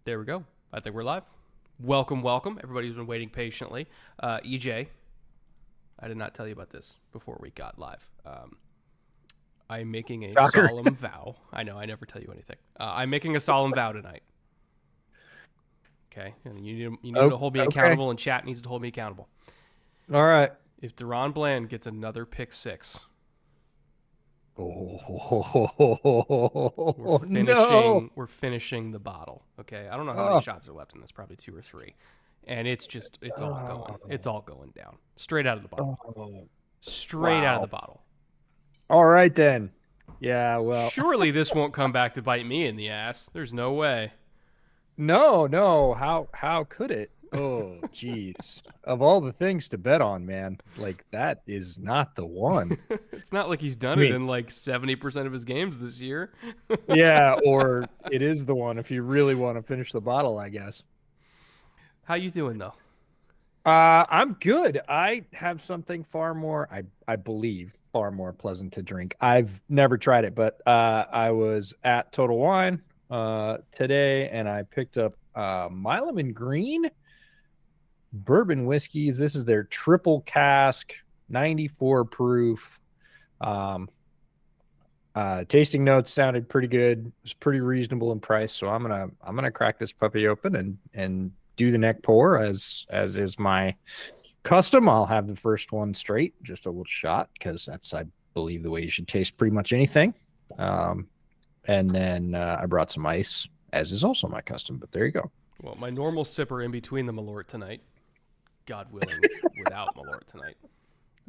There we go. I think we're live. Welcome, welcome. Everybody's been waiting patiently. EJ, I did not tell you about this before we got live. I'm making a Shocker. solemn vow. I know, I never tell you anything. I'm making a solemn vow tonight. Okay? And you need to hold me Okay. accountable, and chat needs to hold me accountable. All right. If Deron Bland gets another pick six, we're Oh, no. finishing we're finishing the bottle. Okay? I don't know how many Oh, shots are left in this, probably 2 or 3. And it's all going. It's oh, all going down. Straight out of the bottle. oh. Straight out of the Wow. bottle. All right, then. Yeah, well, Surely this won't come back to bite me in the ass. There's no way. no. How could it? Oh, geez. Of all the things to bet on, man, like that is not the one. It's not like he's done I it mean, in like 70% of his games this year. yeah, or it is the one if you really want to finish the bottle, I guess. How you doing though? I'm good. I have something far more, I believe, far more pleasant to drink. I've never tried it, but I was at Total Wine today and I picked up Milam and Green bourbon whiskeys. This is their triple cask, 94 proof. Um, Tasting notes sounded pretty good. It was pretty reasonable in price, so I'm gonna crack this puppy open and do the neck pour as is my custom. I'll have the first one straight, just a little shot, because that's, I believe, the way you should taste pretty much anything. And then I brought some ice, as is also my custom. But there you go. Well, my normal sipper in between the Malort tonight. God willing, without Malort tonight.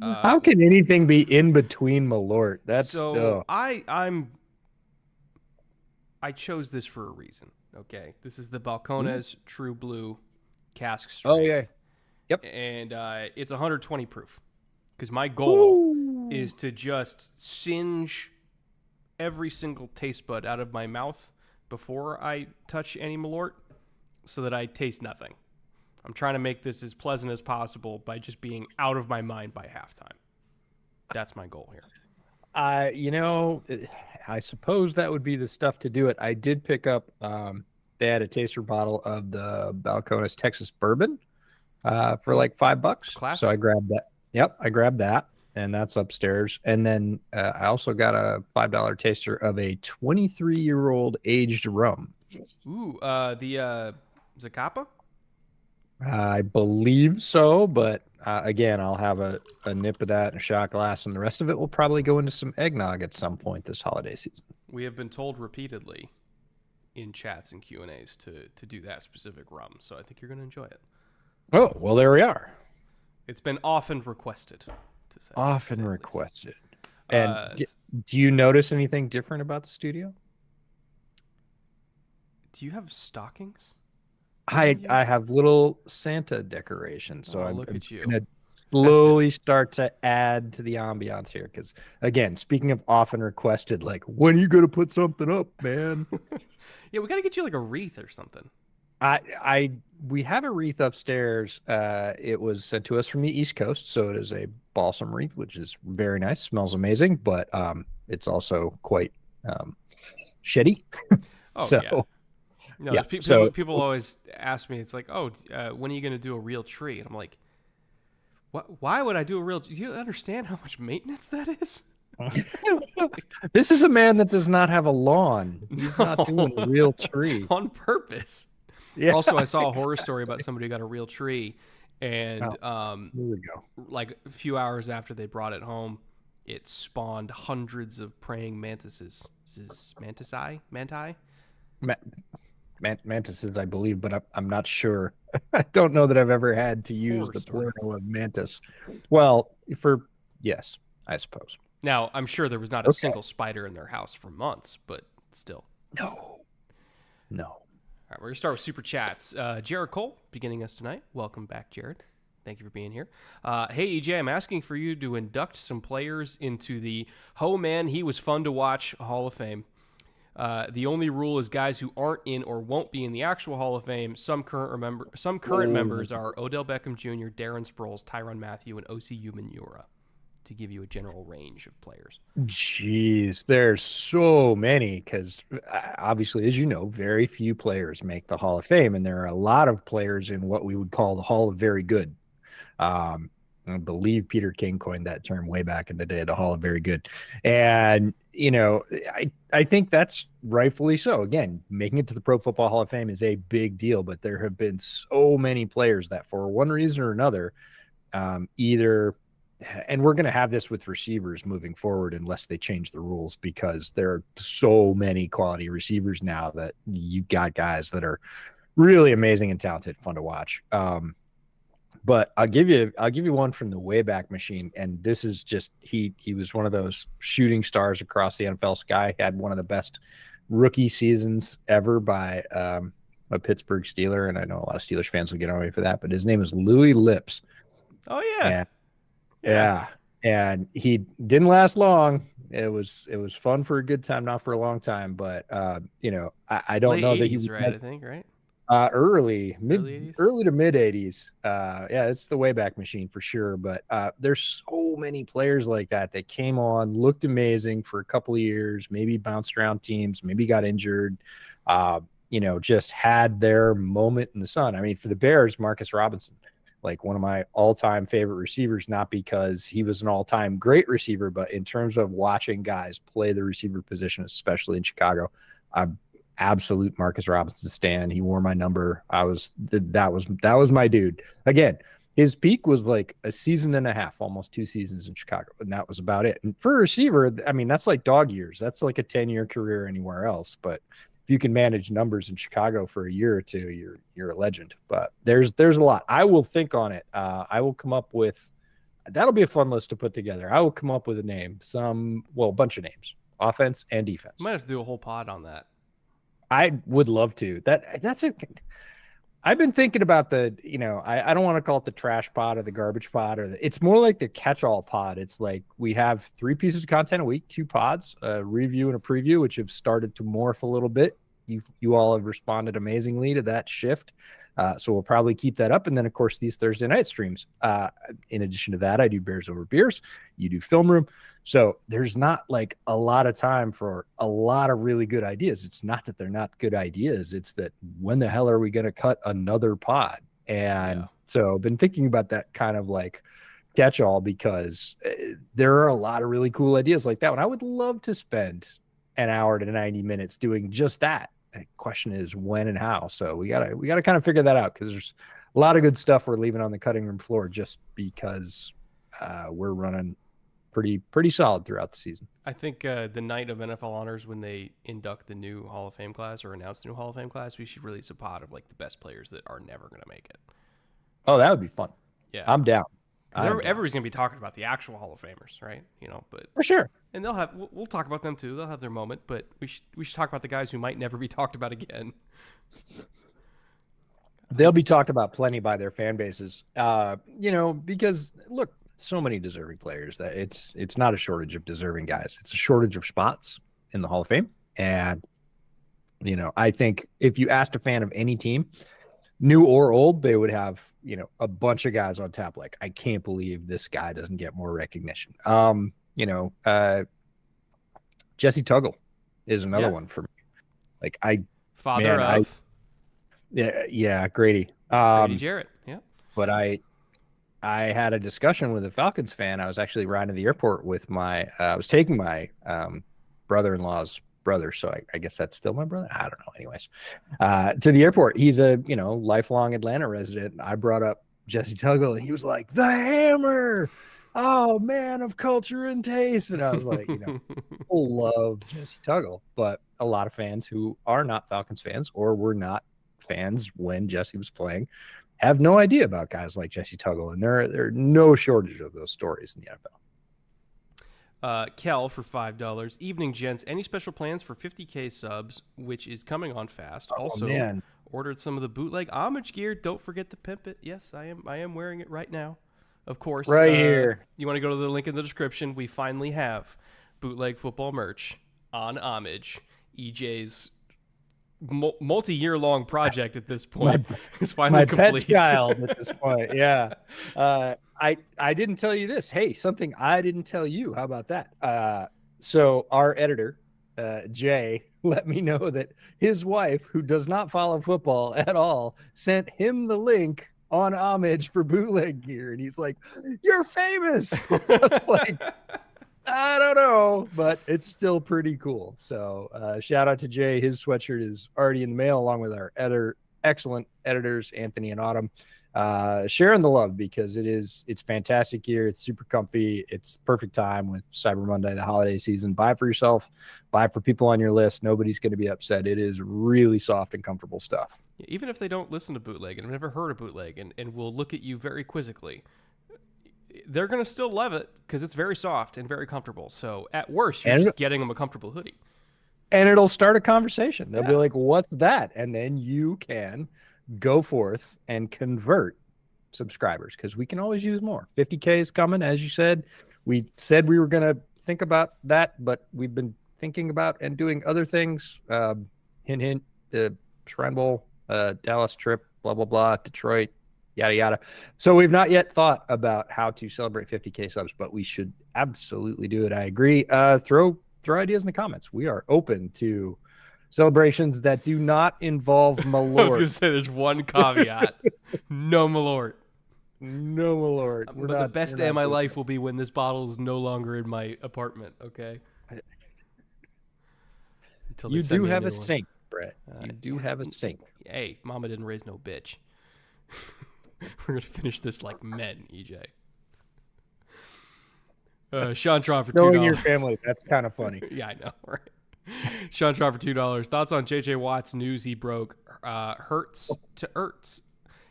How can anything be in between Malort? That's So I chose this for a reason. Okay, this is the Balcones True Blue cask oh yeah, strength, yep. and it's 120 proof. Because my goal Ooh. is to just singe every single taste bud out of my mouth before I touch any Malort, so that I taste nothing. I'm trying to make this as pleasant as possible by just being out of my mind by halftime. That's my goal here. You know, I suppose that would be the stuff to do it. I did pick up. They had a taster bottle of the Balcones Texas Bourbon for like $5. So Classic. I grabbed that. Yep, I grabbed that, and that's upstairs. And then I also got a $5 taster of a 23-year-old aged rum. Ooh, the Zacapa? I believe so, but again, I'll have a nip of that in a shot glass, and the rest of it will probably go into some eggnog at some point this holiday season. We have been told repeatedly in chats and Q&As to do that specific rum, so I think you're going to enjoy it. Oh, well, there we are. It's been often requested to say. Often to say requested. And Uh, do you notice anything different about the studio? do you have stockings? I have little Santa decorations, so Oh, I'm, look I'm at you. gonna slowly Festive. start to add to the ambiance here. Because again, speaking of often requested, like when are you gonna put something up, man? Yeah, we got to get you like a wreath or something. I we have a wreath upstairs. It was sent to us from the East Coast, so it is a balsam wreath, which is very nice, smells amazing, but it's also quite shitty. Oh, yeah. So No, yeah, people always ask me, it's like, oh, when are you going to do a real tree? And I'm like, what? Why would I do a real? Do you understand how much maintenance that is? this is a man that does not have a lawn. He's not doing a No, real tree. on purpose. Yeah, Also, I saw a horror exactly. story about somebody who got a real tree, Oh, and here we go. like a few hours after they brought it home, it spawned hundreds of praying mantises. Manti? Ma mantises, I believe, but I'm not sure. I don't know that I've ever had to use Horror the story. plural of mantis. Well, for yes, I suppose. Now, I'm sure there was not a Okay. single spider in their house for months, but still. No, no. All right, we're going to start with super chats. Jared Cole beginning us tonight. Welcome back, Jared. Thank you for being here. Hey, EJ, I'm asking for you to induct some players into the "Oh Man, He Was Fun to Watch" Hall of Fame. The only rule is guys who aren't in or won't be in the actual Hall of Fame. Some current Oh, members are Odell Beckham Jr., Darren Sproles, Tyrann Mathieu, and OCU Manura. to give you a general range of players? Jeez, there's so many because obviously, as you know, very few players make the Hall of Fame, and there are a lot of players in what we would call the Hall of Very Good. Um, I believe Peter King coined that term way back in the day, the Hall of Very Good. And, I think that's rightfully so. Again, making it to the Pro Football Hall of Fame is a big deal, but there have been so many players that for one reason or another, either, and we're going to have this with receivers moving forward unless they change the rules, because there are so many quality receivers now that you've got guys that are really amazing and talented, fun to watch. But I'll give you one from the Wayback Machine, and this is just he was one of those shooting stars across the NFL sky. Had one of the best rookie seasons ever by a Pittsburgh Steeler, and I know a lot of Steelers fans will get on me for that, but his name is Louis Lips. Oh yeah, and, yeah, and he didn't last long. It was fun for a good time, not for a long time, but I don't late know 80s, that he was right? I think right. Early to mid 80s. Yeah, it's the Wayback Machine for sure. But there's so many players like that came on, looked amazing for a couple of years, maybe bounced around teams, maybe got injured, just had their moment in the sun. I mean, for the Bears, Marcus Robinson, like one of my all-time favorite receivers, not because he was an all-time great receiver, but in terms of watching guys play the receiver position, especially in Chicago. I'm absolute Marcus Robinson stan. He wore my number. That was my dude. Again, his peak was like a season and a half, almost 2 seasons in Chicago, and that was about it. And for a receiver, I mean, that's like dog years. That's like a 10-year career anywhere else. But if you can manage numbers in Chicago for a year or two, you're a legend. But there's a lot. I will think on it. I will come up with. That'll be a fun list to put together. I will come up with a name, a bunch of names, offense and defense. Might have to do a whole pod on that. I would love to. That's it. I've been thinking about I don't want to call it the trash pod or the garbage pod, it's more like the catch-all pod. It's like we have 3 pieces of content a week, 2 pods, a review and a preview, which have started to morph a little bit. You all have responded amazingly to that shift. So we'll probably keep that up. And then, of course, these Thursday night streams. In addition to that, I do Bears Over Beers. You do Film Room. So there's not like a lot of time for a lot of really good ideas. It's not that they're not good ideas. It's that when the hell are we going to cut another pod? And so I've been thinking about that kind of like catch-all, because there are a lot of really cool ideas like that one. I would love to spend an hour to 90 minutes doing just that. The question is when and how. So we gotta kind of figure that out, because there's a lot of good stuff we're leaving on the cutting room floor just because we're running pretty solid throughout the season. I think the night of NFL honors, when they induct the new Hall of Fame class or announce the new Hall of Fame class, we should release a pod of like the best players that are never going to make it. Oh, that would be fun. Yeah, I'm down. Everybody's going to be talking about the actual Hall of Famers, right? But for sure. And we'll talk about them too. They'll have their moment, but we should talk about the guys who might never be talked about again. They'll be talked about plenty by their fan bases. Because look, so many deserving players that it's not a shortage of deserving guys. It's a shortage of spots in the Hall of Fame. And, I think if you asked a fan of any team, new or old, they would have, a bunch of guys on tap. Like, I can't believe this guy doesn't get more recognition. Jesse Tuggle is another one for me. Like, father of. Grady. Grady Jarrett. Yeah. But I had a discussion with a Falcons fan. I was actually riding to the airport with I was taking my brother-in-law's brother, so I guess that's still my brother. I don't know. Anyways, to the airport. He's a lifelong Atlanta resident. I brought up Jesse Tuggle, and he was like, "The Hammer! Oh, man of culture and taste." And I was like, people love Jesse Tuggle, but a lot of fans who are not Falcons fans or were not fans when Jesse was playing have no idea about guys like Jesse Tuggle, and there are no shortage of those stories in the NFL. Kel for $5. Evening, gents. Any special plans for 50K subs, which is coming on fast? Also, ordered some of the bootleg homage gear. Don't forget to pimp it. Yes, I am wearing it right now. Of course. Right here. You want to go to the link in the description. We finally have bootleg football merch on homage. EJ's multi-year-long project at this point is finally complete. My pet child at this point, yeah. I didn't tell you this. Hey, something I didn't tell you. How about that? So our editor, Jay, let me know that his wife, who does not follow football at all, sent him the link on Homage for bootleg gear, and he's like, "You're famous." I was like, I don't know, but it's still pretty cool. So shout out to Jay. His sweatshirt is already in the mail, along with our excellent editors, Anthony and Autumn. Sharing the love, because it's fantastic gear. It's super comfy. It's perfect time with Cyber Monday, the holiday season. Buy for yourself, buy for people on your list. Nobody's going to be upset. It is really soft and comfortable stuff. Even if they don't listen to bootleg and have never heard of bootleg and will look at you very quizzically, they're going to still love it because it's very soft and very comfortable. So at worst, you're just getting them a comfortable hoodie. And it'll start a conversation. They'll be like, "What's that?" And then you can go forth and convert subscribers, because we can always use more. 50K is coming, as you said. We said we were going to think about that, but we've been thinking about and doing other things. Hint, hint, Shrine Bowl, Dallas trip, blah, blah, blah, Detroit, yada, yada. So we've not yet thought about how to celebrate 50K subs, but we should absolutely do it. I agree. Throw ideas in the comments. We are open to celebrations that do not involve Malort. I was going to say there's one caveat. No Malort. No Malort. But the best day of my life will be when this bottle is no longer in my apartment, okay? You do have a sink, Brett. You do have a sink. Hey, mama didn't raise no bitch. We're going to finish this like men, EJ. Sean Tron for $2. Knowing your family, that's kind of funny. Yeah, I know, right? Sean Tron for $2. Thoughts on JJ Watt's news he broke? Hurts to Ertz.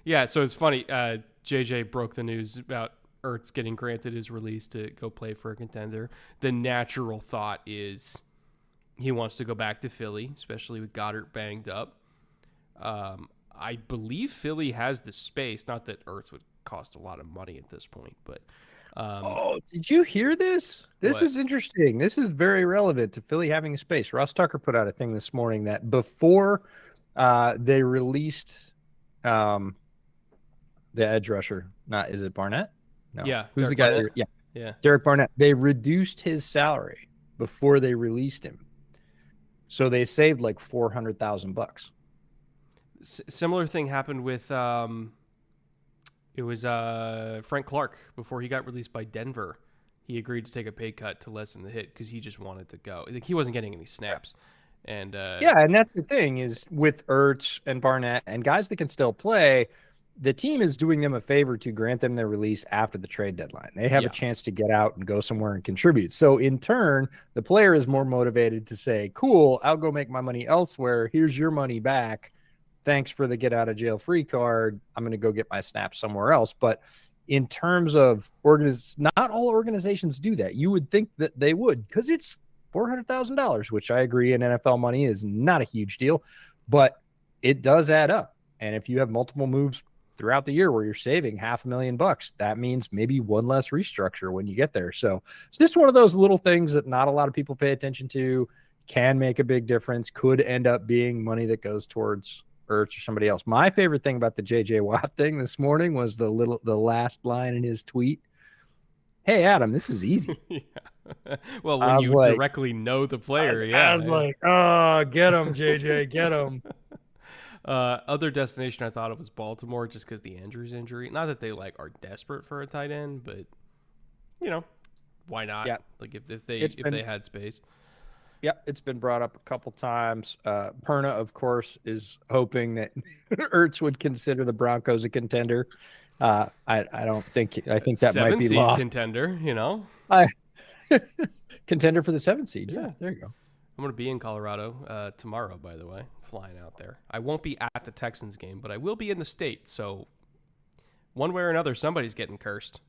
Yeah, so it's funny. JJ broke the news about Ertz getting granted his release to go play for a contender. The natural thought is he wants to go back to Philly, especially with Goddard banged up. I believe Philly has the space. Not that Ertz would cost a lot of money at this point, but did you hear this? This what? Is interesting. This is very relevant to Philly having space. Ross Tucker put out a thing this morning that before they released the edge rusher, is it Barnett? No. Yeah. Who's Derek the guy? Barnett? Yeah. Derek Barnett. They reduced his salary before they released him, so they saved like $400,000. Similar thing happened with it was Frank Clark before he got released by Denver. He agreed to take a pay cut to lessen the hit because he just wanted to go. Like, he wasn't getting any snaps. And and that's the thing is with Ertz and Barnett and guys that can still play, the team is doing them a favor to grant them their release after the trade deadline. They have a chance to get out and go somewhere and contribute. So in turn, the player is more motivated to say, "Cool, I'll go make my money elsewhere. Here's your money back. Thanks for the get out of jail free card. I'm going to go get my snaps somewhere else." But in terms of not all organizations do that. You would think that they would, because it's $400,000, which I agree in NFL money is not a huge deal, but it does add up. And if you have multiple moves throughout the year where you're saving $500,000, that means maybe one less restructure when you get there. So it's just one of those little things that not a lot of people pay attention to, can make a big difference, could end up being money that goes towards Ertz or somebody else. My favorite thing about the JJ Watt thing this morning was the last line in his tweet. "Hey, Adam, this is easy." Yeah. Well, when you directly know the player, I was like, "Oh, get him, JJ, get him." Other destination I thought of was Baltimore, just because the Andrews injury. Not that they are desperate for a tight end, but why not? Yeah. Like if they had space. Yep, it's been brought up a couple times. Perna, of course, is hoping that Ertz would consider the Broncos a contender. I think that might be lost. Contender, Contender for the 7th seed. Yeah, there you go. I'm going to be in Colorado tomorrow, by the way, flying out there. I won't be at the Texans game, but I will be in the state. So one way or another, somebody's getting cursed.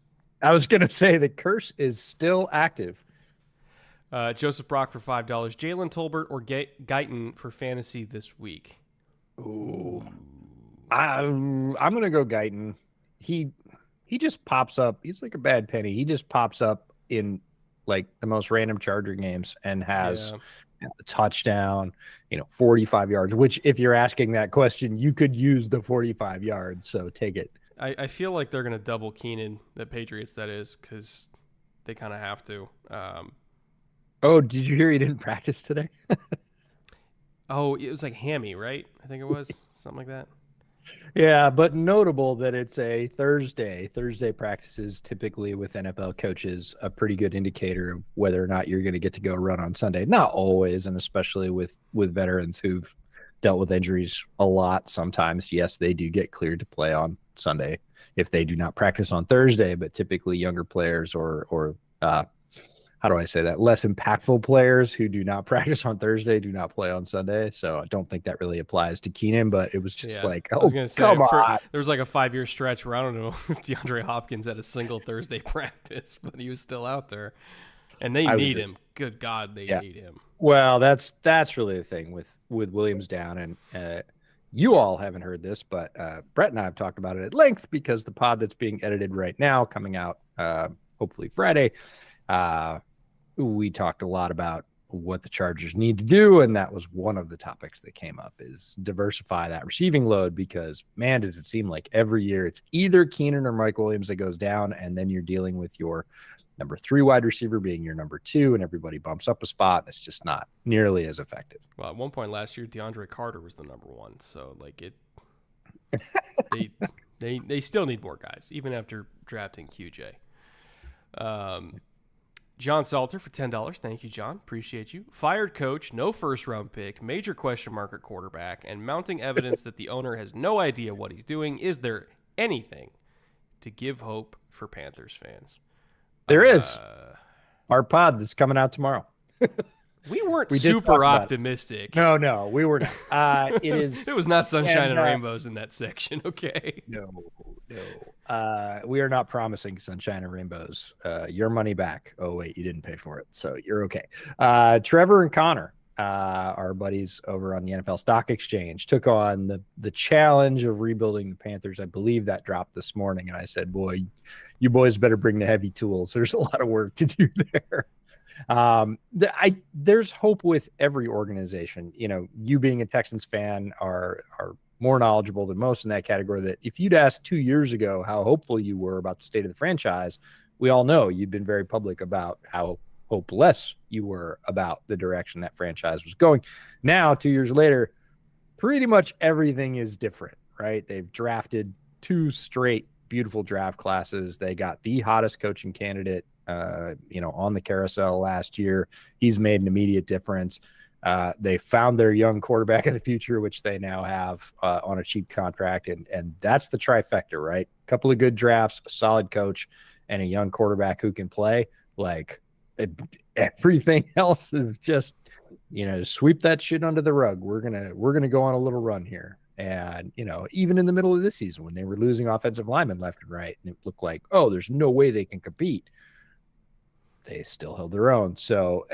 I was going to say the curse is still active. Joseph Brock for $5. Jalen Tolbert or Guyton for fantasy this week? Ooh. I'm going to go Guyton. He just pops up. He's like a bad penny. He just pops up in like the most random Charger games and has a touchdown, 45 yards, which if you're asking that question, you could use the 45 yards. So take it. I feel like they're going to double Keenan, the Patriots, that is, because they kind of have to. Oh, did you hear he didn't practice today? Oh, it was like hammy, right? I think it was something like that. Yeah, but notable that it's a Thursday. Thursday practices typically with NFL coaches a pretty good indicator of whether or not you're going to get to go run on Sunday. Not always, and especially with veterans who've dealt with injuries a lot. Sometimes, yes, they do get cleared to play on Sunday if they do not practice on Thursday. But typically, younger players or how do I say that? Less impactful players who do not practice on Thursday do not play on Sunday. So I don't think that really applies to Keenan, but it was just Yeah, like, I was oh, gonna say come on. there was like a 5 year stretch where I don't know if DeAndre Hopkins had a single Thursday practice, but he was still out there, and they I would need agree. him. Good God, they Yeah. need him. Well, that's really the thing with Williams down, and you all haven't heard this, but Brett and I have talked about it at length because the pod that's being edited right now, coming out hopefully Friday, we talked a lot about what the Chargers need to do, and that was one of the topics that came up is diversify that receiving load because, man, does it seem like every year it's either Keenan or Mike Williams that goes down, and then you're dealing with your number 3 wide receiver being your number 2, and everybody bumps up a spot, and it's just not nearly as effective. Well, at one point last year, DeAndre Carter was the number 1, so like it, they still need more guys even after drafting QJ. John Salter for $10. Thank you, John. Appreciate you. Fired coach, no first round pick, major question mark at quarterback, and mounting evidence that the owner has no idea what he's doing. Is there anything to give hope for Panthers fans? There is. Our pod that's coming out tomorrow. We weren't super optimistic. No, we were not. It is. It was not sunshine and rainbows in that section. Okay. No. We are not promising sunshine and rainbows. Your money back. Oh wait, you didn't pay for it, so you're okay. Trevor and Connor, our buddies over on the NFL Stock Exchange, took on the challenge of rebuilding the Panthers. I believe that dropped this morning, and I said, "Boy, you boys better bring the heavy tools. There's a lot of work to do there." There's hope with every organization. You know, you being a Texans fan are more knowledgeable than most in that category. That if you'd asked 2 years ago how hopeful you were about the state of the franchise, we all know you'd been very public about how hopeless you were about the direction that franchise was going. Now, 2 years later, pretty much everything is different, right? They've drafted 2 straight beautiful draft classes. They got the hottest coaching candidate on the carousel last year. He's made an immediate difference. They found their young quarterback of the future, which they now have on a cheap contract. And that's the trifecta, right? A couple of good drafts, a solid coach, and a young quarterback who can play. Like everything else is just, sweep that shit under the rug. We're gonna go on a little run here. And, even in the middle of this season when they were losing offensive linemen left and right, and it looked like, oh, there's no way they can compete, they still held their own. So,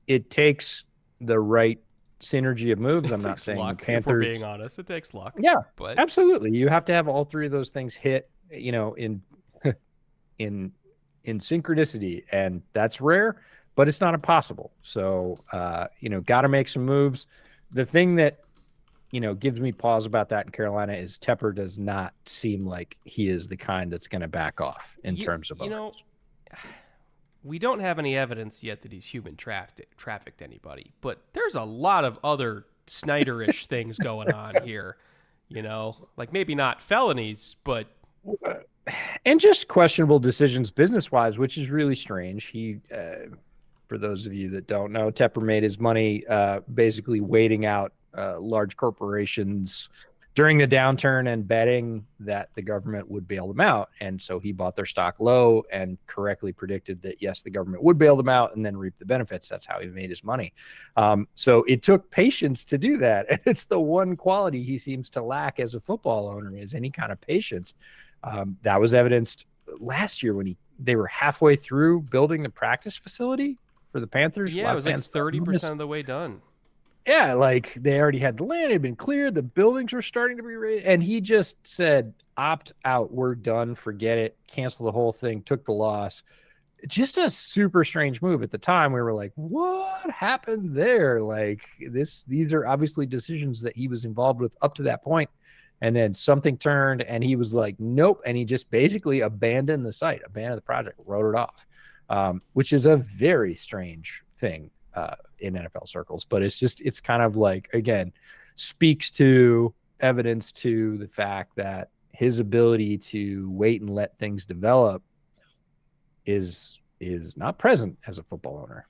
it takes the right synergy of moves. I'm not saying luck, the Panthers, if we're being honest, it takes luck. Yeah, but absolutely. You have to have all 3 of those things hit, in synchronicity, and that's rare, but it's not impossible. So, got to make some moves. The thing that, gives me pause about that in Carolina is Tepper does not seem like he is the kind that's going to back off in terms of owners. We don't have any evidence yet that he's human trafficked anybody, but there's a lot of other Snyder-ish things going on here, like maybe not felonies, but and just questionable decisions business-wise, which is really strange. He, for those of you that don't know, Tepper made his money basically waiting out large corporations during the downturn and betting that the government would bail them out. And so he bought their stock low and correctly predicted that, yes, the government would bail them out and then reap the benefits. That's how he made his money. So it took patience to do that. And it's the one quality he seems to lack as a football owner, is any kind of patience. That was evidenced last year when they were halfway through building the practice facility for the Panthers. Yeah, it was like 30% of the way done. Yeah, like they already had the land, it had been cleared, the buildings were starting to be raised, and he just said, opt out, we're done, forget it, cancel the whole thing, took the loss. Just a super strange move. At the time, we were like, what happened there? Like these are obviously decisions that he was involved with up to that point. And then something turned and he was like, nope. And he just basically abandoned the site, abandoned the project, wrote it off, which is a very strange thing in NFL circles. But it's kind of like, again, speaks to evidence to the fact that his ability to wait and let things develop is not present as a football owner.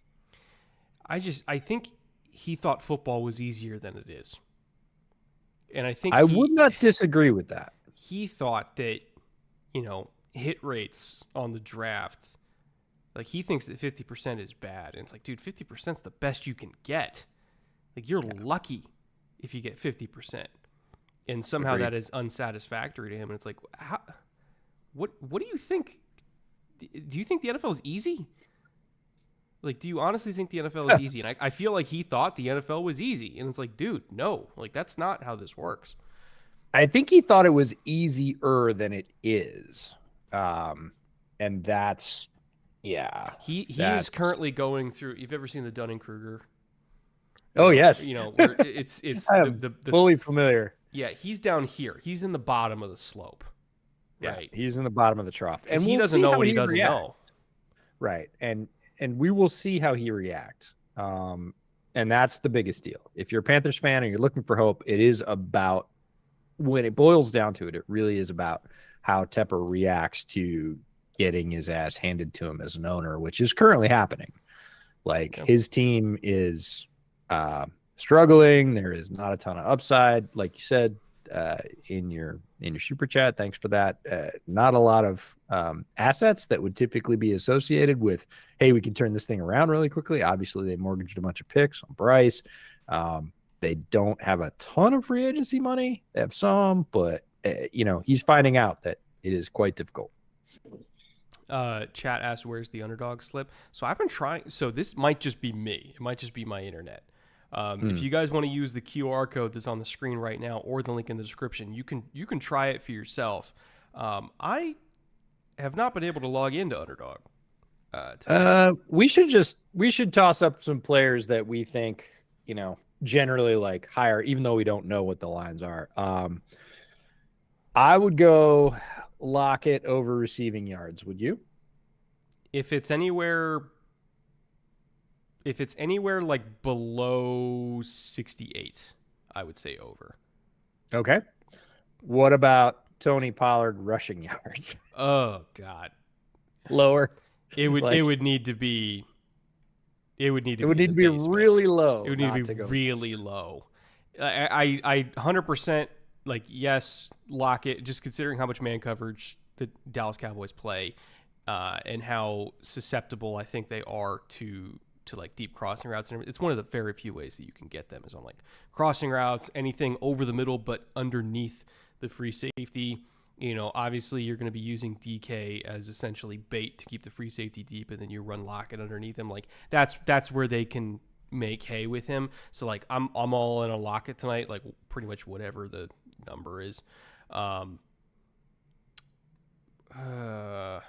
I think he thought football was easier than it is. And I think I would not disagree with that. He thought that, hit rates on the draft, like he thinks that 50% is bad. And it's like, dude, 50% is the best you can get. Like you're lucky if you get 50%. And somehow that is unsatisfactory to him. And it's like, what do you think? Do you think the NFL is easy? Like, do you honestly think the NFL is easy? And I feel like he thought the NFL was easy. And it's like, dude, no. Like, that's not how this works. I think he thought it was easier than it is. And that's, yeah. He is currently going through, you've ever seen the Dunning-Kruger? Oh, yes. Where it's the fully familiar. Yeah, he's down here. He's in the bottom of the slope. Right. Yeah, he's in the bottom of the trough. And he doesn't know what he doesn't know. Right. And we will see how he reacts. And that's the biggest deal. If you're a Panthers fan and you're looking for hope, it is about, when it boils down to it, it really is about how Tepper reacts to getting his ass handed to him as an owner, which is currently happening. Like his team is struggling. There is not a ton of upside, like you said in your super chat. Thanks for that. Not a lot of assets that would typically be associated with, hey, we can turn this thing around really quickly. Obviously, they mortgaged a bunch of picks on Bryce. They don't have a ton of free agency money. They have some, but he's finding out that it is quite difficult. Chat asked, where's the underdog slip? So I've been trying. So this might just be me. It might just be my internet. If you guys want to use the QR code that's on the screen right now or the link in the description, you can try it for yourself. I have not been able to log into Underdog. We should toss up some players that we think, generally like higher, even though we don't know what the lines are. I would go Lockett over receiving yards. Would you? If it's anywhere like below 68, I would say over. Okay. What about Tony Pollard rushing yards? Oh God. Lower. It would need to be really low. It would need to be really low. I 100% like, yes, Lockett, just considering how much man coverage the Dallas Cowboys play and how susceptible I think they are to like deep crossing routes and everything. It's one of the very few ways that you can get them is on like crossing routes, anything over the middle but underneath the free safety. Obviously you're going to be using DK as essentially bait to keep the free safety deep, and then you run Lockett underneath him. Like that's where they can make hay with him. So like I'm all in a Lockett tonight, like pretty much whatever the number is.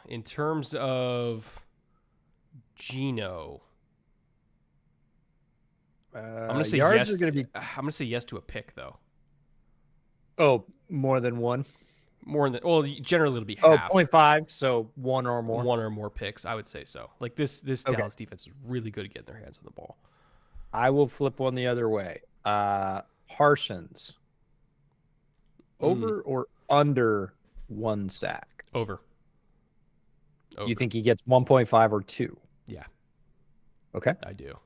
In terms of Geno, I'm gonna say yes. I'm gonna say yes to a pick though. Oh, more than one. Generally it'll be half. 0.5, so one or more. One or more picks, I would say so. Like this Dallas defense is really good at getting their hands on the ball. I will flip one the other way. Parsons. Over or under 1 sack? Over. You think he gets 1.5 or 2? Yeah. Okay. I do.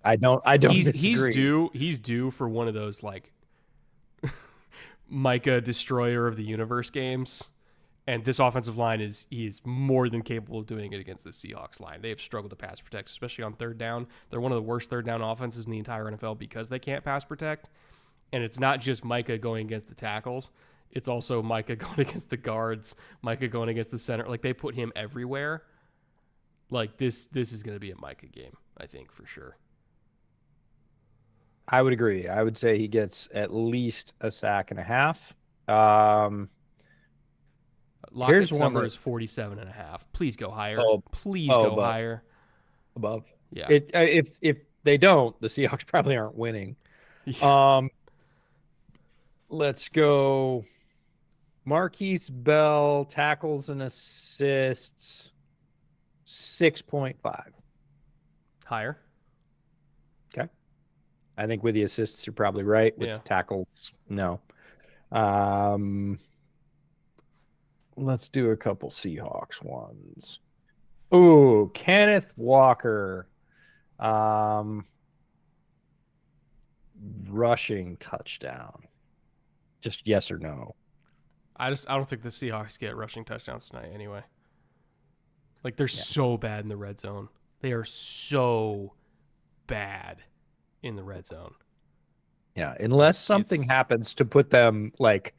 I don't disagree. He's due for one of those like Micah Destroyer of the Universe games. And this offensive line is more than capable of doing it against the Seahawks line. They have struggled to pass protect, especially on third down. They're one of the worst third down offenses in the entire NFL because they can't pass protect. And it's not just Micah going against the tackles. It's also Micah going against the guards, Micah going against the center. Like they put him everywhere. Like this is going to be a Micah game, I think, for sure. I would agree. I would say he gets at least a sack and a half. Lockett's number is 47.5. Please go higher. Please go higher. Above. Yeah. If they don't, the Seahawks probably aren't winning. Yeah. Let's go. Marquise Bell, tackles and assists, 6.5. Higher. Okay. I think with the assists, you're probably right. With Yeah. the tackles, no. Let's do a couple Seahawks ones. Ooh, Kenneth Walker. Rushing touchdown. Just yes or no. I don't think the Seahawks get rushing touchdowns tonight anyway. Like they're so bad in the red zone. They are so bad in the red zone. Yeah, unless something happens to put them like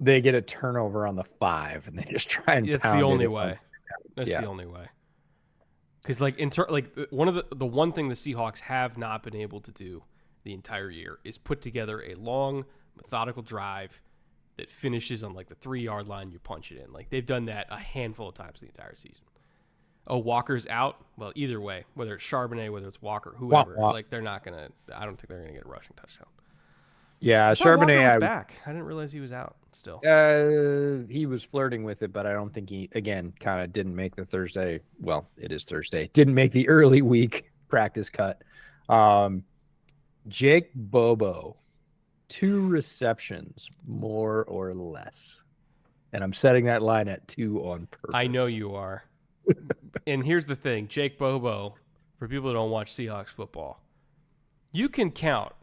they get a turnover on the 5 and they just try and It's pound the only it way. That's the only way. Because like one of the one thing the Seahawks have not been able to do the entire year is put together a long methodical drive that finishes on like the 3-yard line. You punch it in. Like they've done that a handful of times the entire season. Oh, Walker's out. Well, either way, whether it's Charbonnet, whether it's Walker, whoever, like they're not gonna. I don't think they're gonna get a rushing touchdown. Yeah, Charbonnet was back. I didn't realize he was out still. He was flirting with it, but I don't think he, again, kind of didn't make the Thursday. Well, it is Thursday. Didn't make the early week practice cut. Jake Bobo, 2 receptions, more or less. And I'm setting that line at 2 on purpose. I know you are. And here's the thing, Jake Bobo, for people who don't watch Seahawks football, you can count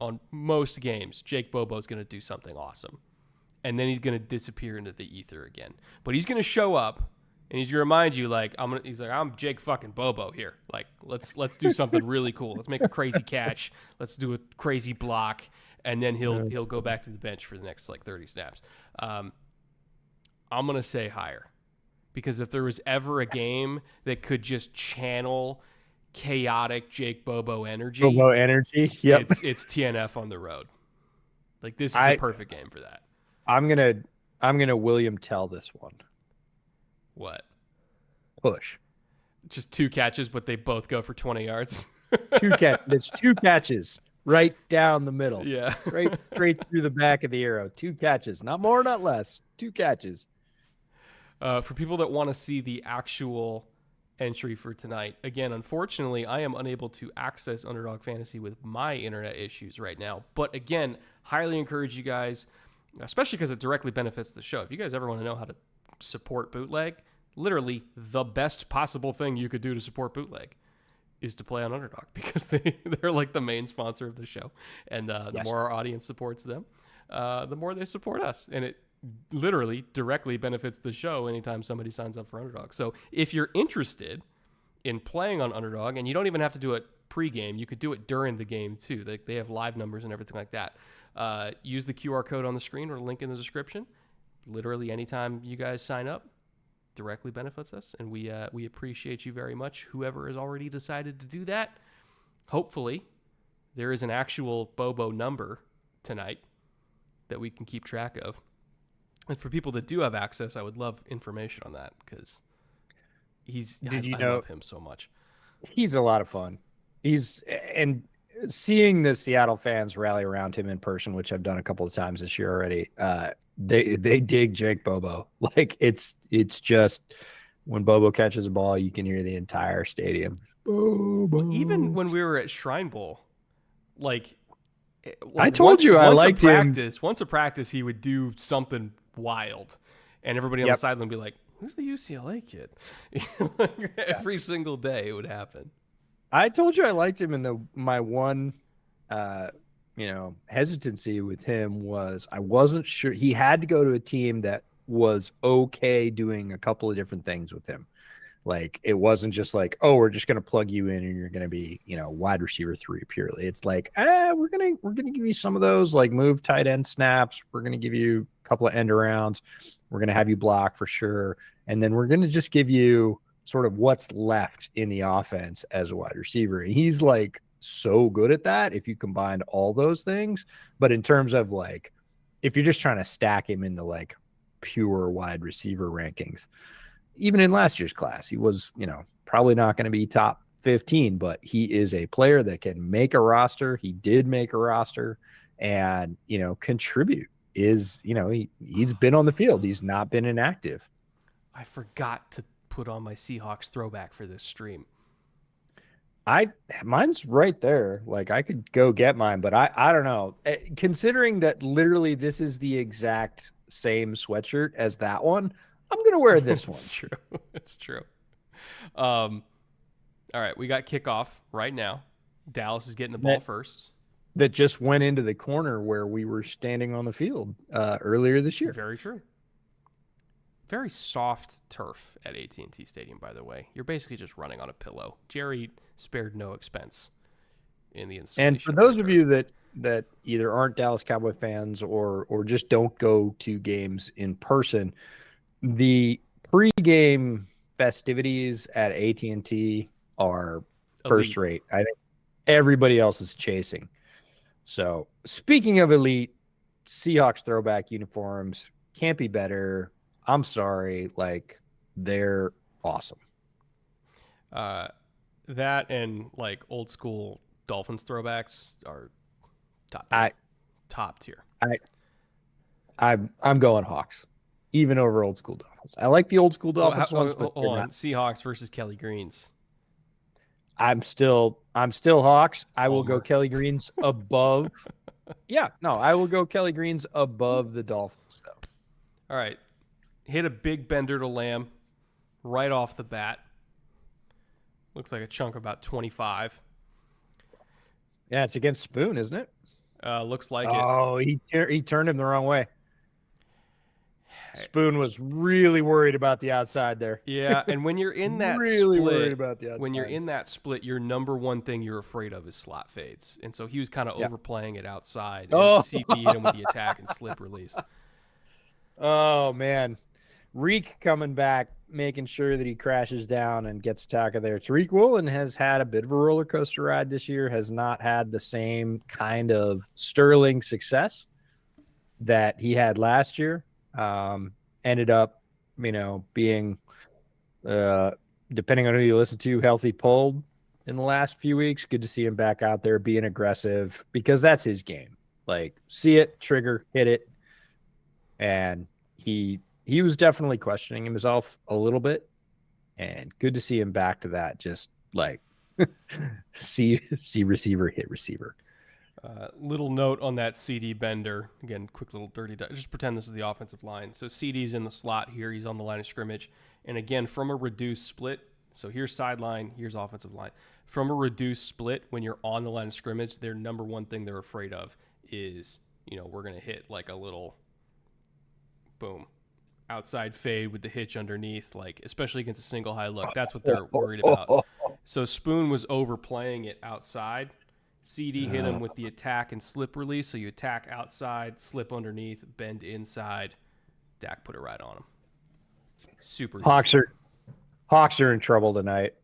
on most games Jake Bobo is going to do something awesome. And then he's going to disappear into the ether again. But he's going to show up and he's going to remind you like I'm Jake fucking Bobo here. Like let's do something really cool. Let's make a crazy catch. Let's do a crazy block, and then he'll go back to the bench for the next like 30 snaps. I'm going to say higher. Because if there was ever a game that could just channel chaotic Jake Bobo energy, yep, it's TNF on the road. Like this is the perfect game for that. I'm gonna William Tell this one. What? Push. Just 2 catches, but they both go for 20 yards. It's 2 catches right down the middle. Yeah, right straight through the back of the arrow. 2 catches, not more, not less. 2 catches. For people that want to see the actual entry for tonight, again, unfortunately, I am unable to access Underdog Fantasy with my internet issues right now. But again, highly encourage you guys, especially because it directly benefits the show. If you guys ever want to know how to support Bootleg, literally the best possible thing you could do to support Bootleg is to play on Underdog, because they're like the main sponsor of the show. And the more our audience supports them, the more they support us. And it literally directly benefits the show anytime somebody signs up for Underdog. So if you're interested in playing on Underdog, and you don't even have to do it pre-game, you could do it during the game too. They have live numbers and everything like that. Use the QR code on the screen or link in the description. Literally anytime you guys sign up, directly benefits us, and we appreciate you very much, whoever has already decided to do that. Hopefully there is an actual Bobo number tonight that we can keep track of. And for people that do have access, I would love information on that, because I love him so much. He's a lot of fun. And seeing the Seattle fans rally around him in person, which I've done a couple of times this year already, they dig Jake Bobo. Like it's just when Bobo catches a ball, you can hear the entire stadium. Bobo. Even when we were at Shrine Bowl, I told you I liked him. Once a practice, he would do something wild, and everybody on the sideline would be like, "Who's the UCLA kid?" Every single day it would happen. I told you I liked him, and my one, hesitancy with him was I wasn't sure. He had to go to a team that was okay doing a couple of different things with him. Like it wasn't just like, oh, we're just gonna plug you in and you're gonna be, wide receiver 3 purely. It's like, we're gonna give you some of those like move tight end snaps. We're gonna give you a couple of end arounds. We're gonna have you block for sure, and then we're gonna just give you sort of what's left in the offense as a wide receiver. And he's like so good at that if you combined all those things. But in terms of like, if you're just trying to stack him into like pure wide receiver rankings, even in last year's class, he was, probably not going to be top 15, but he is a player that can make a roster. He did make a roster and, contribute. He's been on the field. He's not been inactive. I forgot to put on my Seahawks throwback for this stream. Mine's right there. Like, I could go get mine, but I don't know. Considering that literally this is the exact same sweatshirt as that one, I'm gonna wear this one. It's true. It's true. All right, we got kickoff right now. Dallas is getting the ball first. That just went into the corner where we were standing on the field earlier this year. Very true. Very soft turf at AT&T Stadium, by the way. You're basically just running on a pillow. Jerry spared no expense in the installation. And for those of you that either aren't Dallas Cowboy fans or just don't go to games in person, the pregame festivities at AT&T are first rate. I think everybody else is chasing. So speaking of elite, Seahawks throwback uniforms can't be better. I'm sorry, like, they're awesome. That and like old school Dolphins throwbacks are top tier. I'm going Hawks, even over old school Dolphins. I like the old school Dolphins ones, but hold on. Seahawks versus Kelly Greens. I'm still Hawks. I will go Kelly Greens above. I will go Kelly Greens above the Dolphins though. All right. Hit a big bender to Lamb right off the bat. Looks like a chunk of about 25. Yeah, it's against Spoon, isn't it? Looks like it. Oh, he turned him the wrong way. Spoon was really worried about the outside there. Yeah, and when you're in that really split, worried about the outside. When you're in that split, your number one thing you're afraid of is slot fades. And so he was kind of overplaying it outside. And CP hit him with the attack and slip release. Oh, man. Reek coming back, making sure that he crashes down and gets attack of there. Tariq Woolen has had a bit of a roller coaster ride this year, has not had the same kind of sterling success that he had last year. Ended up, being, depending on who you listen to, healthy pulled in the last few weeks. Good to see him back out there being aggressive because that's his game. Like, see it, trigger, hit it. And he was definitely questioning himself a little bit, and good to see him back to that. Just like see receiver, hit receiver. Little note on that CD bender. Again, quick little dirty. Just pretend this is the offensive line. So CD's in the slot here. He's on the line of scrimmage. And again, from a reduced split. So here's sideline, here's offensive line. From a reduced split, when you're on the line of scrimmage, their number one thing they're afraid of is, we're going to hit like a little boom. Outside fade with the hitch underneath, like especially against a single high look. That's what they're worried about. So Spoon was overplaying it outside. CD hit him with the attack and slip release. So you attack outside, slip underneath, bend inside. Dak put it right on him. Super easy. Hawks are in trouble tonight.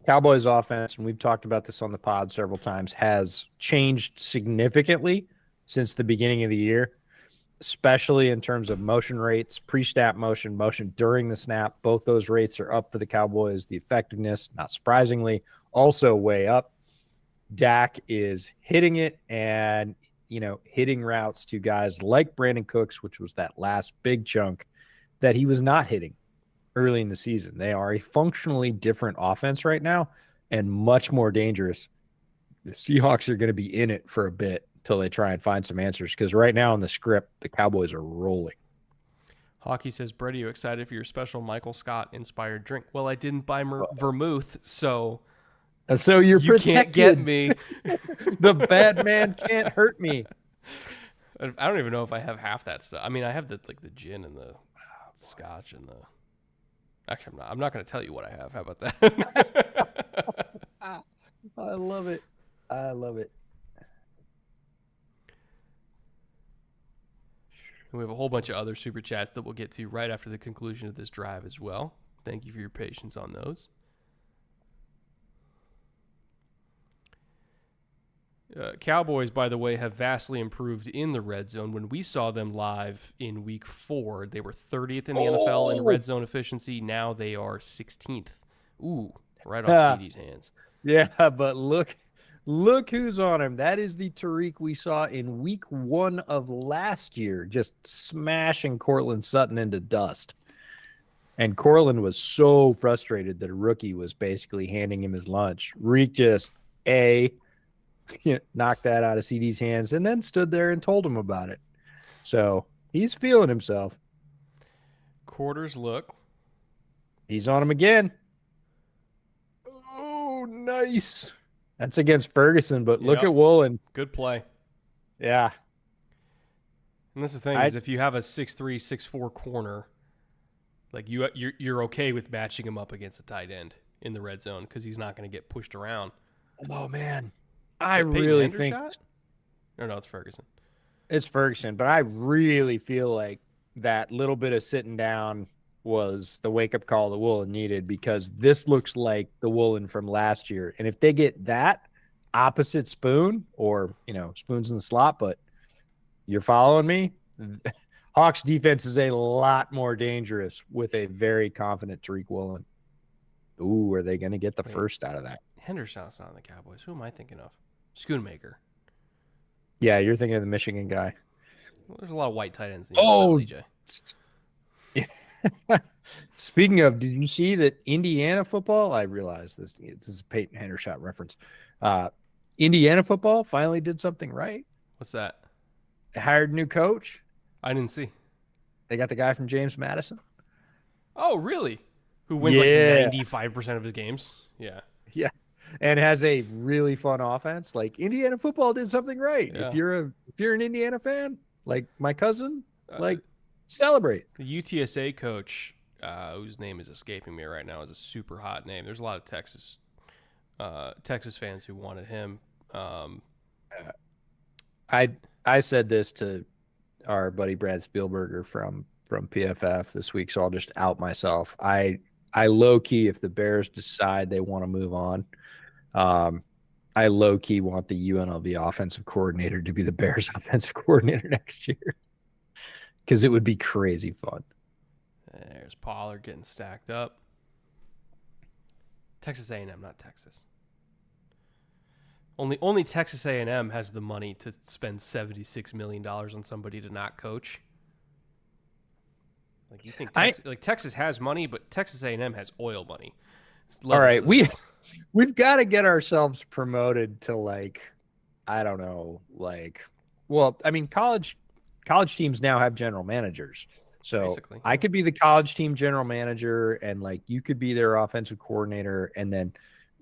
Cowboys offense, and we've talked about this on the pod several times, has changed significantly since the beginning of the year, especially in terms of motion rates, pre-snap motion during the snap. Both those rates are up for the Cowboys. The effectiveness, not surprisingly, also way up. Dak is hitting it and, hitting routes to guys like Brandon Cooks, which was that last big chunk that he was not hitting early in the season. They are a functionally different offense right now and much more dangerous. The Seahawks are going to be in it for a bit until they try and find some answers, because right now in the script, the Cowboys are rolling. Hockey says, Brett, are you excited for your special Michael Scott-inspired drink? Well, I didn't buy vermouth, so you're you protected. Can't get me. The bad man can't hurt me. I don't even know if I have half that stuff. I mean, I have the gin and the scotch and the... Actually, I'm not going to tell you what I have. How about that? I love it. We have a whole bunch of other super chats that we'll get to right after the conclusion of this drive as well. Thank you for your patience on those. Cowboys, by the way, have vastly improved in the red zone. When we saw them live in week 4, they were 30th in the NFL in red zone efficiency. Now they are 16th. Ooh, right off CD's hands. Yeah, but look who's on him. That is the Tariq we saw in week 1 of last year, just smashing Cortland Sutton into dust. And Cortland was so frustrated that a rookie was basically handing him his lunch. Reek just knocked that out of CD's hands and then stood there and told him about it. So he's feeling himself. Quarters look. He's on him again. Oh, nice. That's against Ferguson, but look at Woolen. Good play. Yeah. And this is the thing is if you have a 6'3", 6'4" corner, like you're okay with matching him up against a tight end in the red zone because he's not going to get pushed around. Oh man, I really think. Or no, it's Ferguson. It's Ferguson, but I really feel like that little bit of sitting down was the wake up call that Woolen needed, because this looks like the Woolen from last year. And if they get that opposite Spoon, or Spoon's in the slot, but you're following me. Hawks defense is a lot more dangerous with a very confident Tariq Woolen. Ooh, are they going to get the first out of that? Henderson's not on the Cowboys. Who am I thinking of? Schoonmaker. Yeah, you're thinking of the Michigan guy. Well, there's a lot of white tight ends in the NFL, EJ. Speaking of, did you see that Indiana football? I realize this is a Peyton Hendershot reference. Indiana football finally did something right. What's that? They hired a new coach. I didn't see. They got the guy from James Madison. Oh, really? Who wins like 95% of his games? Yeah. Yeah. And has a really fun offense. Like, Indiana football did something right. Yeah. If you're an Indiana fan, like my cousin, celebrate. The UTSA coach, whose name is escaping me right now, is a super hot name. There's a lot of Texas fans who wanted him. I said this to our buddy Brad Spielberger from PFF this week, so I'll just out myself. I low-key, if the Bears decide they want to move on, I low-key want the UNLV offensive coordinator to be the Bears offensive coordinator next year, because it would be crazy fun. There's Pollard getting stacked up. Texas A&M, not Texas. Only Texas A&M has the money to spend $76 million on somebody to not coach. Like, you think Texas has money, but Texas A&M has oil money. All right, we've got to get ourselves promoted to I don't know, well, I mean, college teams now have general managers. So basically, I could be the college team general manager, and you could be their offensive coordinator, and then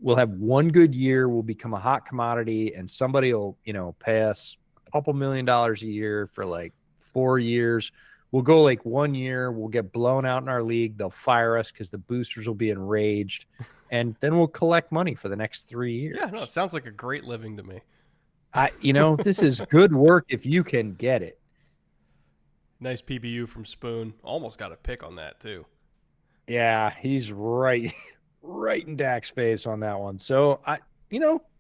we'll have one good year. We'll become a hot commodity, and somebody will, pay us a couple $1 million a year for 4 years. We'll go 1 year. We'll get blown out in our league. They'll fire us because the boosters will be enraged, and then we'll collect money for the next 3 years. Yeah, no, it sounds like a great living to me. This is good work if you can get it. Nice PBU from Spoon. Almost got a pick on that too. Yeah, he's right in Dak's face on that one. So I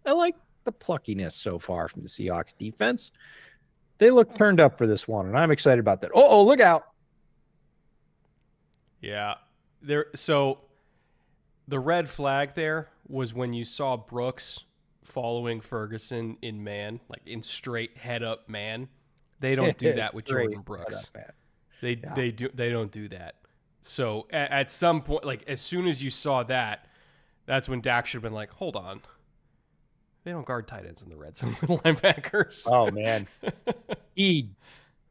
like the pluckiness so far from the Seahawks defense. They look turned up for this one, and I'm excited about that. Oh, look out. Yeah. So the red flag there was when you saw Brooks following Ferguson in man, in straight head up man. They don't do that with Jordan Brooks. They don't do that. So at some point, as soon as you saw that, that's when Dak should have been hold on. They don't guard tight ends in the red zone with linebackers. Oh, man. He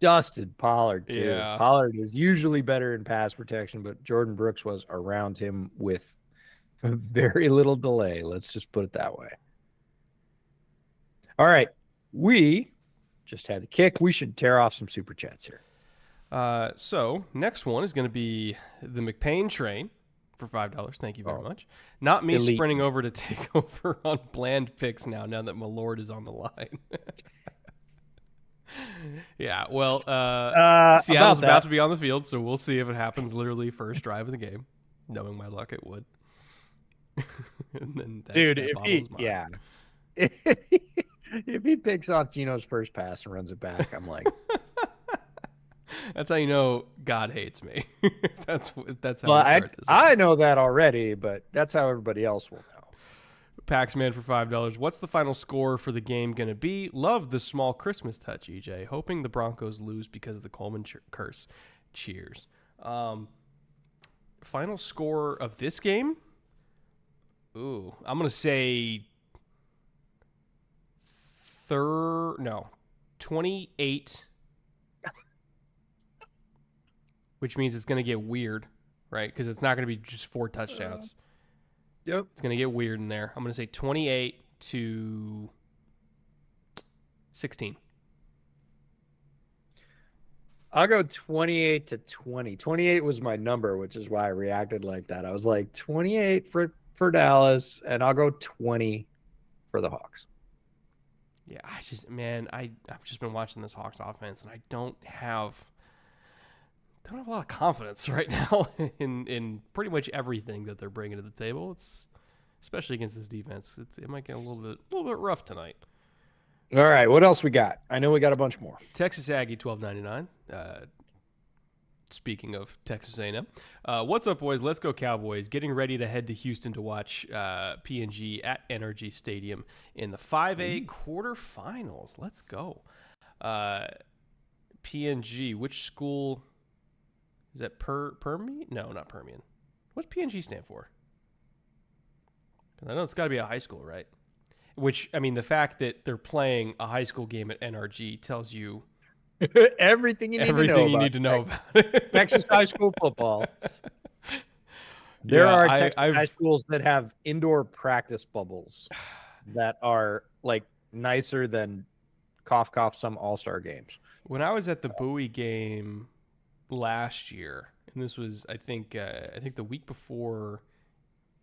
dusted Pollard, too. Yeah. Pollard is usually better in pass protection, but Jordan Brooks was around him with very little delay. Let's just put it that way. All right. We just had the kick. We should tear off some super chats here. So next one is going to be the McPain train for $5. Thank you very much. Not me sprinting over to take over on bland picks now that Malord is on the line. Yeah, well, Seattle's about to be on the field, so we'll see if it happens literally first drive of the game. Knowing my luck, it would. And then if he picks off Gino's first pass and runs it back, I'm like, that's how you know God hates me. that's how we start this. I know that already, but that's how everybody else will know. Paxman for $5. What's the final score for the game going to be? Love the small Christmas touch, EJ. Hoping the Broncos lose because of the Coleman curse. Cheers. Final score of this game? Ooh, I'm going to say 28, which means it's going to get weird, right? Because it's not going to be just 4 touchdowns. Yep. It's going to get weird in there. I'm going to say 28-16. I'll go 28-20. 28 was my number, which is why I reacted like that. I was like 28 for Dallas, and I'll go 20 for the Hawks. Yeah, I've just been watching this Hawks offense, and I don't have a lot of confidence right now in pretty much everything that they're bringing to the table. It's especially against this defense. It might get a little bit rough tonight. All right, what else we got? I know we got a bunch more. Texas Aggie $12.99. Speaking of Texas A&M, what's up, boys? Let's go Cowboys! Getting ready to head to Houston to watch PNG at NRG Stadium in the 5A quarterfinals. Let's go. PNG, which school is that? Permian? No, not Permian. What's PNG stand for? I know it's got to be a high school, right? Which, I mean, the fact that they're playing a high school game at NRG tells you everything you need to know about Texas high school football. There are Texas high schools that have indoor practice bubbles that are like nicer than cough some all-star games. When I was at the Bowie game last year, and this was I think the week before,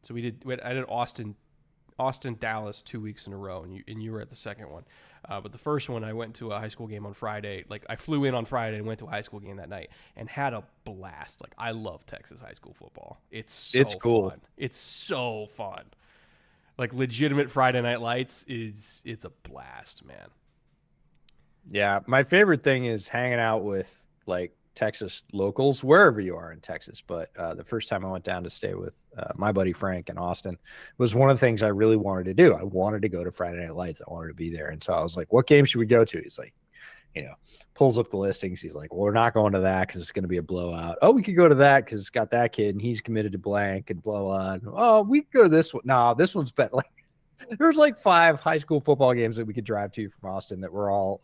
so I did Austin, Dallas 2 weeks in a row, and you were at the second one. But the first one, I went to a high school game on Friday. Like, I flew in on Friday and went to a high school game that night and had a blast. Like, I love Texas high school football. It's cool. Fun. It's so fun. Like, legitimate Friday Night Lights it's a blast, man. Yeah, my favorite thing is hanging out with, like, Texas locals, wherever you are in Texas. But the first time I went down to stay with my buddy Frank in Austin was one of the things I really wanted to do. I wanted to go to Friday Night Lights. I wanted to be there. And so I was like, what game should we go to? He's like, pulls up the listings. He's like, well, we're not going to that because it's going to be a blowout. Oh, we could go to that because it's got that kid and he's committed to blank and blah, blah. Oh, we could go to this one. No, this one's better. Like, there's like 5 high school football games that we could drive to from Austin that were all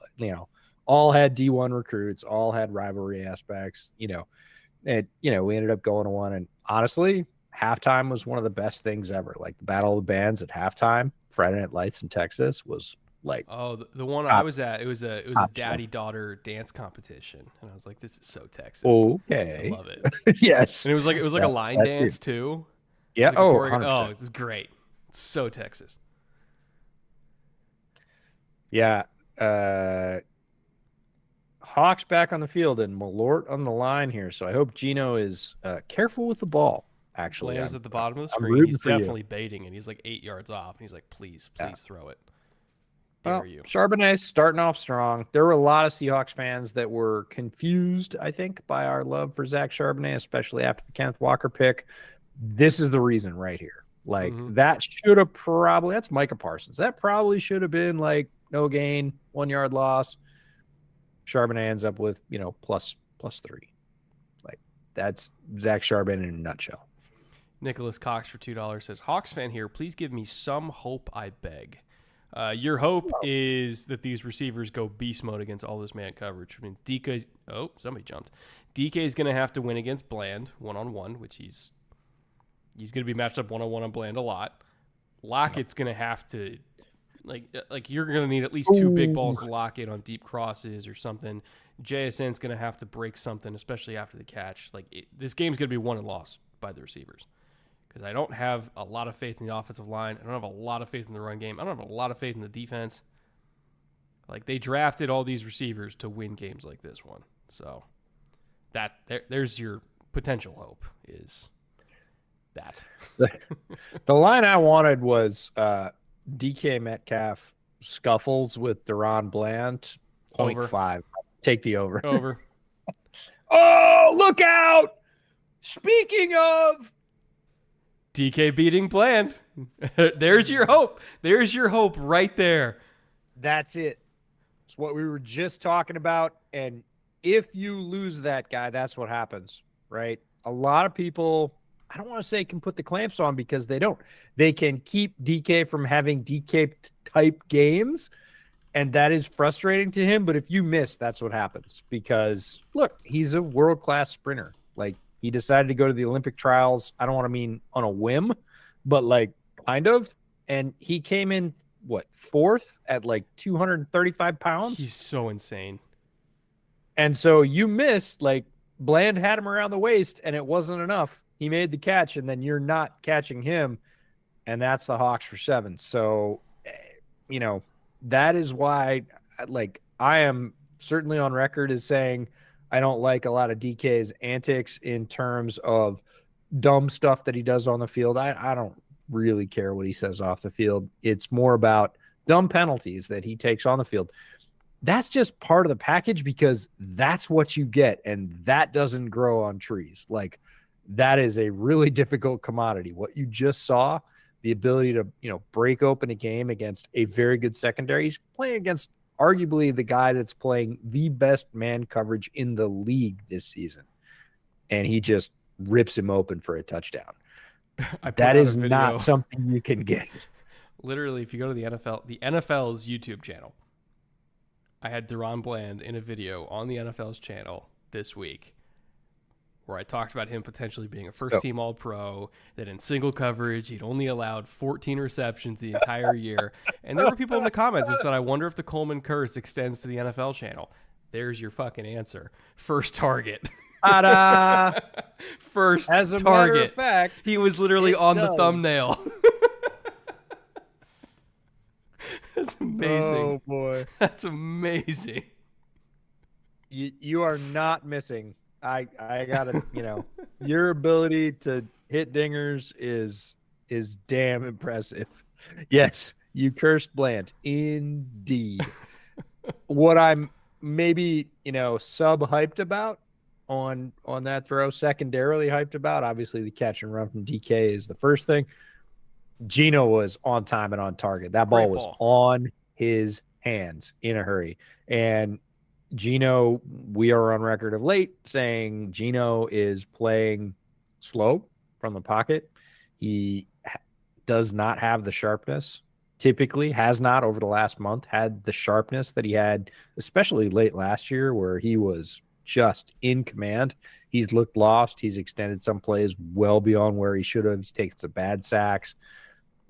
had D1 recruits, all had rivalry aspects, and, we ended up going to one. And honestly, halftime was one of the best things ever. Like the Battle of the Bands at halftime, Friday Night Lights in Texas was like, the one I was at, it was a daddy-daughter dance competition. And I was like, this is so Texas. Okay. I love it. Yes. And it was like a line dance too. Yeah. This is great. It's so Texas. Yeah. Hawks back on the field and Malort on the line here. So I hope Gino is careful with the ball. Actually, Bland's at the bottom of the screen. He's definitely baiting it. He's like 8 yards off. And he's like, please throw it. Dare you. Charbonnet starting off strong. There were a lot of Seahawks fans that were confused, I think, by our love for Zach Charbonnet, especially after the Kenneth Walker pick. This is the reason right here. Like, that should have that's Micah Parsons. That probably should have been like no gain, 1 yard loss. Charbonnet ends up with, plus 3. Like, that's Zach Charbonnet in a nutshell. Nicholas Cox for $2 says, Hawks fan here, please give me some hope, I beg. Your hope is that these receivers go beast mode against all this man coverage, which means somebody jumped. DK is going to have to win against Bland one-on-one, which he's going to be matched up one-on-one on Bland a lot. Lockett's going to have to, like you're going to need at least 2 big balls to Lockett on deep crosses or something. JSN's going to have to break something, especially after the catch. This game's going to be won and lost by the receivers. Because I don't have a lot of faith in the offensive line. I don't have a lot of faith in the run game. I don't have a lot of faith in the defense. Like, they drafted all these receivers to win games like this one. So there's your potential hope, is that. The line I wanted was DK Metcalf scuffles with Deron Bland, 0.5. Take the over. Over. Oh, look out! Speaking of DK beating Bland. There's your hope. There's your hope right there. That's it. It's what we were just talking about. And if you lose that guy, that's what happens, right? A lot of people, I don't want to say can put the clamps on because they don't. They can keep DK from having DK type games, and that is frustrating to him. But if you miss, that's what happens because, look, he's a world-class sprinter. Like, he decided to go to the Olympic trials. I don't want to mean on a whim, but like kind of. And he came in, what, fourth at like 235 pounds? He's so insane. And so you missed, like, Bland had him around the waist and it wasn't enough. He made the catch and then you're not catching him. And that's the Hawks for 7. So, you know, that is why, like, I am certainly on record as saying I don't like a lot of DK's antics in terms of dumb stuff that he does on the field. I don't really care what he says off the field. It's more about dumb penalties that he takes on the field. That's just part of the package because that's what you get, and that doesn't grow on trees. Like, that is a really difficult commodity. What you just saw, the ability to, you know, break open a game against a very good secondary. He's playing against arguably the guy that's playing the best man coverage in the league this season. And he just rips him open for a touchdown. That is not something you can get. Literally, if you go to the NFL's YouTube channel, I had Deron Bland in a video on the NFL's channel this week where I talked about him potentially being a first-team All-Pro, that in single coverage, he'd only allowed 14 receptions the entire year. And there were people in the comments that said, I wonder if the Coleman curse extends to the NFL channel. There's your fucking answer. First target. Ta-da! First As a target. matter of fact, he was literally on the thumbnail. That's amazing. Oh, boy. That's amazing. You are not missing. I gotta, you know, your ability to hit dingers is damn impressive. Yes, you cursed Bland. Indeed. What I'm maybe, you know, sub-hyped about on that throw, secondarily hyped about, obviously the catch and run from DK is the first thing. Geno was on time and on target. That ball was on his hands in a hurry. And Geno, we are on record of late saying Geno is playing slow from the pocket. He does not have the sharpness, typically has not over the last month had the sharpness that he had, especially late last year where he was just in command. He's looked lost. He's extended some plays well beyond where he should have. He's taken some bad sacks.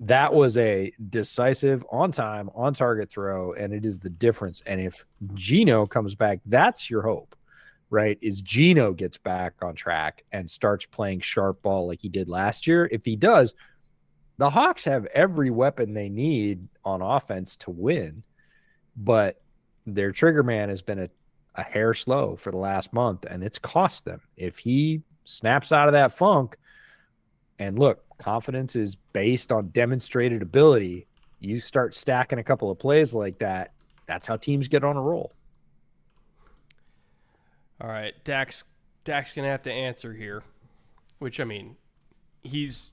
That was a decisive, on-time, on-target throw, and it is the difference. And if Geno comes back, that's your hope, right, is Geno gets back on track and starts playing sharp ball like he did last year. If he does, the Hawks have every weapon they need on offense to win, but their trigger man has been a hair slow for the last month, and it's cost them. If he snaps out of that funk, and look, confidence is based on demonstrated ability. You start stacking a couple of plays like that, that's how teams get on a roll. All right, Dak's gonna have to answer here, which, I mean, he's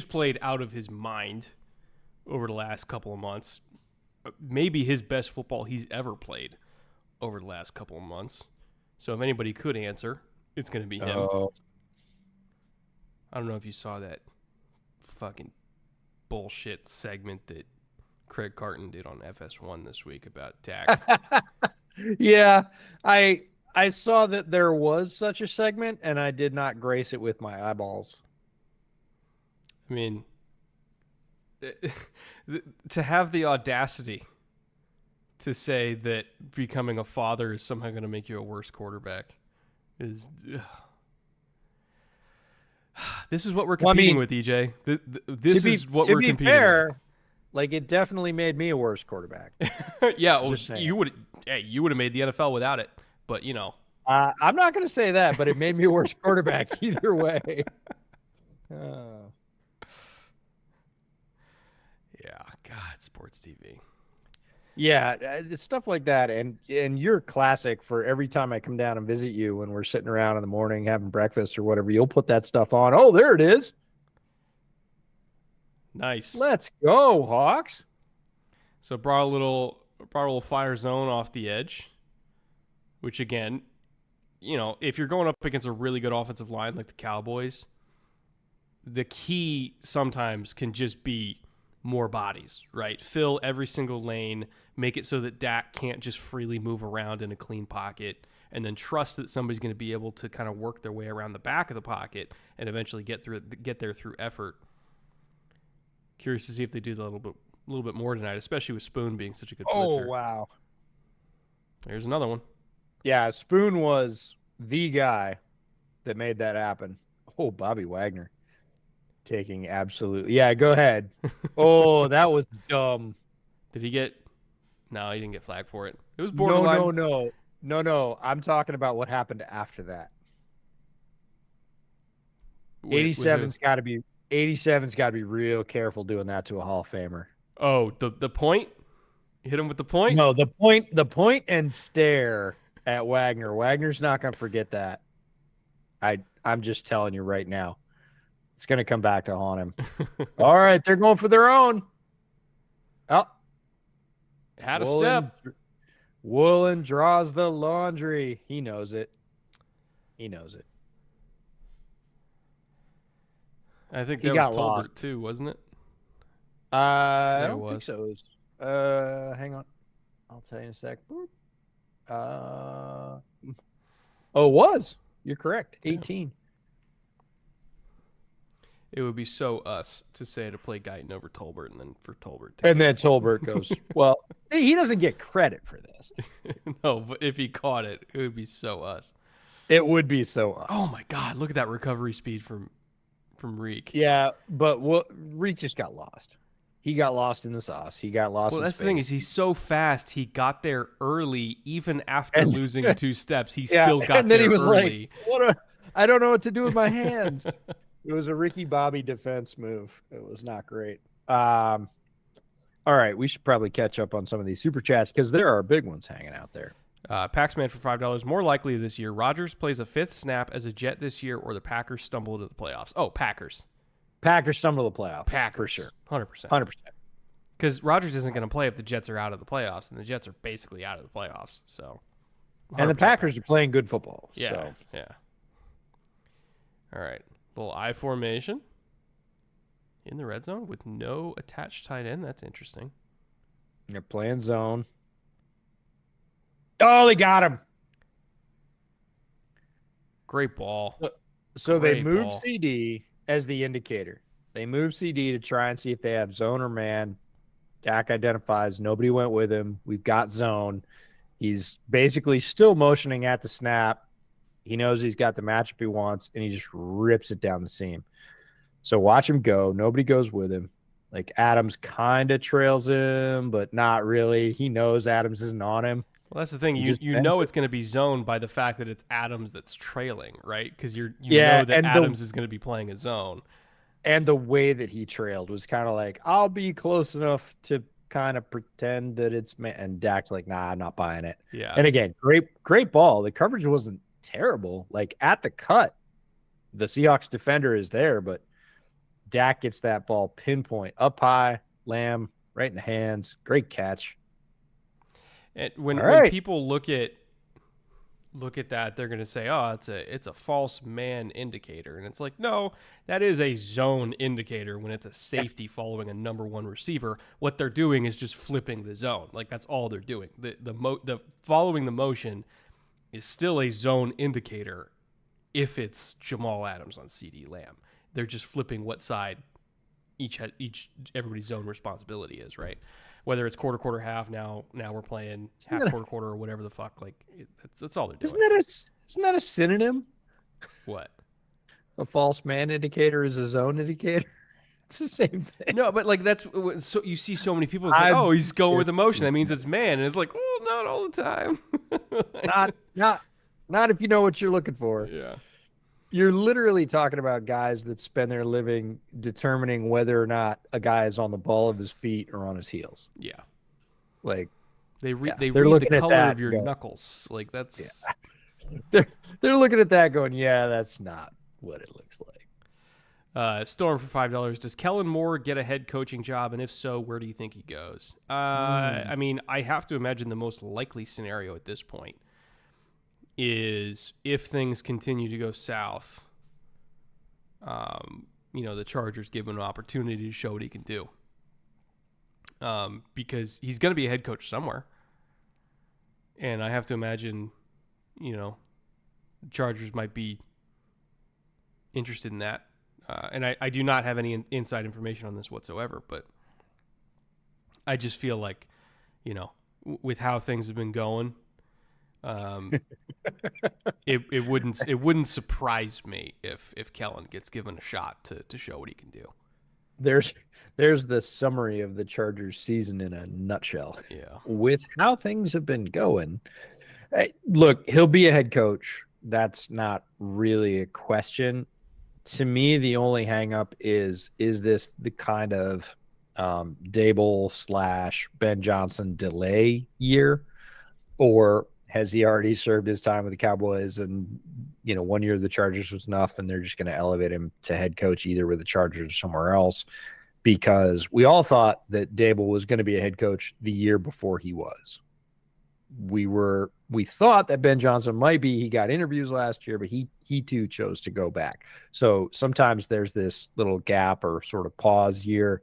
played out of his mind over the last couple of months. Maybe his best football he's ever played over the last couple of months. So if anybody could answer, it's going to be him. I don't know if you saw that fucking bullshit segment that Craig Carton did on FS1 this week about Dak. Yeah, I saw that there was such a segment, and I did not grace it with my eyeballs. I mean, to have the audacity to say that becoming a father is somehow going to make you a worse quarterback is... This is what we're competing with, EJ. This is what we're competing with. Like, it definitely made me a worse quarterback. Yeah, well, you would have made the NFL without it. But, you know. I'm not going to say that, but it made me a worse quarterback either way. Yeah, God, sports TV. Yeah, it's stuff like that. And you're classic for every time I come down and visit you when we're sitting around in the morning having breakfast or whatever. You'll put that stuff on. Oh, there it is. Nice. Let's go, Hawks. So brought a little fire zone off the edge, which again, if you're going up against a really good offensive line like the Cowboys, the key sometimes can just be more bodies, right? Fill every single lane, make it so that Dak can't just freely move around in a clean pocket, and then trust that somebody's going to be able to kind of work their way around the back of the pocket and eventually get there through effort. Curious to see if they do that a little bit more tonight, especially with Spoon being such a good blitzer. Oh, wow. There's another one. Yeah, Spoon was the guy that made that happen. Oh, Bobby Wagner. Taking absolutely. Yeah, go ahead. Oh, that was dumb. Did he get? No, he didn't get flagged for it. It was borderline. No. I'm talking about what happened after that. 87's got to be real careful doing that to a Hall of Famer. Oh, the point? You hit him with the point? No, the point and stare at Wagner. Wagner's not going to forget that. I'm just telling you right now. It's going to come back to haunt him. All right, they're going for their own. Oh. Had a step. Woolen draws the laundry. He knows it. I think that was Tolbert too, wasn't it? I don't think so. Hang on. I'll tell you in a sec. Oh, it was. You're correct. 18. It would be so us to say to play Guyton over Tolbert and then for Tolbert. And then Tolbert goes, well, he doesn't get credit for this. No, but if he caught it, it would be so us. It would be so us. Oh, my God. Look at that recovery speed from Reek. Yeah, but Reek just got lost. He got lost in the sauce. He got lost in space. Well, that's the thing is he's so fast. He got there early, even after losing 2 steps. He still got there early. And then he was early. Like, I don't know what to do with my hands. It was a Ricky Bobby defense move. It was not great. All right, we should probably catch up on some of these super chats because there are big ones hanging out there. Paxman for $5. More likely this year, Rodgers plays a 5th snap as a Jet this year, or the Packers stumble into the playoffs. Oh, Packers. Packers stumble to the playoffs. Packers. For sure. 100%. Because Rodgers isn't going to play if the Jets are out of the playoffs, and the Jets are basically out of the playoffs. So, 100%. And the Packers are playing good football. Yeah. All right. Little I formation in the red zone with no attached tight end. That's interesting. They're playing zone. Oh, they got him. Great ball. So they move CD as the indicator. They move CD to try and see if they have zone or man. Dak identifies. Nobody went with him. We've got zone. He's basically still motioning at the snap. He knows he's got the matchup he wants, and he just rips it down the seam. So watch him go. Nobody goes with him. Like Adams kind of trails him, but not really. He knows Adams isn't on him. Well, that's the thing. You know it's going to be zoned by the fact that it's Adams that's trailing, right? Because you know that Adams is going to be playing a zone. And the way that he trailed was kind of like, I'll be close enough to kind of pretend that it's man. And Dak's like, nah, I'm not buying it. Yeah. And again, great ball. The coverage wasn't terrible. Like at the cut, the Seahawks defender is there, but Dak gets that ball pinpoint up high, Lamb right in the hands. Great catch. And when people look at that, they're going to say, "Oh, it's a false man indicator," and it's like, no, that is a zone indicator. When it's a safety following a number 1 receiver, what they're doing is just flipping the zone. Like that's all they're doing. The following the motion is still a zone indicator. If it's Jamal Adams on CD Lamb, they're just flipping what side everybody's zone responsibility is, right? Whether it's quarter, half. Now we're playing half, quarter, or whatever the fuck. Like that's all they're doing. Isn't that a synonym? What? A false man indicator is a zone indicator. It's the same thing. No, but like that's so you see so many people say, "Oh, he's going with emotion. That means it's man." And it's like, "Oh, not all the time." not if you know what you're looking for. Yeah. You're literally talking about guys that spend their living determining whether or not a guy is on the ball of his feet or on his heels. Yeah. Like they read the color of your knuckles. Like that's they're looking at that going, yeah, that's not what it looks like. Storm for $5. Does Kellen Moore get a head coaching job? And if so, where do you think he goes? I mean, I have to imagine the most likely scenario at this point is if things continue to go south, the Chargers give him an opportunity to show what he can do. Because he's going to be a head coach somewhere. And I have to imagine, Chargers might be interested in that. And I do not have any inside information on this whatsoever, but I just feel like, with how things have been going, it wouldn't surprise me if Kellen gets given a shot to show what he can do. There's the summary of the Chargers season in a nutshell. Yeah. With how things have been going, look, he'll be a head coach. That's not really a question. To me, the only hang up is this the kind of Dable / Ben Johnson delay year, or has he already served his time with the Cowboys and 1 year of the Chargers was enough and they're just going to elevate him to head coach either with the Chargers or somewhere else? Because we all thought that Dable was going to be a head coach the year before he was. We thought that Ben Johnson might be. He got interviews last year, but he too chose to go back. So sometimes there's this little gap or sort of pause year.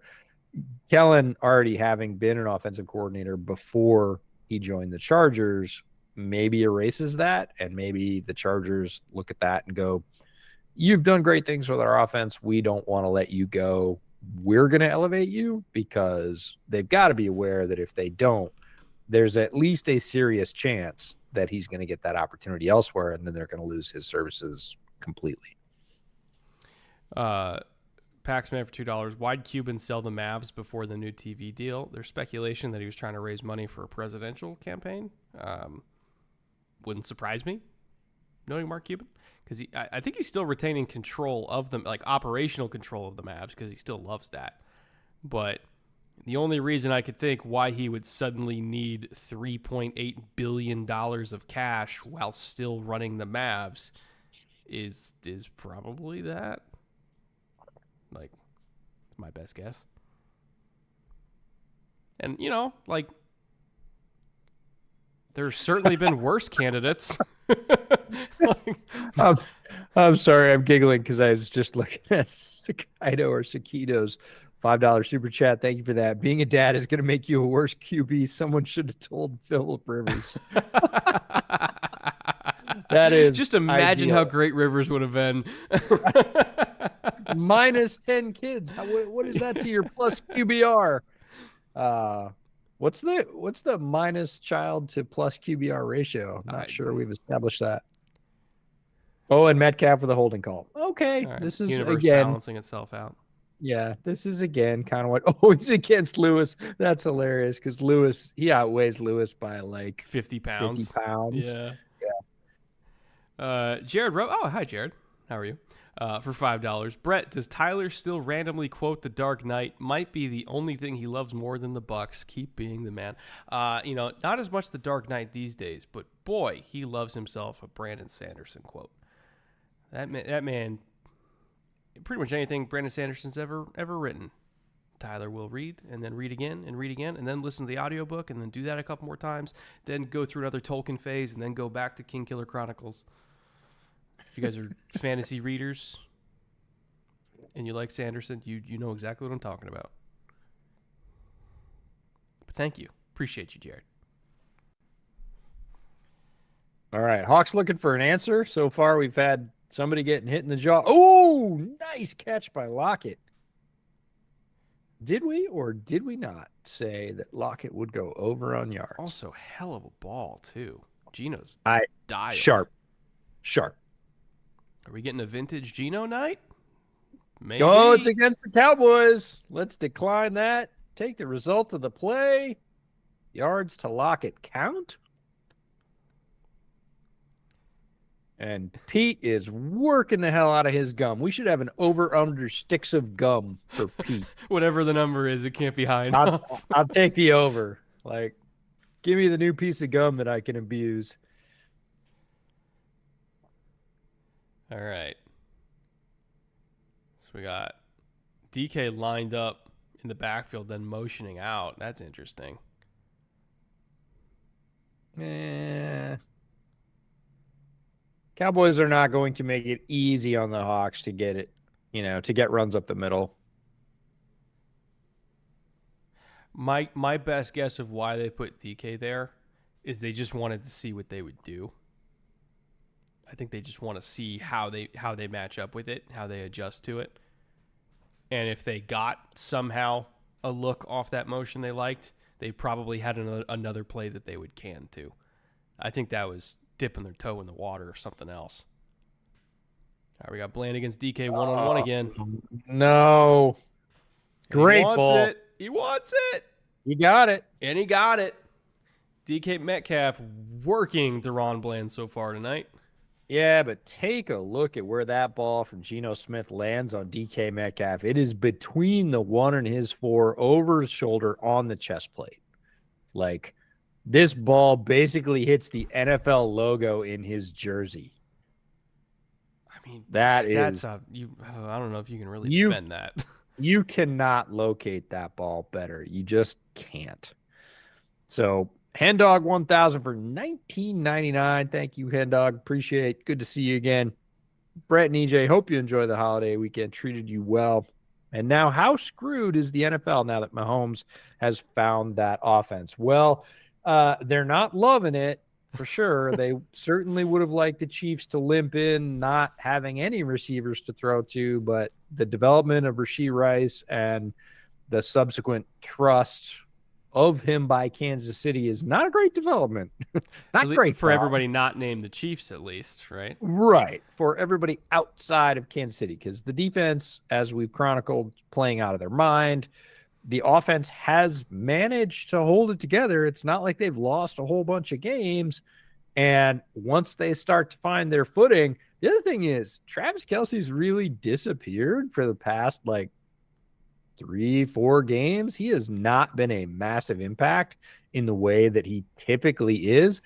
Kellen, already having been an offensive coordinator before he joined the Chargers, maybe erases that, and maybe the Chargers look at that and go, "You've done great things with our offense. We don't want to let you go. We're going to elevate you," because they've got to be aware that if they don't, there's at least a serious chance that he's going to get that opportunity elsewhere, and then they're going to lose his services completely. Paxman for $2. Why'd Cuban sell the Mavs before the new TV deal? There's speculation that he was trying to raise money for a presidential campaign. Wouldn't surprise me, knowing Mark Cuban, because I think he's still retaining control of them, like operational control of the Mavs, because he still loves that. But the only reason I could think why he would suddenly need $3.8 billion of cash while still running the Mavs is probably that. Like, my best guess. And, there's certainly been worse candidates. I'm sorry, I'm giggling because I was just looking at Sakito's $5 super chat. Thank you for that. Being a dad is going to make you a worse QB. Someone should have told Philip Rivers. That is just imagine ideal. how great Rivers would have been. Minus 10 kids. What is that to your plus QBR? What's the minus child to plus QBR ratio? I'm not sure we've established that. Oh, and Metcalf for the holding call. Okay, right. This is Universe again balancing itself out. Yeah, this is again kind of what. Oh, it's against Lewis. That's hilarious because he outweighs Lewis by like 50 pounds. 50 pounds. Yeah. Jared wrote. Oh, hi, Jared. How are you? For $5. Brett, does Tyler still randomly quote The Dark Knight? Might be the only thing he loves more than the Bucks. Keep being the man. Not as much The Dark Knight these days, but boy, he loves himself a Brandon Sanderson quote. That man, pretty much anything Brandon Sanderson's ever written, Tyler will read and then read again and then listen to the audiobook and then do that a couple more times, then go through another Tolkien phase and then go back to King Killer Chronicles. If you guys are fantasy readers and you like Sanderson, you know exactly what I'm talking about. But thank you. Appreciate you, Jared. All right. Hawks looking for an answer. So far, we've had somebody getting hit in the jaw. Oh, nice catch by Lockett. Did we or did we not say that Lockett would go over on yards? Also, hell of a ball, too. Geno's dialed. Sharp. Are we getting a vintage Geno night? Maybe. Oh, it's against the Cowboys. Let's decline that. Take the result of the play. Yards to Lockett count. And Pete is working the hell out of his gum. We should have an over-under sticks of gum for Pete. Whatever the number is, it can't be high enough. I'll take the over. Like, give me the new piece of gum that I can abuse. All right. So So we got DK lined up in the backfield, then motioning out. That's interesting. Cowboys are not going to make it easy on the Hawks to get it, to get runs up the middle. My best guess of why they put DK there is they just wanted to see what they would do. I think they just want to see how they match up with it, how they adjust to it. And if they got somehow a look off that motion they liked, they probably had another play that they would can to. I think that was dipping their toe in the water or something else. All right, we got Bland against DK one-on-one again. No. Great ball. He wants it. He got it. And he got it. DK Metcalf working Deron Bland so far tonight. Yeah, but take a look at where that ball from Geno Smith lands on DK Metcalf. It is between the 1 and his 4, over his shoulder on the chest plate. Like, this ball basically hits the NFL logo in his jersey. I mean, I don't know if you can really defend that. You cannot locate that ball better. You just can't. So, Hendog 1000 for $19.99. Thank you, Hendog. Appreciate. Good to see you again. Brett and EJ, hope you enjoy the holiday weekend. Treated you well. And now, how screwed is the NFL now that Mahomes has found that offense? Well, they're not loving it for sure. They certainly would have liked the Chiefs to limp in, not having any receivers to throw to, but the development of Rashee Rice and the subsequent trust of him by Kansas City is not a great development. Not great for everybody not named the Chiefs, at least, right? Right. For everybody outside of Kansas City, because the defense, as we've chronicled, playing out of their mind. The offense has managed to hold it together. It's not like they've lost a whole bunch of games. And once they start to find their footing, the other thing is Travis Kelce's really disappeared for the past 3-4 games. He has not been a massive impact in the way that he typically is.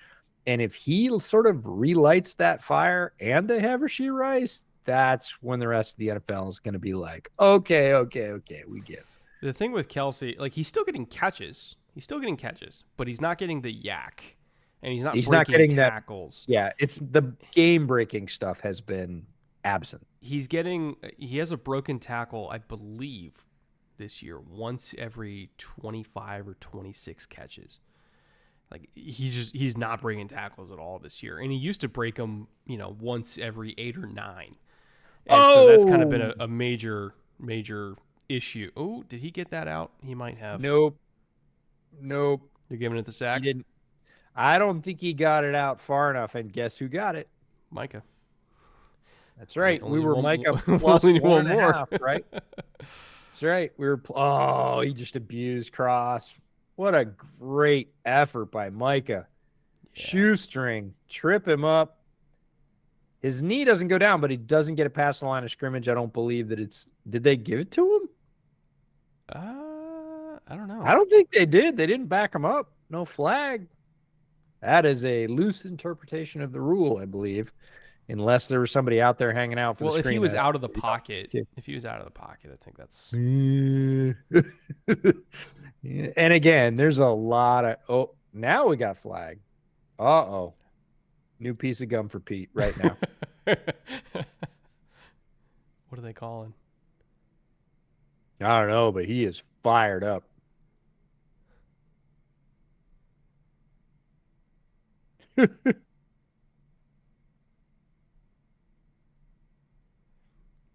And if he sort of relights that fire and they have Rashee Rice, that's when the rest of the NFL is going to be like, okay, we give. The thing with Kelce, he's still getting catches. But he's not getting the yak. And he's not breaking tackles. It's the game-breaking stuff has been absent. He has a broken tackle, I believe, this year, once every 25 or 26 catches. He's not breaking tackles at all this year. And he used to break them, once every 8 or 9. And so that's kind of been a major issue. Oh, did he get that out? He might have. Nope. You're giving it the sack? He didn't. I don't think he got it out far enough. And guess who got it? Micah. That's right. We were Micah plus 1.5, right? That's right. He just abused Cross. What a great effort by Micah. Yeah. Shoestring. Trip him up. His knee doesn't go down, but he doesn't get it past the line of scrimmage. I don't believe that it's... Did they give it to him? I don't know. I don't think they did. They didn't back him up. No flag. That is a loose interpretation of the rule, I believe, unless there was somebody out there hanging out for the screen. Well, if he was out of the pocket, I think that's... And again, there's a lot of... Oh, now we got flag. Uh-oh. New piece of gum for Pete right now. What are they calling? I don't know, but he is fired up.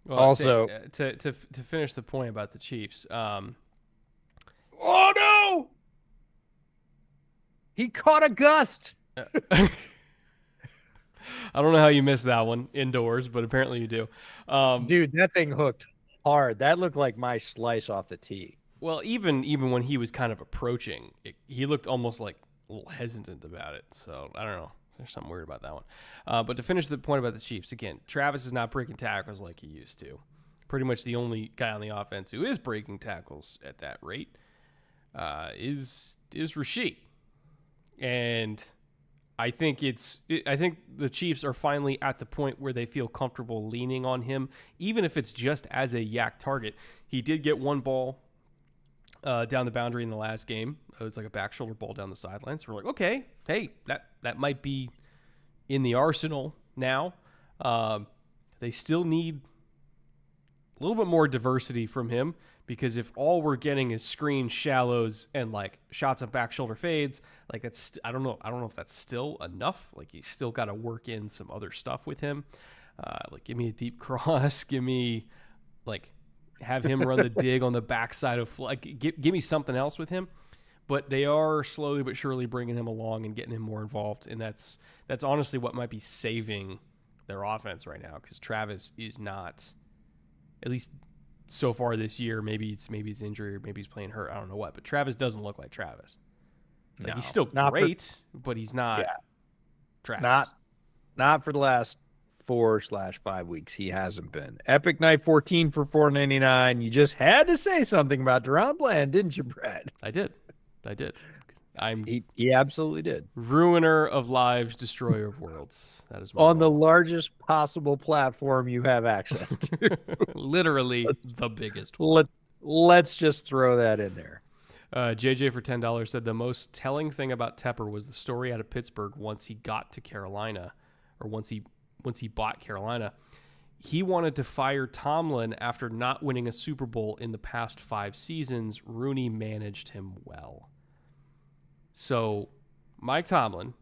Well, also, to finish the point about the Chiefs. Oh no! He caught a gust. I don't know how you missed that one indoors, but apparently you do. Dude, that thing hooked hard. That looked like my slice off the tee. Well, even when he was kind of approaching, he looked almost like a little hesitant about it. So I don't know. There's something weird about that one. But to finish the point about the Chiefs, again, Travis is not breaking tackles like he used to. Pretty much the only guy on the offense who is breaking tackles at that rate is Rashee. And I think the Chiefs are finally at the point where they feel comfortable leaning on him, even if it's just as a yak target. He did get one ball down the boundary in the last game. It was like a back shoulder ball down the sideline. So we're like, okay, hey, that might be in the arsenal now. They still need a little bit more diversity from him, because if all we're getting is screens, shallows, and like shots of back shoulder fades, like that's I don't know if that's still enough. Like you still got to work in some other stuff with him. Like give me a deep cross, give me like have him run the dig on the backside of like give me something else with him. But they are slowly but surely bringing him along and getting him more involved, and that's honestly what might be saving their offense right now, because Travis is not, at least so far this year. Maybe it's injury, or maybe he's playing hurt. I don't know what, but Travis doesn't look like Travis. Like No, he's still great, but he's not Travis. Not for the last 4/5 weeks. He hasn't been. Epic Night 14 for $4.99. You just had to say something about Deron Bland, didn't you, Brad? I did. He absolutely did. Ruiner of lives, destroyer of worlds. That is my on role. the largest possible platform you have access to. Literally the biggest one. Let's just throw that in there. JJ for $10 said the most telling thing about Tepper was the story out of Pittsburgh once he got to Carolina, or once he bought Carolina. He wanted to fire Tomlin after not winning a Super Bowl in the past 5 seasons. Rooney managed him well. So, Mike Tomlin,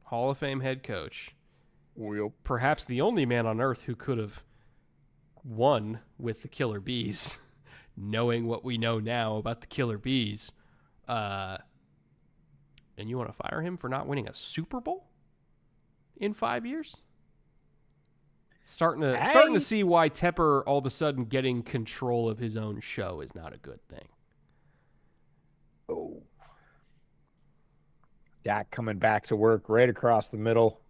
Hall of Fame head coach, perhaps the only man on earth who could have won with the Killer Bees, knowing what we know now about the Killer Bees, and you want to fire him for not winning a Super Bowl in 5 years? Starting to see why Tepper all of a sudden getting control of his own show is not a good thing. Oh. Dak coming back to work right across the middle,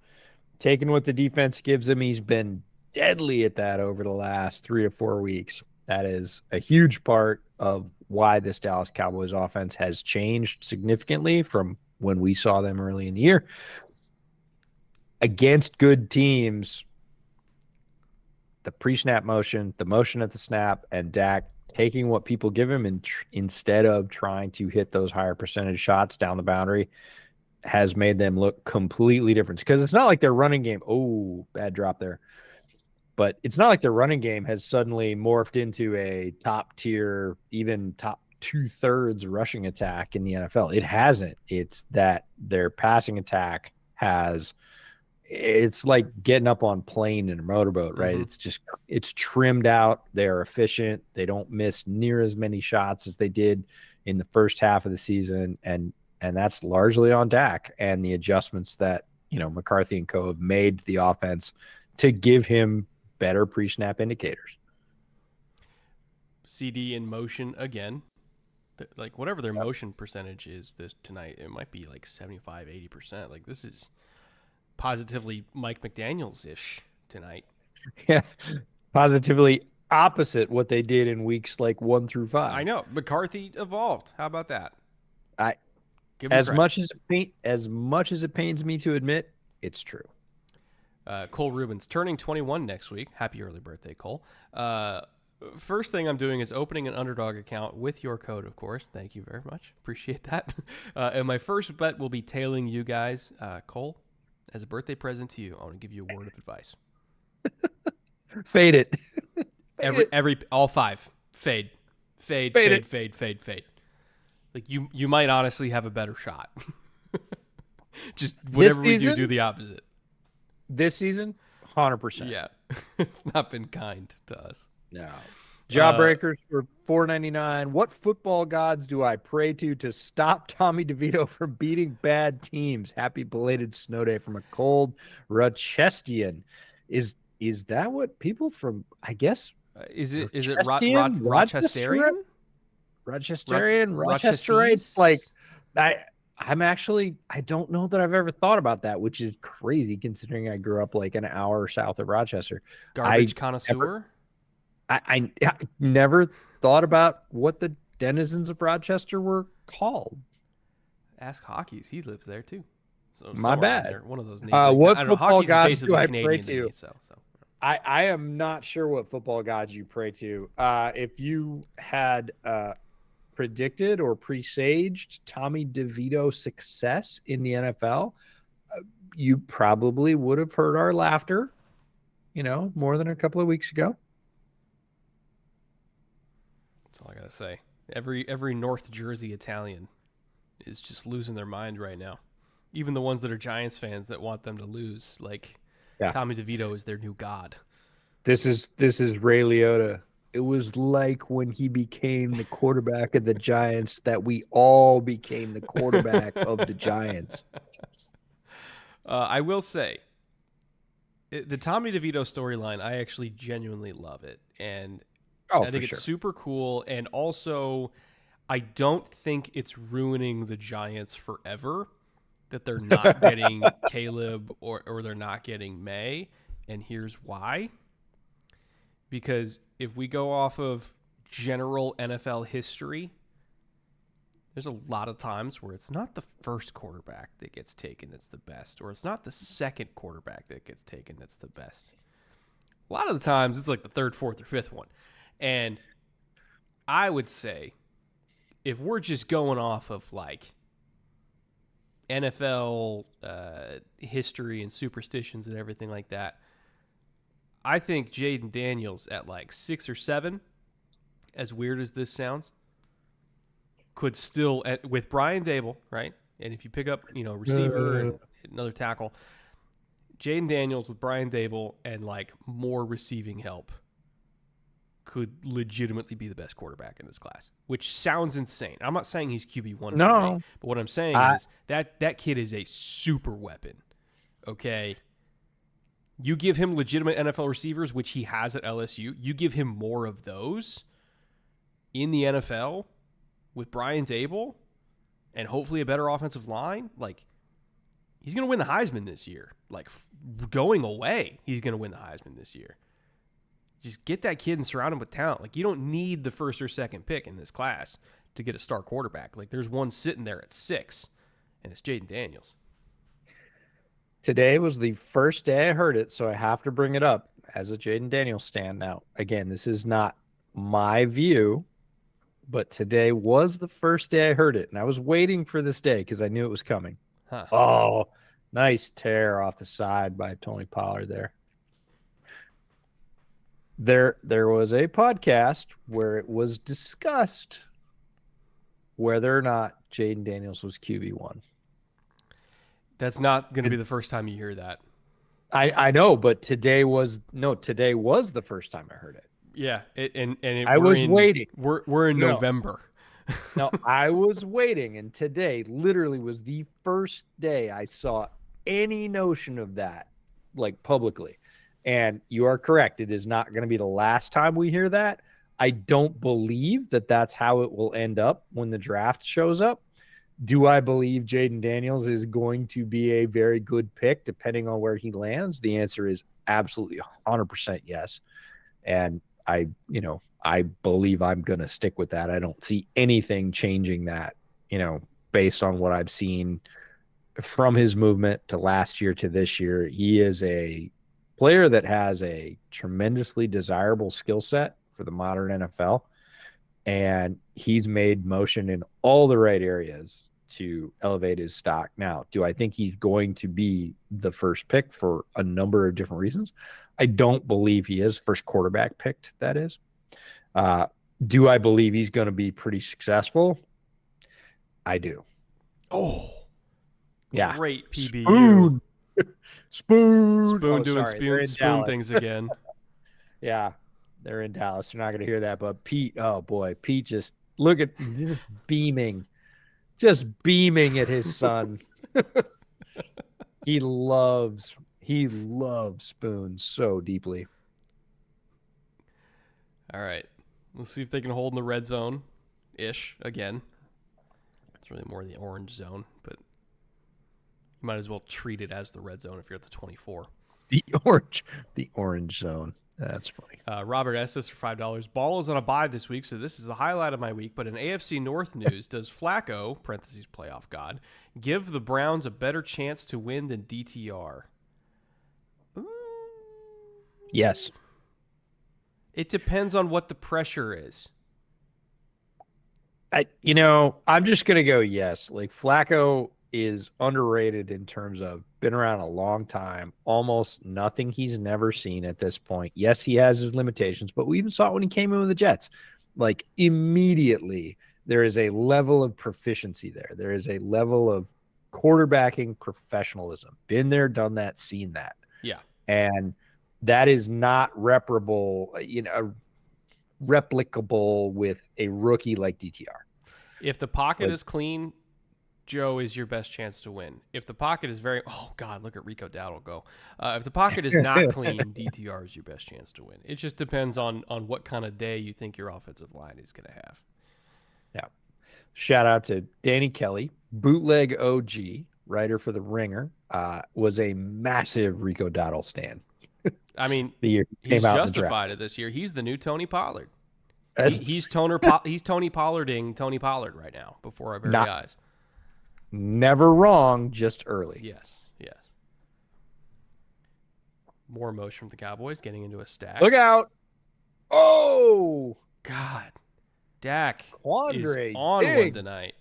taking what the defense gives him. He's been deadly at that over the last 3 to 4 weeks. That is a huge part of why this Dallas Cowboys offense has changed significantly from when we saw them early in the year. Against good teams, the pre-snap motion, the motion at the snap, and Dak taking what people give him and instead of trying to hit those higher percentage shots down the boundary has made them look completely different. Because it's not like their running game, bad drop there. But it's not like their running game has suddenly morphed into a top tier, even top 2/3 rushing attack in the NFL. It hasn't. It's that their passing attack it's like getting up on plane in a motorboat, right? Mm-hmm. It's trimmed out. They're efficient. They don't miss near as many shots as they did in the first half of the season. And that's largely on Dak and the adjustments that, McCarthy and co have made to the offense to give him better pre-snap indicators. CD in motion again. Like whatever their motion percentage is this tonight, it might be like 75-80%. Like this is positively Mike McDaniels-ish tonight. Yeah, positively opposite what they did in weeks like 1 through 5. I know. McCarthy evolved. How about that? As much as it pains me to admit, it's true. Cole Rubens turning 21 next week. Happy early birthday, Cole. First thing I'm doing is opening an Underdog account with your code, of course. Thank you very much. Appreciate that. And my first bet will be tailing you guys. Cole, as a birthday present to you, I want to give you a word of advice. Fade it. All 5. Fade. Like you might honestly have a better shot. Just whatever we do the opposite. This season, 100%. Yeah. It's not been kind to us. No. Jawbreakers for $4.99. What football gods do I pray to stop Tommy DeVito from beating bad teams? Happy belated snow day from a cold Rochestian. Is that what people from, I guess, is it Rochesterian? Rochesterites? Like, I don't know that I've ever thought about that, which is crazy considering I grew up like an hour south of Rochester. Garbage connoisseur? I never thought about what the denizens of Rochester were called. Ask Hawkeyes. He lives there too. So My somewhere around bad. there, one of those names. I What don't know. football Hockey's gods do basically I pray Canadian to to? me, so. I am not sure what football gods you pray to. If you had predicted or presaged Tommy DeVito's success in the NFL, you probably would have heard our laughter, more than a couple of weeks ago. That's all I gotta say. Every North Jersey Italian is just losing their mind right now. Even the ones that are Giants fans that want them to lose, like Tommy DeVito is their new god. This is Ray Liotta. It was like when he became the quarterback of the Giants that we all became the quarterback of the Giants. I will say, the Tommy DeVito storyline, I actually genuinely love it, and I think it's super cool. And also, I don't think it's ruining the Giants forever that they're not getting Caleb or they're not getting May. And here's why. Because if we go off of general NFL history, there's a lot of times where it's not the first quarterback that gets taken that's the best, or it's not the second quarterback that gets taken that's the best. A lot of the times it's like the third, fourth, or fifth one. And I would say if we're just going off of like NFL history and superstitions and everything like that, I think Jaden Daniels at like 6 or 7, as weird as this sounds, could still, with Brian Dable, right? And if you pick up, receiver and another tackle, Jaden Daniels with Brian Dable and like more receiving help could legitimately be the best quarterback in this class, which sounds insane. I'm not saying he's QB1 for me, but what I'm saying is that kid is a super weapon, okay? You give him legitimate NFL receivers, which he has at LSU, you give him more of those in the NFL with Brian Dable and hopefully a better offensive line, like he's going to win the Heisman this year. Like going away, he's going to win the Heisman this year. Just get that kid and surround him with talent. Like you don't need the first or second pick in this class to get a star quarterback. Like there's one sitting there at 6, and it's Jaden Daniels. Today was the first day I heard it, so I have to bring it up as a Jaden Daniels stan. Now, again, this is not my view, but today was the first day I heard it, and I was waiting for this day because I knew it was coming. Huh. Oh, nice tear off the side by Tony Pollard there. There was a podcast where it was discussed whether or not Jaden Daniels was QB1. That's not going to be the first time you hear that. I know, but today was the first time I heard it. Yeah, I was waiting. We're in November. No, I was waiting, and today literally was the first day I saw any notion of that, like publicly. And you are correct. It is not going to be the last time we hear that. I don't believe that that's how it will end up when the draft shows up. Do I believe Jaden Daniels is going to be a very good pick depending on where he lands? The answer is absolutely 100% yes. And I believe I'm going to stick with that. I don't see anything changing that, based on what I've seen from his movement to last year to this year. He is a player that has a tremendously desirable skill set for the modern NFL. And he's made motion in all the right areas to elevate his stock. Now, do I think he's going to be the first pick for a number of different reasons? I don't believe he is. First quarterback picked, that is. Do I believe he's going to be pretty successful? I do. Oh, yeah. Great PBU. Spoon doing spoon things again. Yeah. They're in Dallas. You're not going to hear that. But Pete, oh boy, Pete just beaming at his son. He loves Spoon so deeply. All right. Let's see if they can hold in the red zone ish again. It's really more the orange zone, but you might as well treat it as the red zone if you're at the 24. The orange zone. That's funny. Robert Estes for $5. Ball is on a bye this week, so this is the highlight of my week. But in AFC North news, does Flacco (parentheses playoff god) give the Browns a better chance to win than DTR? Yes. It depends on what the pressure is. I'm just gonna go yes. Like Flacco is underrated in terms of been around a long time, almost nothing he's never seen at this point. Yes, he has his limitations, but we even saw it when he came in with the Jets. Like immediately, there is a level of proficiency there. There is a level of quarterbacking professionalism. Been there, done that, seen that. Yeah. And that is not replicable with a rookie like DTR. If the pocket is clean, Joe is your best chance to win. If the pocket is oh God, look at Rico Dowdle go. If the pocket is not clean, DTR is your best chance to win. It just depends on what kind of day you think your offensive line is going to have. Yeah. Shout out to Danny Kelly, bootleg OG, writer for The Ringer, was a massive Rico Dowdle stan. I mean, he's justified it this year. He's the new Tony Pollard. He's Tony Pollarding Tony Pollard right now before our very eyes. Never wrong, just early. Yes. More emotion from the Cowboys getting into a stack. Look out. Oh, God. Dak Quandre is on one tonight.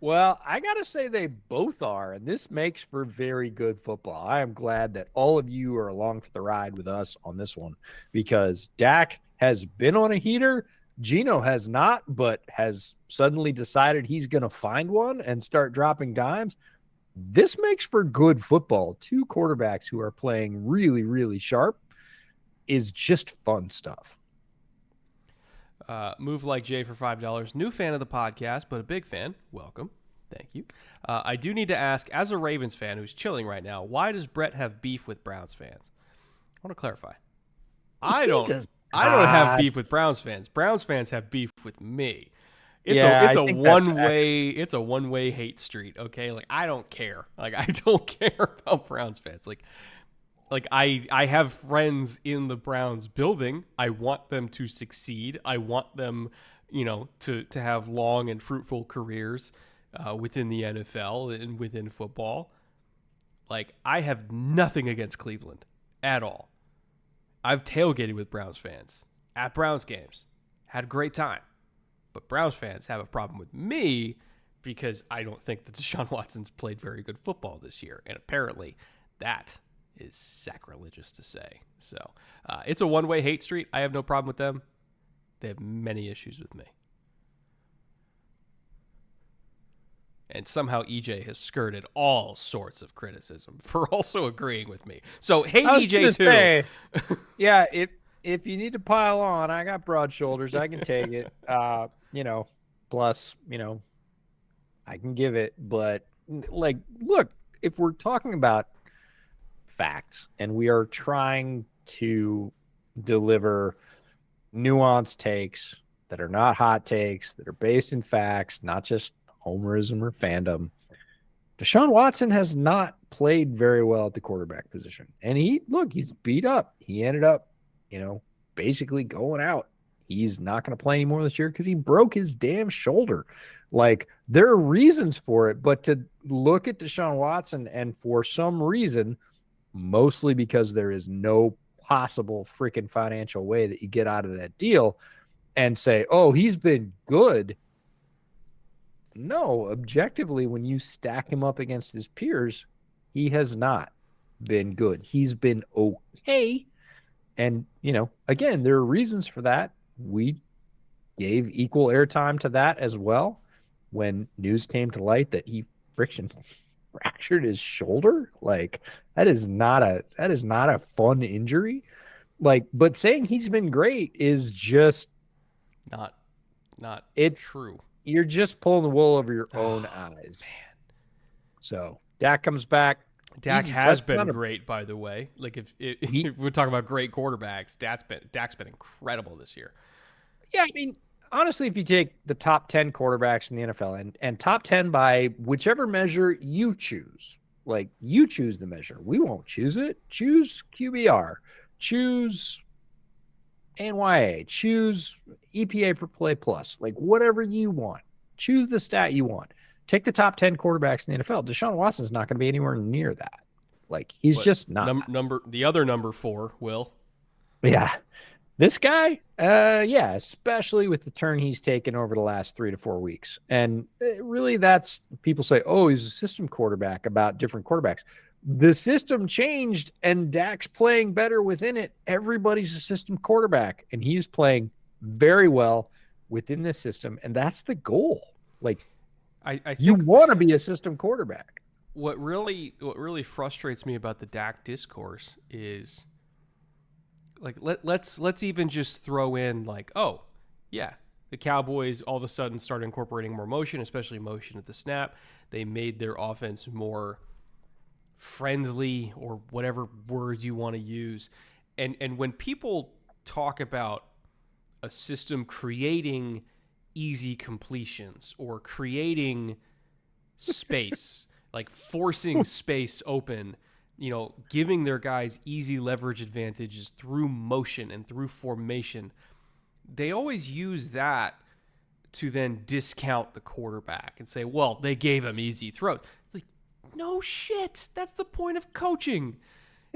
Well, I got to say they both are, and this makes for very good football. I am glad that all of you are along for the ride with us on this one because Dak has been on a heater. Geno has not, but has suddenly decided he's going to find one and start dropping dimes. This makes for good football. Two quarterbacks who are playing really, really sharp is just fun stuff. Move Like Jay for $5. New fan of the podcast, but a big fan. Welcome. Thank you. I do need to ask, as a Ravens fan who's chilling right now, why does Brett have beef with Browns fans? I want to clarify. I don't have beef with Browns fans. Browns fans have beef with me. It's a one-way hate street, okay? Like I don't care. Like I don't care about Browns fans. Like I have friends in the Browns building. I want them to succeed. I want them, to have long and fruitful careers within the NFL and within football. Like I have nothing against Cleveland at all. I've tailgated with Browns fans at Browns games. Had a great time. But Browns fans have a problem with me because I don't think that Deshaun Watson's played very good football this year. And apparently that is sacrilegious to say. So it's a one-way hate street. I have no problem with them. They have many issues with me. And somehow EJ has skirted all sorts of criticism for also agreeing with me. So hate EJ too. Say, yeah, if you need to pile on, I got broad shoulders. I can take it. Plus, I can give it. But look, if we're talking about facts and we are trying to deliver nuanced takes that are not hot takes, that are based in facts, not just homerism or fandom, Deshaun Watson has not played very well at the quarterback position. And he's beat up. He ended up, basically going out. He's not going to play anymore this year because he broke his damn shoulder. Like, there are reasons for it, but to look at Deshaun Watson and for some reason, mostly because there is no possible freaking financial way that you get out of that deal and say, oh, he's been good. No, objectively, when you stack him up against his peers, he has not been good. He's been okay. And, again, there are reasons for that. We gave equal airtime to that as well when news came to light that he fractured his shoulder. Like, that is not a fun injury. Like, but saying he's been great is just not true. You're just pulling the wool over your own eyes. Man. So Dak comes back. Dak has been great, by the way. Like if we're talking about great quarterbacks, Dak's been incredible this year. Yeah, I mean, honestly, if you take the top 10 quarterbacks in the NFL and top 10 by whichever measure you choose, you choose the measure. We won't choose it. Choose QBR. Choose ANYA, choose EPA per play plus, like whatever you want. Choose the stat you want. Take the top 10 quarterbacks in the NFL. Deshaun Watson's not going to be anywhere near that. Like, he's What just not. the other number 4, Will? Yeah. This guy, yeah, especially with the turn he's taken over the last 3 to 4 weeks. And really, that's people say, oh, he's a system quarterback about different quarterbacks. The system changed and Dak's playing better within it. Everybody's a system quarterback, and he's playing very well within this system. And that's the goal. Like, I think you want to be a system quarterback. What really frustrates me about the Dak discourse is, like, let's even just throw in, like, oh yeah, the Cowboys all of a sudden started incorporating more motion, especially motion at the snap. They made their offense more friendly, or whatever word you want to use. And when people talk about a system creating easy completions or creating space, like forcing space open, giving their guys easy leverage advantages through motion and through formation, they always use that to then discount the quarterback and say, well, they gave him easy throws. It's like, no shit. That's the point of coaching,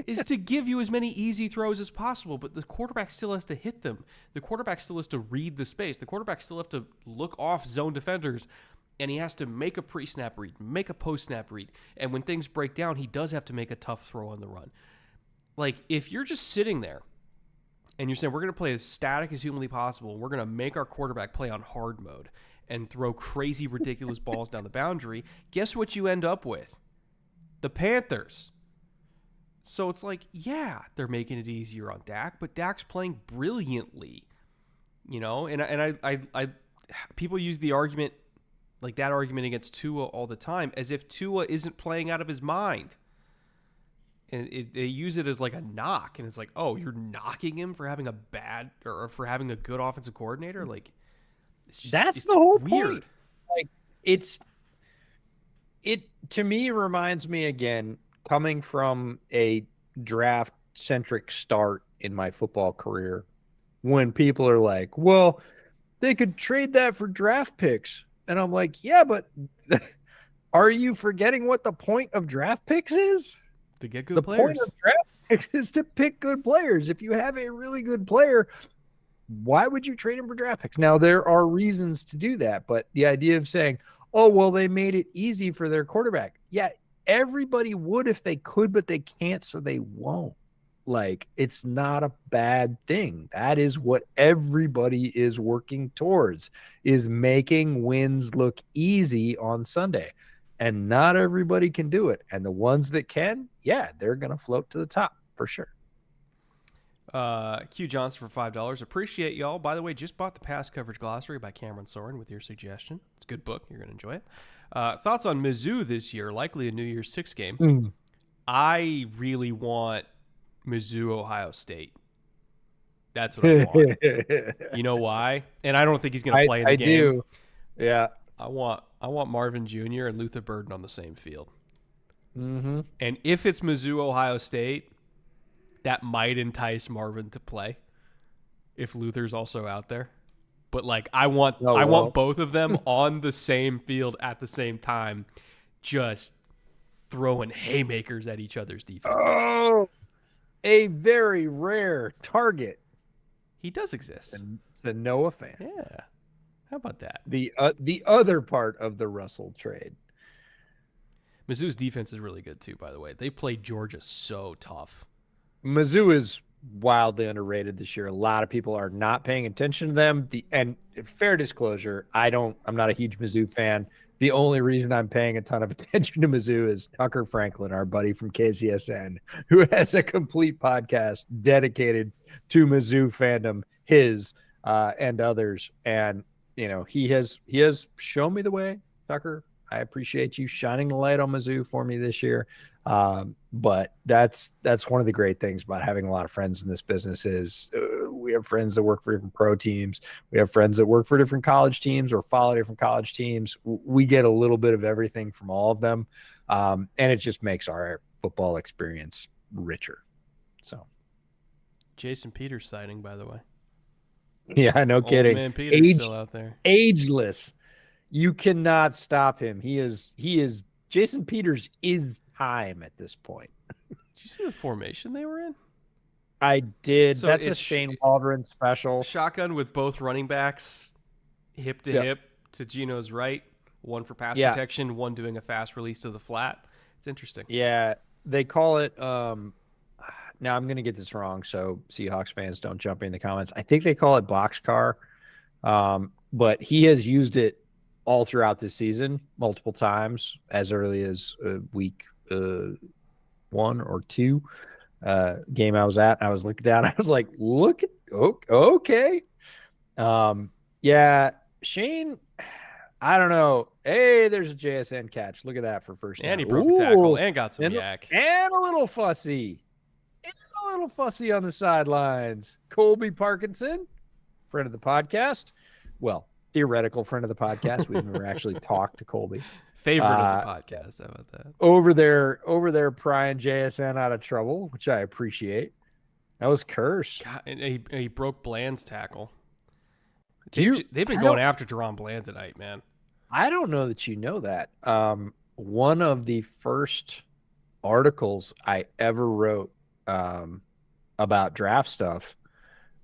is to give you as many easy throws as possible, but the quarterback still has to hit them. The quarterback still has to read the space. The quarterback still has to look off zone defenders, and he has to make a pre-snap read, make a post-snap read. And when things break down, he does have to make a tough throw on the run. Like, if you're just sitting there and you're saying, we're going to play as static as humanly possible, and we're going to make our quarterback play on hard mode and throw crazy, ridiculous balls down the boundary, guess what you end up with? The Panthers. So it's like, yeah, they're making it easier on Dak, but Dak's playing brilliantly, And I people use the argument, like that argument against Tua all the time, as if Tua isn't playing out of his mind, and they use it as like a knock, and it's like, oh, you're knocking him for having a bad or for having a good offensive coordinator, like That's the whole weird. point. Like, it to me reminds me, again, coming from a draft centric start in my football career, when people are like, well, they could trade that for draft picks. And I'm like, yeah, but are you forgetting what the point of draft picks is? To get good the players. Point of draft picks is to pick good players. If you have a really good player, why would you trade him for draft picks? Now, there are reasons to do that, but the idea of saying, oh, well, they made it easy for their quarterback. Yeah, everybody would if they could, but they can't, so they won't. Like, it's not a bad thing. That is what everybody is working towards, is making wins look easy on Sunday. And not everybody can do it. And the ones that can, yeah, they're going to float to the top for sure. Q Johnson for $5. Appreciate y'all. By the way, just bought the Pass Coverage Glossary by Cameron Soren with your suggestion. It's a good book. You're going to enjoy it. Thoughts on Mizzou this year? Likely a New Year's Six game. I really want Mizzou, Ohio State. That's what I want. You know why? And I don't think he's going to play in the game. I do. Yeah. I want Marvin Jr. and Luther Burden on the same field. Mm-hmm. And if it's Mizzou, Ohio State, that might entice Marvin to play if Luther's also out there. But like, I want both of them on the same field at the same time, just throwing haymakers at each other's defenses. Oh, a very rare target. He does exist. The Noah fan. Yeah. How about that? The other part of the Russell trade. Mizzou's defense is really good too, by the way. They played Georgia so tough. Mizzou is wildly underrated this year. A lot of people are not paying attention to them. And fair disclosure, I'm not a huge Mizzou fan. The only reason I'm paying a ton of attention to Mizzou is Tucker Franklin, our buddy from KCSN, who has a complete podcast dedicated to Mizzou fandom, his and others. And he has shown me the way, Tucker. I appreciate you shining the light on Mizzou for me this year. But that's one of the great things about having a lot of friends in this business is we have friends that work for different pro teams. We have friends that work for different college teams or follow different college teams. We get a little bit of everything from all of them. And it just makes our football experience richer. So Jason Peters sighting, by the way. Yeah, no Old kidding. man Peter's still Age out there. ageless. You cannot stop him. He is Jason Peters is time at this point. Did you see the formation they were in? I did. So That's a it's Shane Waldron special. shotgun with both running backs hip to Yep. hip to Gino's right, one for pass Yeah. protection, one doing a fast release to the flat. It's interesting. Yeah. They call it now I'm gonna get this wrong, so Seahawks fans don't jump in the comments. I think they call it boxcar. But he has used it all throughout this season multiple times as early as week 1 or 2 game I was at. I was looking down. I was like, look at okay. Yeah, Shane, I don't know. Hey, there's a JSN catch. Look at that for first down. And he broke a tackle and got some and, yak. and a little fussy. And a little fussy on the sidelines. Colby Parkinson, friend of the podcast. Well, theoretical friend of the podcast. We've never actually talked to Colby. Favorite of the podcast. How about that? Over there prying JSN out of trouble, which I appreciate. That was Curse. God, and he broke Bland's tackle. Dude, They've been going after Deron Bland tonight, man. I don't know that you know that. One of the first articles I ever wrote about draft stuff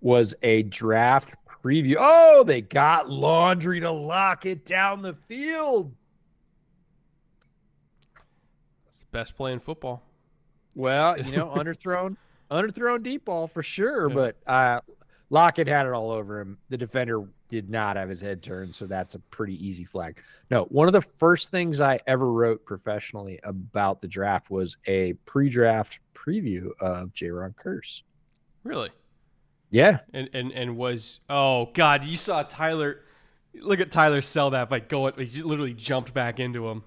was a draft preview. Oh, they got Laundry to lock it down the field. It's the best play in football. Well, underthrown deep ball for sure, but Lockett had it all over him. The defender did not have his head turned, so that's a pretty easy flag. No, one of the first things I ever wrote professionally about the draft was a pre-draft preview of J-Ron Curse. Really? Yeah. And was, oh God, you saw Tyler. Look at Tyler sell that by going. He literally jumped back into him.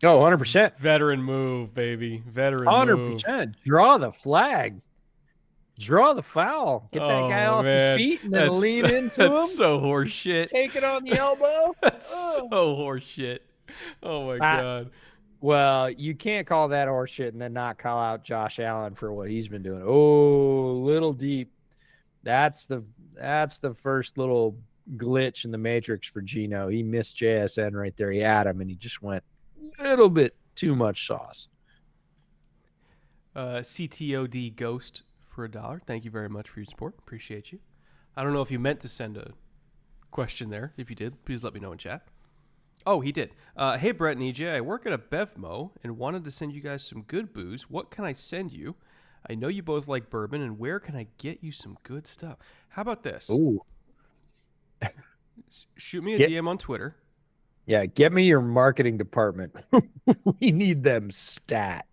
Oh, 100%. Veteran move, baby. Veteran 100%. Draw the flag. Draw the foul. Get that guy off his feet and then lean into him. That's so horseshit. Take it on the elbow. That's so horseshit. Oh my God. Well, you can't call that horseshit and then not call out Josh Allen for what he's been doing. Oh, little deep. That's the first little glitch in the matrix for Gino. He missed JSN right there. He had him and he just went a little bit too much sauce. CTOD Ghost for $1. Thank you very much for your support. Appreciate you. I don't know if you meant to send a question there. If you did, please let me know in chat. Oh, he did. Hey, Brett and EJ, I work at a Bevmo and wanted to send you guys some good booze. What can I send you? I know you both like bourbon, and where can I get you some good stuff? How about this? Ooh. Shoot me a DM on Twitter. Yeah, get me your marketing department. We need them stat.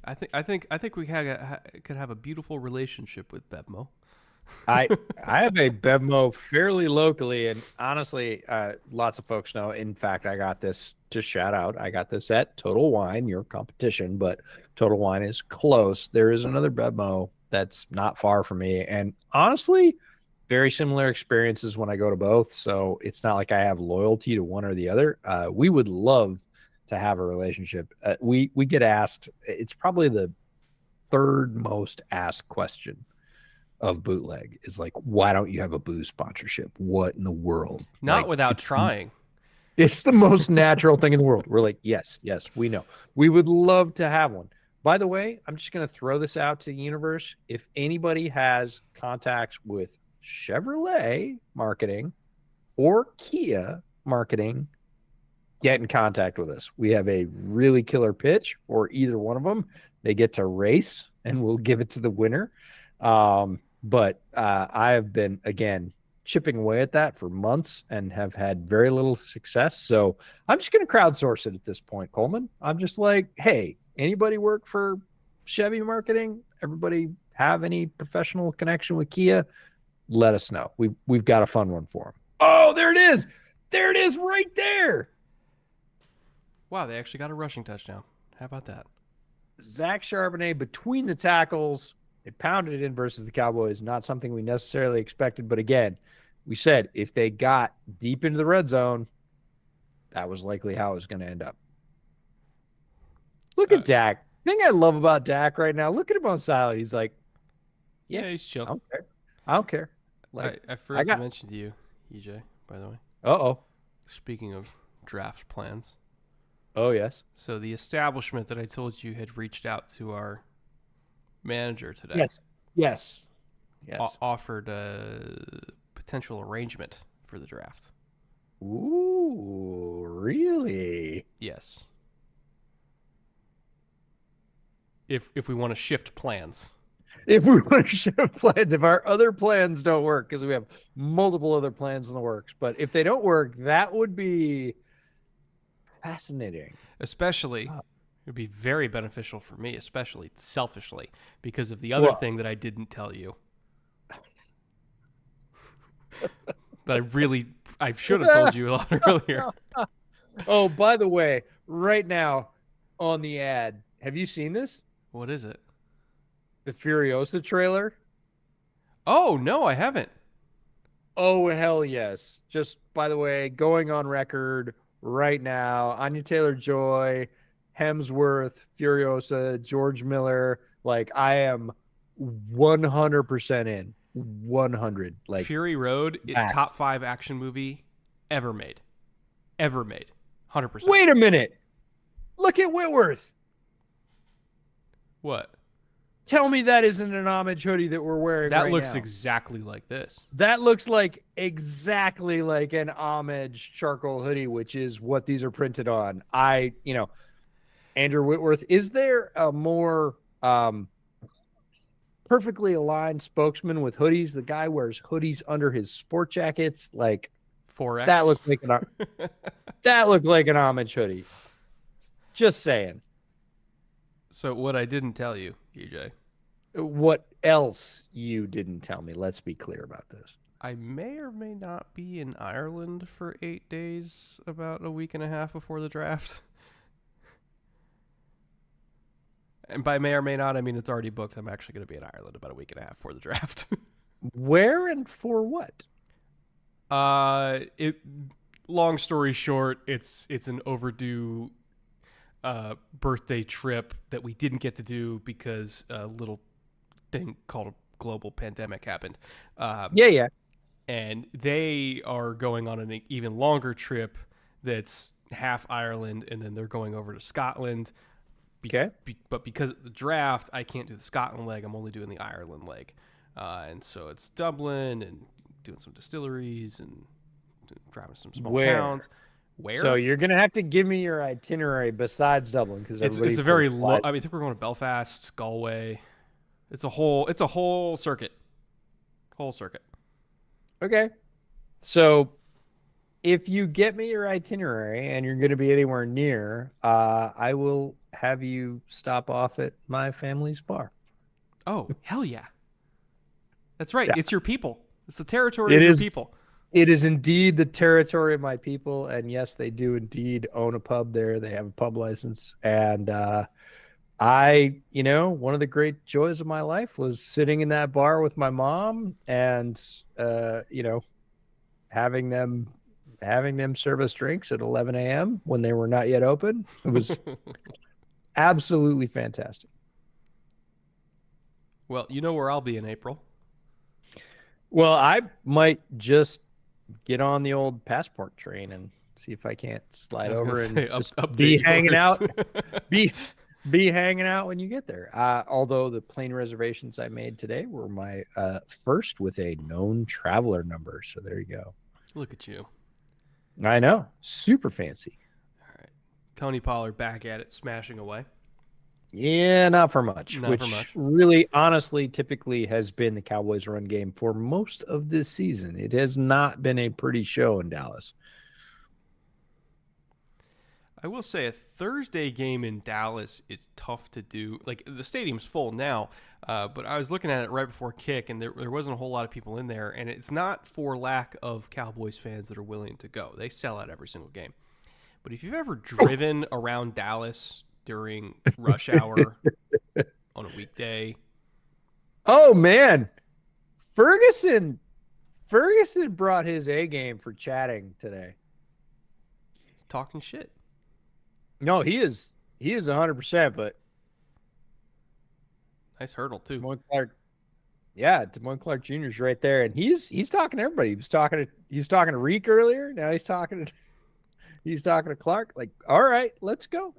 I think we could have a beautiful relationship with Bevmo. I have a Bevmo fairly locally, and honestly, lots of folks know. In fact, I got this to shout out. I got this at Total Wine, your competition, but Total Wine is close. There is another Bevmo that's not far from me, and honestly, very similar experiences when I go to both. So it's not like I have loyalty to one or the other. We would love to have a relationship. We get asked. It's probably the third most asked question of Bootleg is like, why don't you have a booze sponsorship? What in the world? Not without trying. It's the most natural thing in the world. We're like, yes, we know. We would love to have one. By the way, I'm just going to throw this out to the universe. If anybody has contacts with Chevrolet marketing or Kia marketing, get in contact with us. We have a really killer pitch for either one of them. They get to race, and we'll give it to the winner. But I have been, again, chipping away at that for months and have had very little success. So I'm just going to crowdsource it at this point, Coleman. I'm just like, hey, anybody work for Chevy marketing? Everybody have any professional connection with Kia? Let us know. We've got a fun one for them. Oh, there it is. There it is right there. Wow, they actually got a rushing touchdown. How about that? Zach Charbonnet between the tackles. They pounded it in versus the Cowboys. Not something we necessarily expected. But again, we said if they got deep into the red zone, that was likely how it was going to end up. Look at Dak. The thing I love about Dak right now, look at him on silent. He's like, yeah, he's chill. I don't care. Like I I forgot to got. mention to you, EJ, by the way. Uh-oh. Speaking of draft plans, Oh yes. so the establishment that I told you had reached out to our manager today Yes. Yes. Yes. offered a potential arrangement for the draft. Ooh, really? Yes. If we want to shift plans. If we want to shift plans, if our other plans don't work, because we have multiple other plans in the works, but if they don't work, that would be fascinating. Especially, it would be very beneficial for me, especially selfishly, because of the other Well, thing that I didn't tell you. That I should have told you a lot earlier. oh, by the way, right now on the ad, have you seen this? What is it? The Furiosa trailer? Oh, no, I haven't. Oh, hell yes. Just by the way, going on record right now, Anya Taylor-Joy, Hemsworth, Furiosa, George Miller, like I am 100% in. 100. Like Fury Road, back. top 5 action movie ever made. Ever made. 100%. Wait a minute. Look at Whitworth. What? Tell me that isn't an homage hoodie that we're wearing That right looks now. exactly like this. That looks like exactly like an homage charcoal hoodie, which is what these are printed on. Andrew Whitworth, is there a more perfectly aligned spokesman with hoodies? The guy wears hoodies under his sport jackets. Like 4X. that looked like an homage hoodie. Just saying. So what I didn't tell you, EJ, What else you didn't tell me? Let's be clear about this. I may or may not be in Ireland for 8 days, about a week and a half before the draft. And by may or may not, I mean it's already booked. I'm actually going to be in Ireland about a week and a half before the draft. Where and for what? Long story short, it's an overdue birthday trip that we didn't get to do because a little thing called a global pandemic happened. Yeah. And they are going on an even longer trip that's half Ireland, and then they're going over to Scotland. Okay. But because of the draft, I can't do the Scotland leg. I'm only doing the Ireland leg. And so it's Dublin and doing some distilleries and driving some small towns. Where? So you're gonna have to give me your itinerary besides Dublin because it's a very low. I think we're going to Belfast, Galway. It's a whole circuit. Whole circuit. Okay. So if you get me your itinerary and you're going to be anywhere near, I will have you stop off at my family's bar. Oh, hell yeah. That's right. Yeah. It's your people. It's the territory of your people. It is indeed the territory of my people. And yes, they do indeed own a pub there. They have a pub license. And one of the great joys of my life was sitting in that bar with my mom and, having them serve us drinks at 11 a.m. when they were not yet open. It was absolutely fantastic. Well, you know where I'll be in April. Well, I might just get on the old passport train and see if I can't slide over and just be hanging out. Be hanging out when you get there. Although the plane reservations I made today were my first with a known traveler number. So there you go. Look at you. I know. Super fancy. All right. Tony Pollard back at it, smashing away. Yeah, not for much. Not which for much. really, honestly, typically has been the Cowboys' run game for most of this season. It has not been a pretty show in Dallas. I will say a Thursday game in Dallas is tough to do. Like, the stadium's full now, but I was looking at it right before kick, and there wasn't a whole lot of people in there, and it's not for lack of Cowboys fans that are willing to go. They sell out every single game. But if you've ever driven around Dallas during rush hour on a weekday. Oh, man. Ferguson brought his A game for chatting today. Talking shit. No, he is 100%, but nice hurdle too. Simone Clark. Yeah, Damone Clark Jr. is right there, and he's talking to everybody. He was talking to Reek earlier. Now he's talking to Clark. Like, all right, let's go.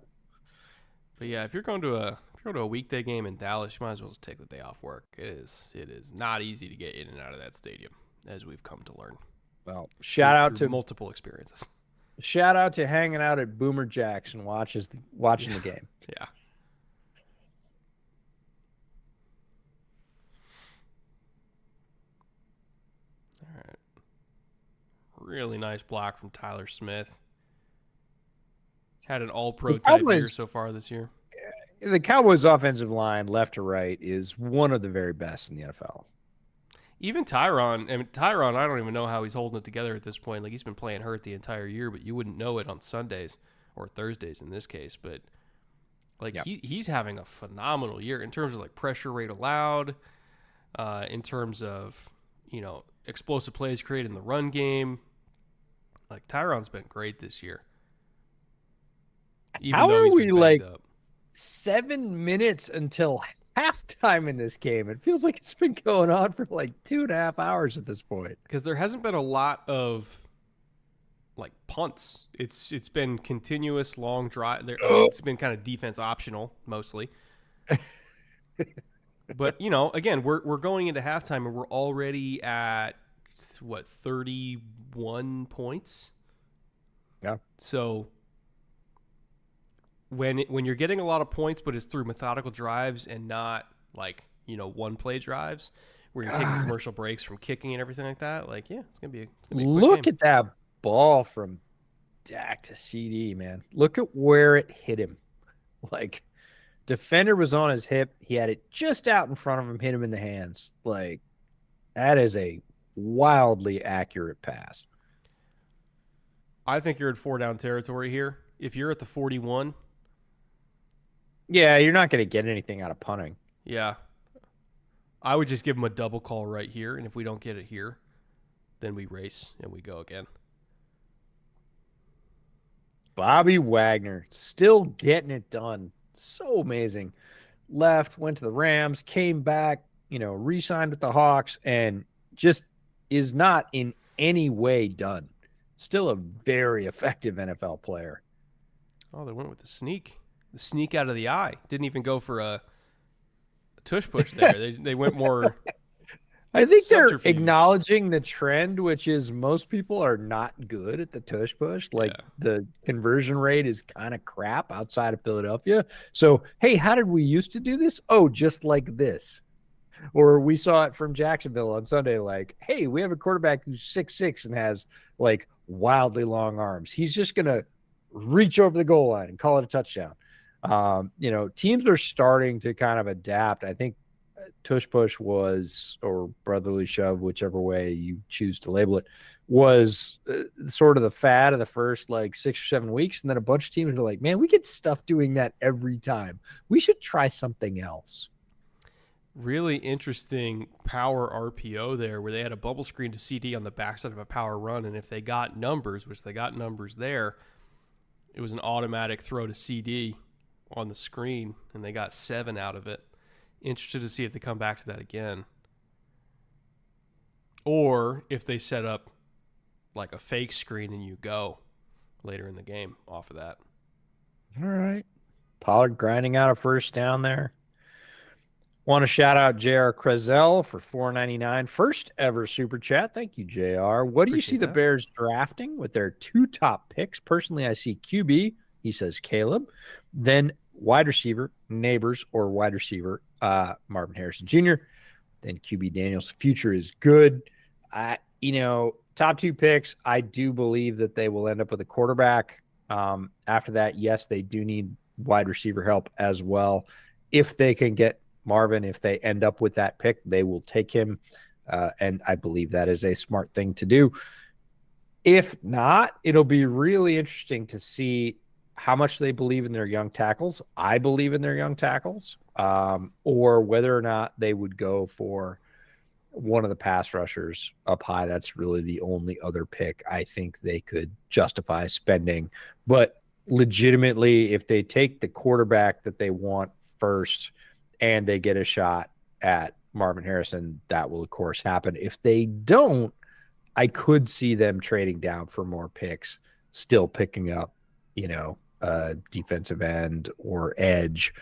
But yeah, if you're going to a weekday game in Dallas, you might as well just take the day off work. It is not easy to get in and out of that stadium, as we've come to learn Well, through multiple experiences. shout out to hanging out at Boomer Jackson watching the game. Yeah. All right. Really nice block from Tyler Smith. Had an all-pro type year so far this year. The Cowboys' offensive line, left to right, is one of the very best in the NFL. Even Tyron, I don't even know how he's holding it together at this point. Like, he's been playing hurt the entire year, but you wouldn't know it on Sundays or Thursdays in this case. But like, Yep. he's having a phenomenal year in terms of like pressure rate allowed, in terms of explosive plays created in the run game. Like, Tyron's been great this year, even How though are he's we been like banged up. 7 minutes until halftime in this game? It feels like it's been going on for like 2.5 hours at this point. Because there hasn't been a lot of like punts. It's been continuous long drive. It's been kind of defense optional mostly. But again, we're going into halftime and we're already at what, 31 points. Yeah. So when you're getting a lot of points, but it's through methodical drives and not like one play drives where you're taking commercial breaks from kicking and everything like that. Like, yeah, it's gonna be a quick Look game. at that ball from Dak to CD, man. Look at where it hit him. Like, defender was on his hip. He had it just out in front of him, hit him in the hands. Like, that is a wildly accurate pass. I think you're in 4-down territory here. If you're at the 41, Yeah, you're not going to get anything out of punting. yeah, I would just give him a double call right here, and if we don't get it here, then we race and we go again. Bobby Wagner still getting it done. So amazing. Left, went to the Rams, came back, re-signed with the Hawks, and just is not in any way done. Still a very effective NFL player. Oh, they went with the sneak out of the eye. Didn't even go for a tush push there. They went more. I think they're subterfuge. acknowledging the trend, which is most people are not good at the tush push. Like, Yeah. the conversion rate is kind of crap outside of Philadelphia. So, hey, how did we used to do this? Oh, just like this. Or we saw it from Jacksonville on Sunday, like, hey, we have a quarterback who's 6'6" and has like wildly long arms. He's just going to reach over the goal line and call it a touchdown. Teams are starting to kind of adapt. I think tush push was, or brotherly shove, whichever way you choose to label it, was sort of the fad of the first like 6 or 7 weeks. And then a bunch of teams were like, man, we get stuff doing that every time. We should try something else. Really interesting power RPO there, where they had a bubble screen to CD on the backside of a power run, and if they got numbers, which they got numbers there, it was an automatic throw to CD on the screen, and they got 7 out of it. Interested to see if they come back to that again, or if they set up like a fake screen and you go later in the game off of that. All right. Pollard grinding out a first down there. Want to shout out JR Krezel for $4.99. First ever super chat. Thank you, JR. What do you see the Bears drafting with their 2 top picks? Personally, I see QB. He says Caleb. Then wide receiver, Neighbors, or wide receiver, Marvin Harrison Jr. Then QB Daniels. Future is good. Top 2 picks, I do believe that they will end up with a quarterback. After that, yes, they do need wide receiver help as well. If they can get Marvin, if they end up with that pick, they will take him. And I believe that is a smart thing to do. If not, it'll be really interesting to see how much they believe in their young tackles. I believe in their young tackles, or whether or not they would go for one of the pass rushers up high. That's really the only other pick I think they could justify spending. But legitimately, if they take the quarterback that they want first and they get a shot at Marvin Harrison, that will of course happen. If they don't, I could see them trading down for more picks, still picking up, defensive end or edge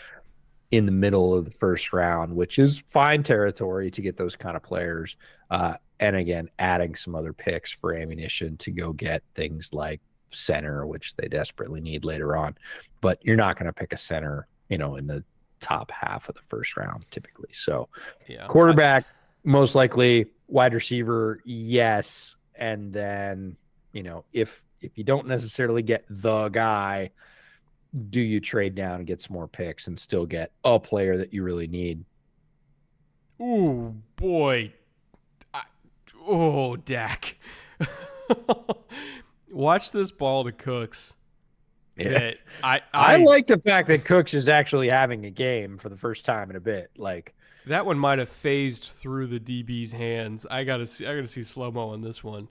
in the middle of the first round, which is fine territory to get those kind of players. And again, adding some other picks for ammunition to go get things like center, which they desperately need later on. But you're not going to pick a center, in the top half of the first round typically. So, Yeah. quarterback, most likely. Wide receiver, yes. And then, if you don't necessarily get the guy, do you trade down and get some more picks and still get a player that you really need? Ooh, boy. Dak. Watch this ball to Cooks. Yeah. I I like the fact that Cooks is actually having a game for the first time in a bit. Like, that one might have phased through the DB's hands. I gotta see slow-mo on this one.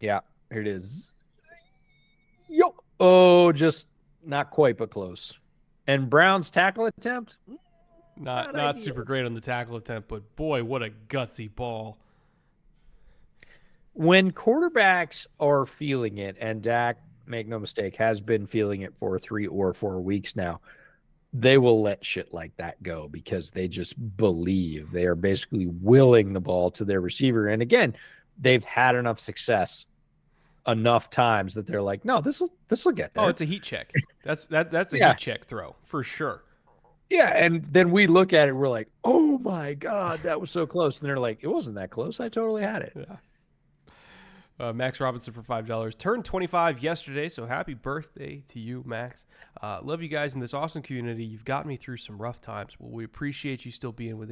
yeah, here it is. Yo. Oh, just not quite, but close. And Brown's tackle attempt? Not super great on the tackle attempt, but boy, what a gutsy ball. When quarterbacks are feeling it, and Dak, make no mistake, has been feeling it for 3 or 4 weeks now, they will let shit like that go because they just believe. They are basically willing the ball to their receiver. And again, they've had enough success enough times that they're like, no, this will get there. Oh, it's a heat check. That's a Yeah. heat check throw for sure. Yeah, and then we look at it, we're like, oh my God, that was so close. And they're like, it wasn't that close. I totally had it. Yeah. Max Robinson for $5. Turned 25 yesterday, so happy birthday to you, Max. Love you guys in this awesome community. You've gotten me through some rough times. Well, we appreciate you still being with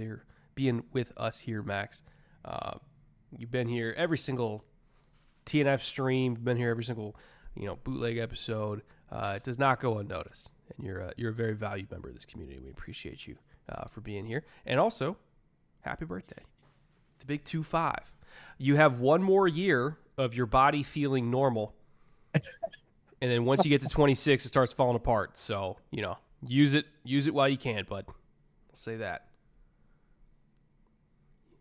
us here, Max. You've been here every single TNF stream. You've been here every single bootleg episode. It does not go unnoticed, and you're a very valued member of this community. We appreciate you for being here, and also happy birthday, the big 2-5. You have one more year of your body feeling normal. And then once you get to 26, it starts falling apart. So, use it while you can, bud. I'll say that.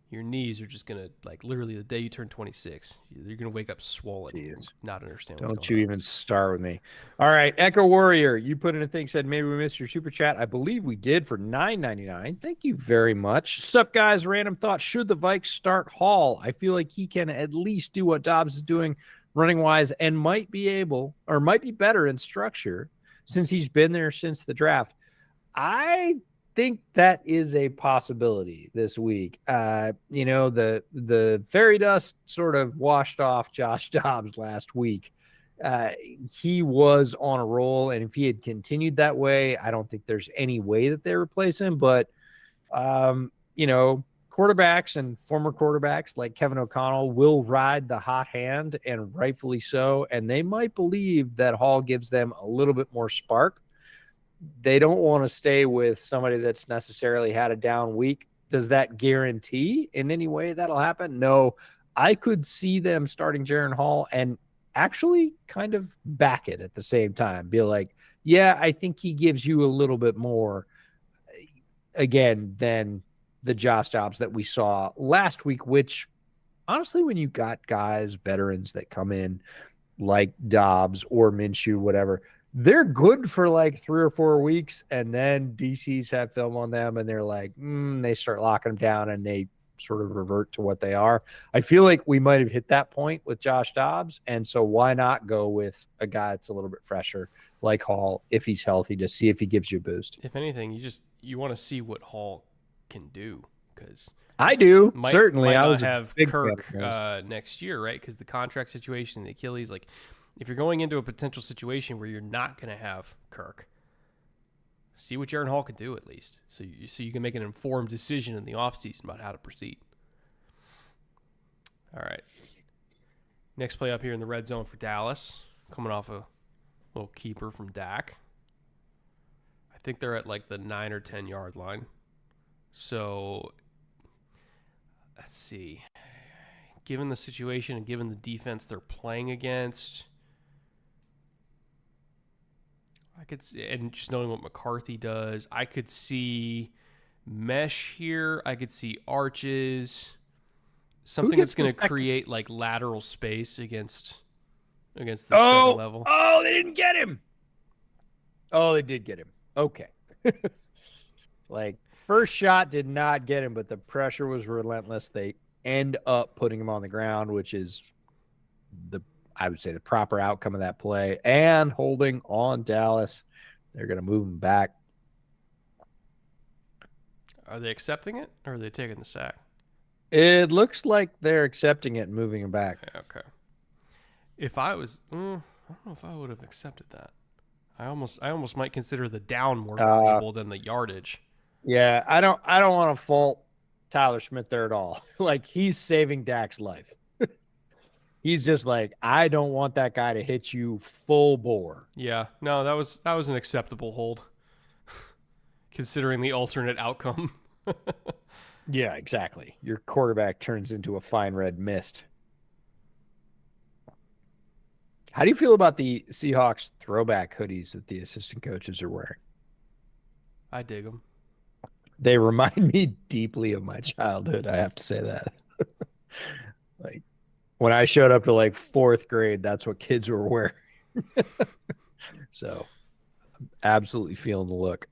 Your knees are just going to, literally the day you turn 26, you're going to wake up swollen. Jeez. Not understand what's Don't going you on. even start with me. All right, Echo Warrior, you put in a thing, said maybe we missed your super chat. I believe we did for $9.99. Thank you very much. Sup, guys? Random thought. Should the Vikes start Hall? I feel like he can at least do what Dobbs is doing running wise and might be better in structure since he's been there since the draft. I think that is a possibility this week. The fairy dust sort of washed off Josh Dobbs last week. He was on a roll, and if he had continued that way, I don't think there's any way that they replace him. But quarterbacks and former quarterbacks like Kevin O'Connell will ride the hot hand, and rightfully so. And they might believe that Hall gives them a little bit more spark. They don't want to stay with somebody that's necessarily had a down week. Does that guarantee in any way that'll happen? No. I could see them starting Jaren Hall and actually kind of back it at the same time. Be like, yeah, I think he gives you a little bit more, again, than the Josh Dobbs that we saw last week, which honestly, when you got guys, veterans that come in like Dobbs or Minshew, whatever, they're good for 3 or 4 weeks, and then DCs have film on them, and they're like, they start locking them down, and they sort of revert to what they are. I feel like we might have hit that point with Josh Dobbs, and so why not go with a guy that's a little bit fresher like Hall if he's healthy to see if he gives you a boost. If anything, you want to see what Hall can do, because I do, certainly. Might I not was have Kirk next year, right? Because the contract situation, the Achilles, if you're going into a potential situation where you're not going to have Kirk, see what Jaren Hall can do at least, so you can make an informed decision in the offseason about how to proceed. All right. Next play up here in the red zone for Dallas, coming off a little keeper from Dak. I think they're at the 9 or 10 yard line. So let's see. Given the situation and given the defense they're playing against, and just knowing what McCarthy does, I could see mesh here. I could see arches. Who Something gets that's going the to second? create like lateral space against the second Oh, level. oh, they didn't get him. Oh, they did get him. Okay. Like, first shot did not get him, but the pressure was relentless. They end up putting him on the ground, which is I would say the proper outcome of that play, and holding on Dallas. They're going to move him back. Are they accepting it or are they taking the sack? It looks like they're accepting it and moving him back. Okay. If I was, I don't know if I would have accepted that. I almost might consider the down more valuable than the yardage. Yeah, I don't want to fault Tyler Smith there at all. Like, he's saving Dak's life. He's just like, I don't want that guy to hit you full bore. Yeah, no, that was an acceptable hold, considering the alternate outcome. Yeah, exactly. Your quarterback turns into a fine red mist. How do you feel about the Seahawks throwback hoodies that the assistant coaches are wearing? I dig them. They remind me deeply of my childhood. I have to say that. Like, when I showed up to like fourth grade, that's what kids were wearing. So I'm absolutely feeling the look.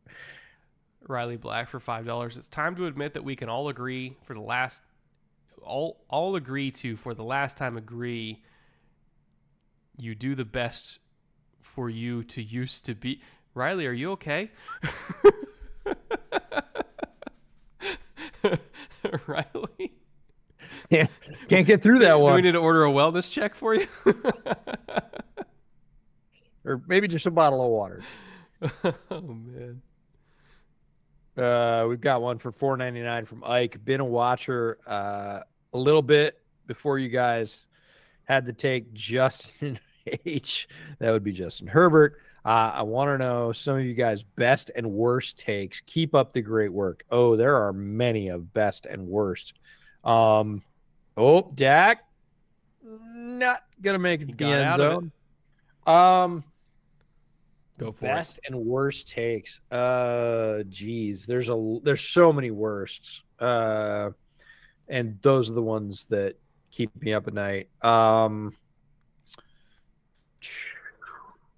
Riley Black for $5. It's time to admit that we can all agree for the last all agree to for the last time agree you do the best for you to used to be. Riley, are you okay? Riley? Can't get through that Do one. we need to order a wellness check for you? Or maybe just a bottle of water. Oh, man. We've got one for $4.99 from Ike. Been a watcher a little bit before you guys had to take Justin H. That would be Justin Herbert. I want to know some of you guys' best and worst takes. Keep up the great work. Oh, there are many of best and worst. Dak, not gonna make it to the end zone. Go for best and worst takes. Geez, there's so many worsts. And those are the ones that keep me up at night.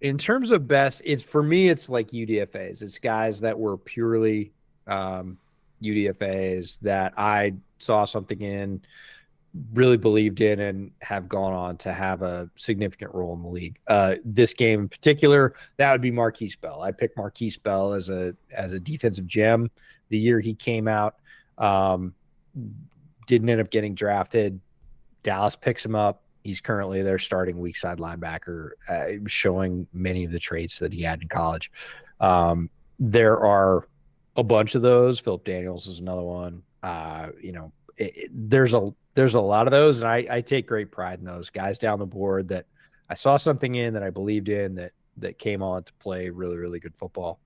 In terms of best, it's for me, it's like UDFAs. It's guys that were purely UDFAs that I saw something in, really believed in, and have gone on to have a significant role in the league. This game in particular, that would be Marquise Bell. I picked Marquise Bell as a defensive gem the year he came out. Didn't end up getting drafted. Dallas picks him up. He's currently their starting weak side linebacker, showing many of the traits that he had in college. There are a bunch of those. Philip Daniels is another one. There's a lot of those, and I take great pride in those guys down the board that I saw something in, that I believed in, that came on to play really, really good football.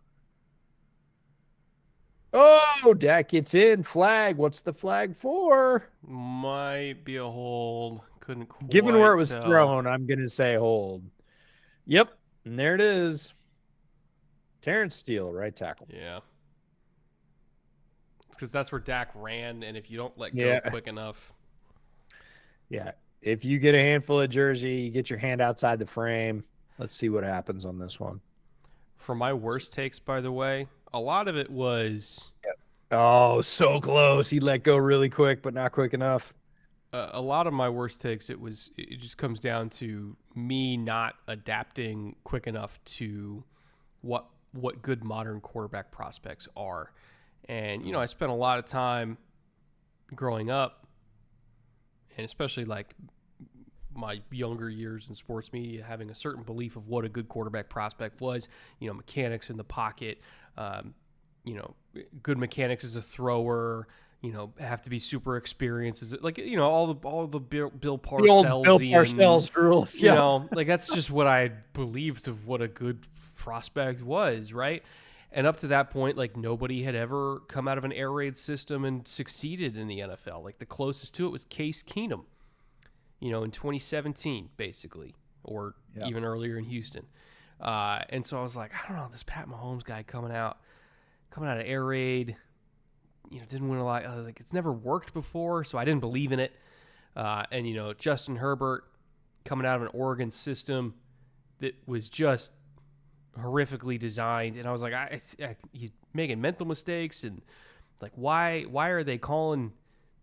Oh, Dak gets in. Flag. What's the flag for? Might be a hold. Couldn't quite Given where it was tell. thrown, I'm going to say hold. Yep. And there it is. Terrence Steele, right tackle. Yeah. Because that's where Dak ran, and if you don't let go quick enough. Yeah. If you get a handful of jersey, you get your hand outside the frame. Let's see what happens on this one. For my worst takes, by the way, a lot of it was... Oh, so close. He let go really quick, but not quick enough. A lot of my worst takes, it just comes down to me not adapting quick enough to what good modern quarterback prospects are. And, I spent a lot of time growing up, and especially like my younger years in sports media, having a certain belief of what a good quarterback prospect was, mechanics in the pocket, good mechanics as a thrower, have to be super experienced. Is it like, all the Bill Parcells rules, like that's just what I believed of what a good prospect was, right? And up to that point, like nobody had ever come out of an air raid system and succeeded in the NFL. Like the closest to it was Case Keenum, in 2017, basically, or even earlier in Houston. And so I was like, I don't know, this Pat Mahomes guy coming out of air raid, didn't win a lot. I was like, it's never worked before, so I didn't believe in it. And Justin Herbert coming out of an Oregon system that was just horrifically designed, and I was like, he's making mental mistakes, and like, why are they calling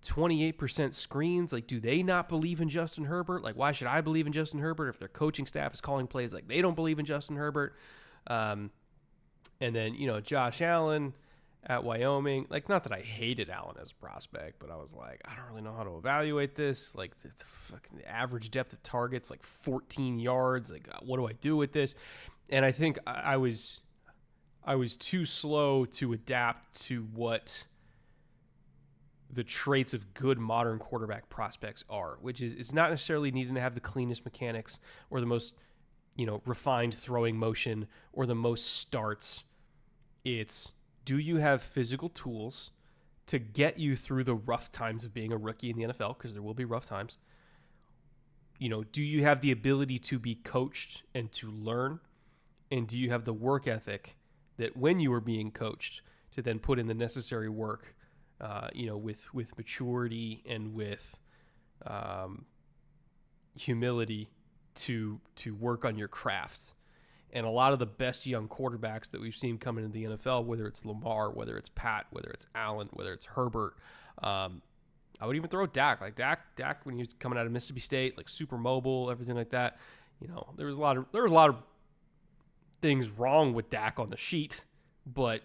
28% screens? Like, do they not believe in Justin Herbert? Like, why should I believe in Justin Herbert if their coaching staff is calling plays like they don't believe in Justin Herbert? And then Josh Allen at Wyoming. Like, not that I hated Allen as a prospect, but I was like, I don't really know how to evaluate this. Like, the fucking average depth of targets, like 14 yards. Like, what do I do with this? And I think I was too slow to adapt to what the traits of good modern quarterback prospects are, which is it's not necessarily needing to have the cleanest mechanics or the most refined throwing motion or the most starts. It's, do you have physical tools to get you through the rough times of being a rookie in the NFL? Because there will be rough times. Do you have the ability to be coached and to learn? And do you have the work ethic that when you are being coached to then put in the necessary work, with maturity and with humility to work on your craft? And a lot of the best young quarterbacks that we've seen come into the NFL, whether it's Lamar, whether it's Pat, whether it's Allen, whether it's Herbert, I would even throw Dak. Like Dak when he was coming out of Mississippi State, like super mobile, everything like that. There was a lot of things wrong with Dak on the sheet, but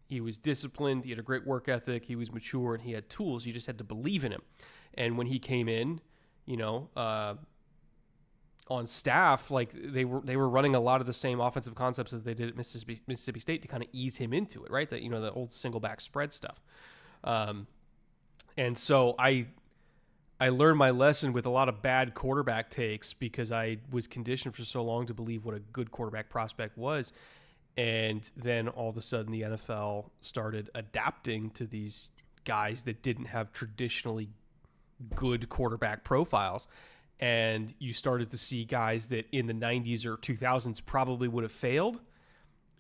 he was disciplined. He had a great work ethic. He was mature, and he had tools. You just had to believe in him. And when he came in, on staff, like they were running a lot of the same offensive concepts that they did at Mississippi State to kind of ease him into it, right? That the old single back spread stuff. And so I learned my lesson with a lot of bad quarterback takes because I was conditioned for so long to believe what a good quarterback prospect was. And then all of a sudden the NFL started adapting to these guys that didn't have traditionally good quarterback profiles. And you started to see guys that in the 90s or 2000s probably would have failed.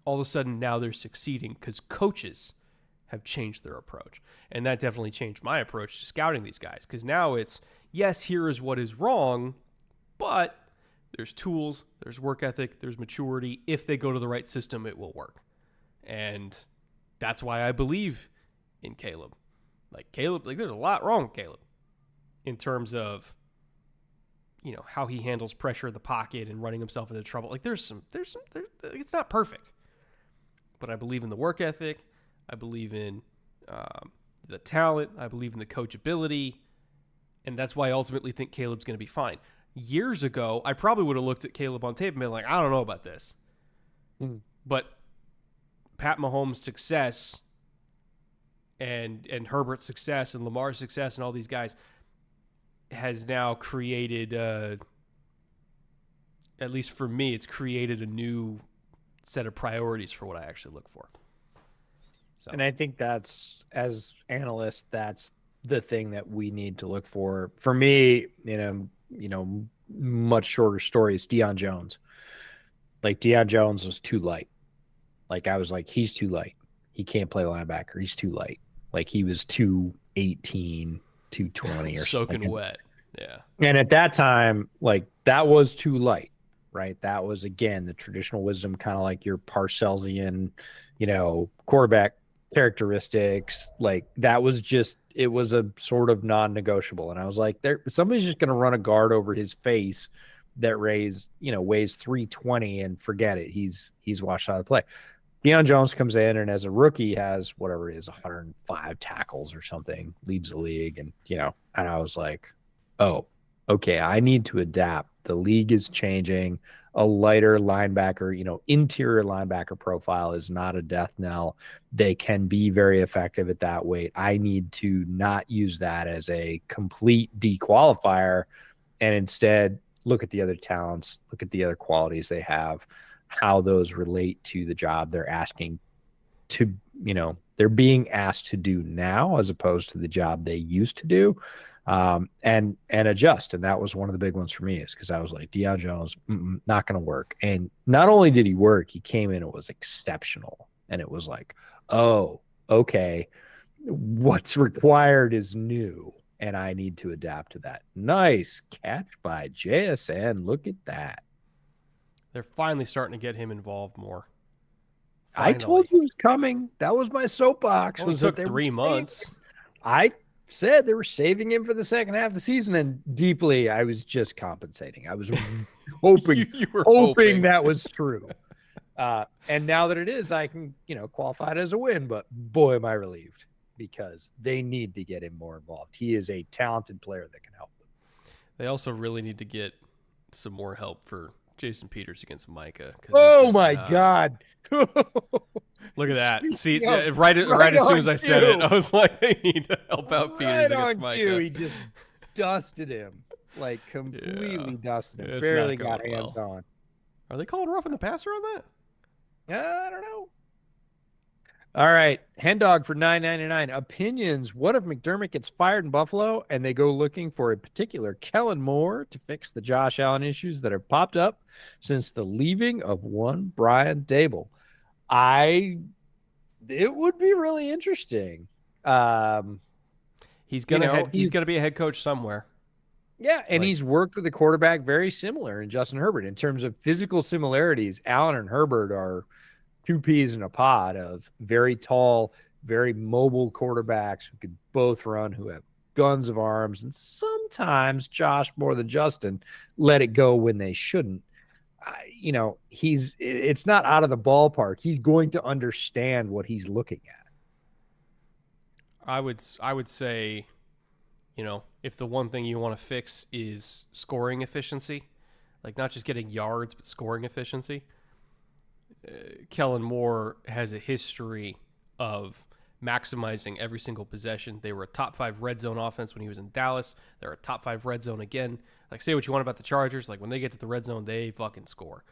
All of a sudden now they're succeeding because coaches have changed their approach. And that definitely changed my approach to scouting these guys, because now it's, yes, here is what is wrong, but there's tools, there's work ethic, there's maturity. If they go to the right system, it will work. And that's why I believe in Caleb. Like there's a lot wrong with Caleb in terms of, how he handles pressure in the pocket and running himself into trouble. Like there's it's not perfect, but I believe in the work ethic. I believe in the talent. I believe in the coachability. And that's why I ultimately think Caleb's going to be fine. Years ago, I probably would have looked at Caleb on tape and been like, I don't know about this. But Pat Mahomes' success and Herbert's success and Lamar's success and all these guys has now created, at least for me, it's created a new set of priorities for what I actually look for. So. And I think that's, as analysts, that's the thing that we need to look for. For me, much shorter story is Deion Jones. Like Deion Jones was too light. Like I was like, he's too light. He can't play linebacker. He's too light. Like he was 218, 220 or soaking something. Wet. Yeah. And at that time, like that was too light, right? That was, again, the traditional wisdom, kind of like your Parcellsian, quarterback characteristics. Like that was just, it was a sort of non-negotiable. And I was like, somebody's just going to run a guard over his face that weighs 320 and forget it. He's washed out of the play. Deion Jones comes in and as a rookie has whatever it is, 105 tackles or something, leads the league. And, and I was like, oh, okay, I need to adapt. The league is changing. A lighter linebacker, interior linebacker profile is not a death knell. They can be very effective at that weight. I need to not use that as a complete dequalifier and instead look at the other talents, look at the other qualities they have, how those relate to the job they're asking to, they're being asked to do now as opposed to the job they used to do, and adjust. And that was one of the big ones for me, is because I was like, Deion Jones, not going to work. And not only did he work, he came in and was exceptional. And it was like, oh, okay, what's required is new, and I need to adapt to that. Nice catch by JSN. Look at that. They're finally starting to get him involved more. I Finally. told you it was coming. That was my soapbox. Only Was took that they 3 months. I said they were saving him for the second half of the season, and deeply I was just compensating. I was hoping, You were hoping that was true. And now that it is, I can, qualify it as a win. But boy, am I relieved, because they need to get him more involved. He is a talented player that can help them. They also really need to get some more help for Jason Peters against Micah. Oh my God. Look at that. See, right as soon as I said it, I was like, they need to help out Peters against Micah. He just dusted him, like completely dusted him. It's Barely got hands on. Are they calling roughing the passer on that? I don't know. All right, Hen Dog for $9.99. Opinions. What if McDermott gets fired in Buffalo and they go looking for a particular Kellen Moore to fix the Josh Allen issues that have popped up since the leaving of one Brian Dable? It would be really interesting. He's gonna be a head coach somewhere. Yeah, and he's worked with a quarterback very similar in Justin Herbert in terms of physical similarities. Allen and Herbert are two peas in a pod of very tall, very mobile quarterbacks who could both run, who have guns of arms, and sometimes Josh more than Justin let it go when they shouldn't. It's not out of the ballpark. He's going to understand what he's looking at. I would say, if the one thing you want to fix is scoring efficiency, like not just getting yards, but scoring efficiency, Kellen Moore has a history of maximizing every single possession. They were a top 5 red zone offense when he was in Dallas. They're a top 5 red zone again. Like, say what you want about the Chargers. Like, when they get to the red zone, they fucking score.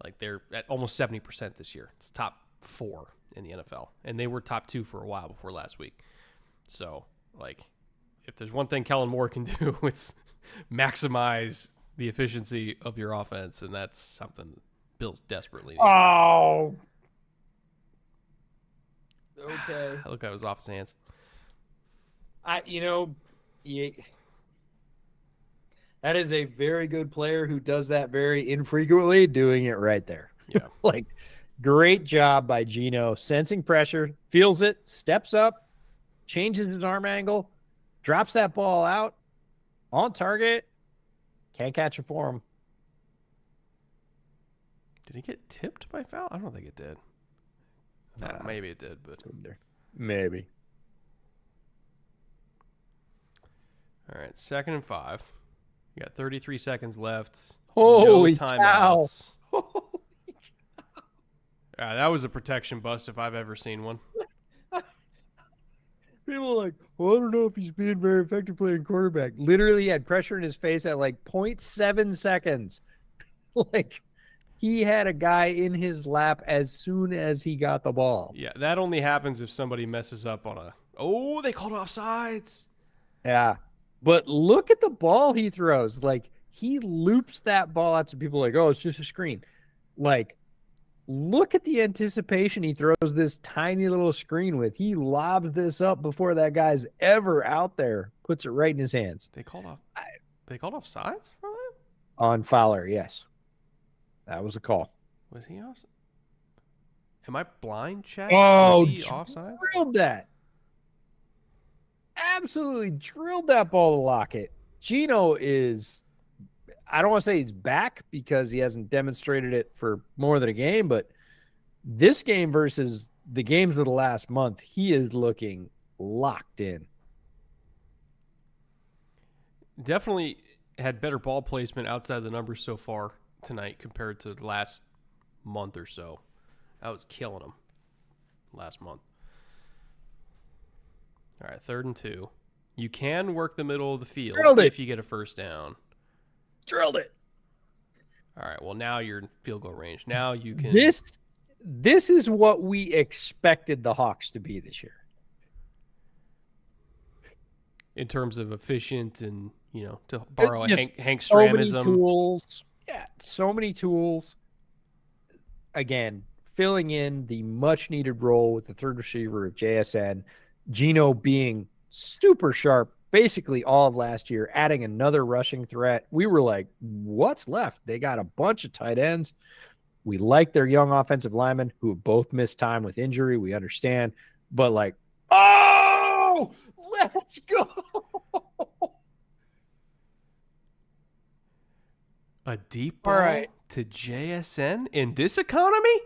Like, they're at almost 70% this year. It's top 4 in the NFL. And they were top 2 for a while before last week. So, like, if there's one thing Kellen Moore can do, it's maximize the efficiency of your offense. And that's something Bills desperately need. Oh. Okay. Look, that was off his hands. That is a very good player who does that very infrequently, doing it right there. Yeah. Like, great job by Gino, sensing pressure, feels it, steps up, changes his arm angle, drops that ball out, on target, can't catch it for him. Did he get tipped by foul? I don't think it did. Maybe it did, but maybe. All right, 2nd and 5. You got 33 seconds left. Holy no timeouts. That was a protection bust if I've ever seen one. People are like, well, I don't know if he's being very effective playing quarterback. Literally had pressure in his face at like 0.7 seconds. Like, he had a guy in his lap as soon as he got the ball. Yeah, that only happens if somebody messes up on they called offsides. Yeah. But look at the ball he throws. Like, he loops that ball out to people like, oh, it's just a screen. Like, look at the anticipation he throws this tiny little screen with. He lobs this up before that guy's ever out there. Puts it right in his hands. They called offsides for that? On Fowler, yes. That was a call. Was he offside? Am I blind, Chad? Oh, was he offside? Drilled that. Absolutely drilled that ball to Lockett. Gino is, I don't want to say he's back because he hasn't demonstrated it for more than a game, but this game versus the games of the last month, he is looking locked in. Definitely had better ball placement outside the numbers so far tonight compared to the last month or so. I was killing him last month. All right, 3rd and 2. You can work the middle of the field if you get a first down. Drilled it. All right, well, now you're in field goal range. Now you can... This is what we expected the Hawks to be this year. In terms of efficient and, to borrow a Hank Stramism. So many tools. Yeah, so many tools. Again, filling in the much-needed role with the third receiver of JSN. Geno being super sharp basically all of last year, adding another rushing threat. We were like, what's left? They got a bunch of tight ends. We like their young offensive linemen who have both missed time with injury. We understand. But like, oh, let's go. A deep All ball right. to JSN in this economy?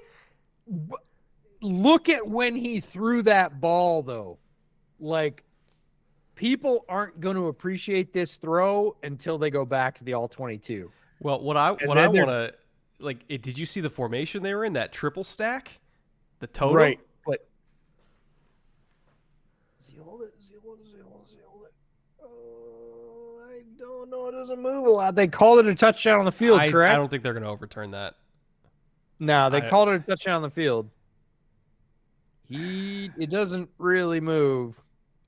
Look at when he threw that ball, though. Like, people aren't going to appreciate this throw until they go back to the all 22. Well, what I want to like, did you see the formation they were in? That triple stack, the totem. Right, but does he hold it? Oh, I don't know. It doesn't move a lot. They called it a touchdown on the field, correct? I don't think they're going to overturn that. No, they called it a touchdown on the field. It doesn't really move.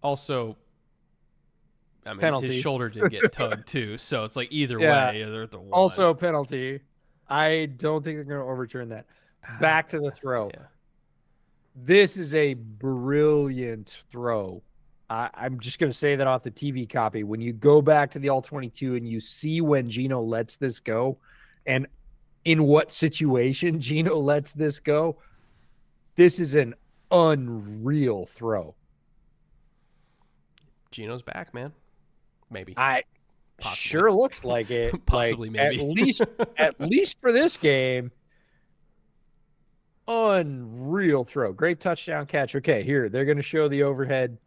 Also, I mean, penalty. His shoulder did get tugged too, so it's like either way, they're at the one. Also a penalty. I don't think they're going to overturn that. Back to the throw. Yeah. This is a brilliant throw. I'm just going to say that off the TV copy. When you go back to the all 22 and you see when Geno lets this go and in what situation Geno lets this go, this is an unreal throw. Geno's back, man. Maybe. Possibly. Sure looks like it. Possibly, like, maybe. at least for this game. Unreal throw. Great touchdown catch. Okay, here. They're going to show the overhead.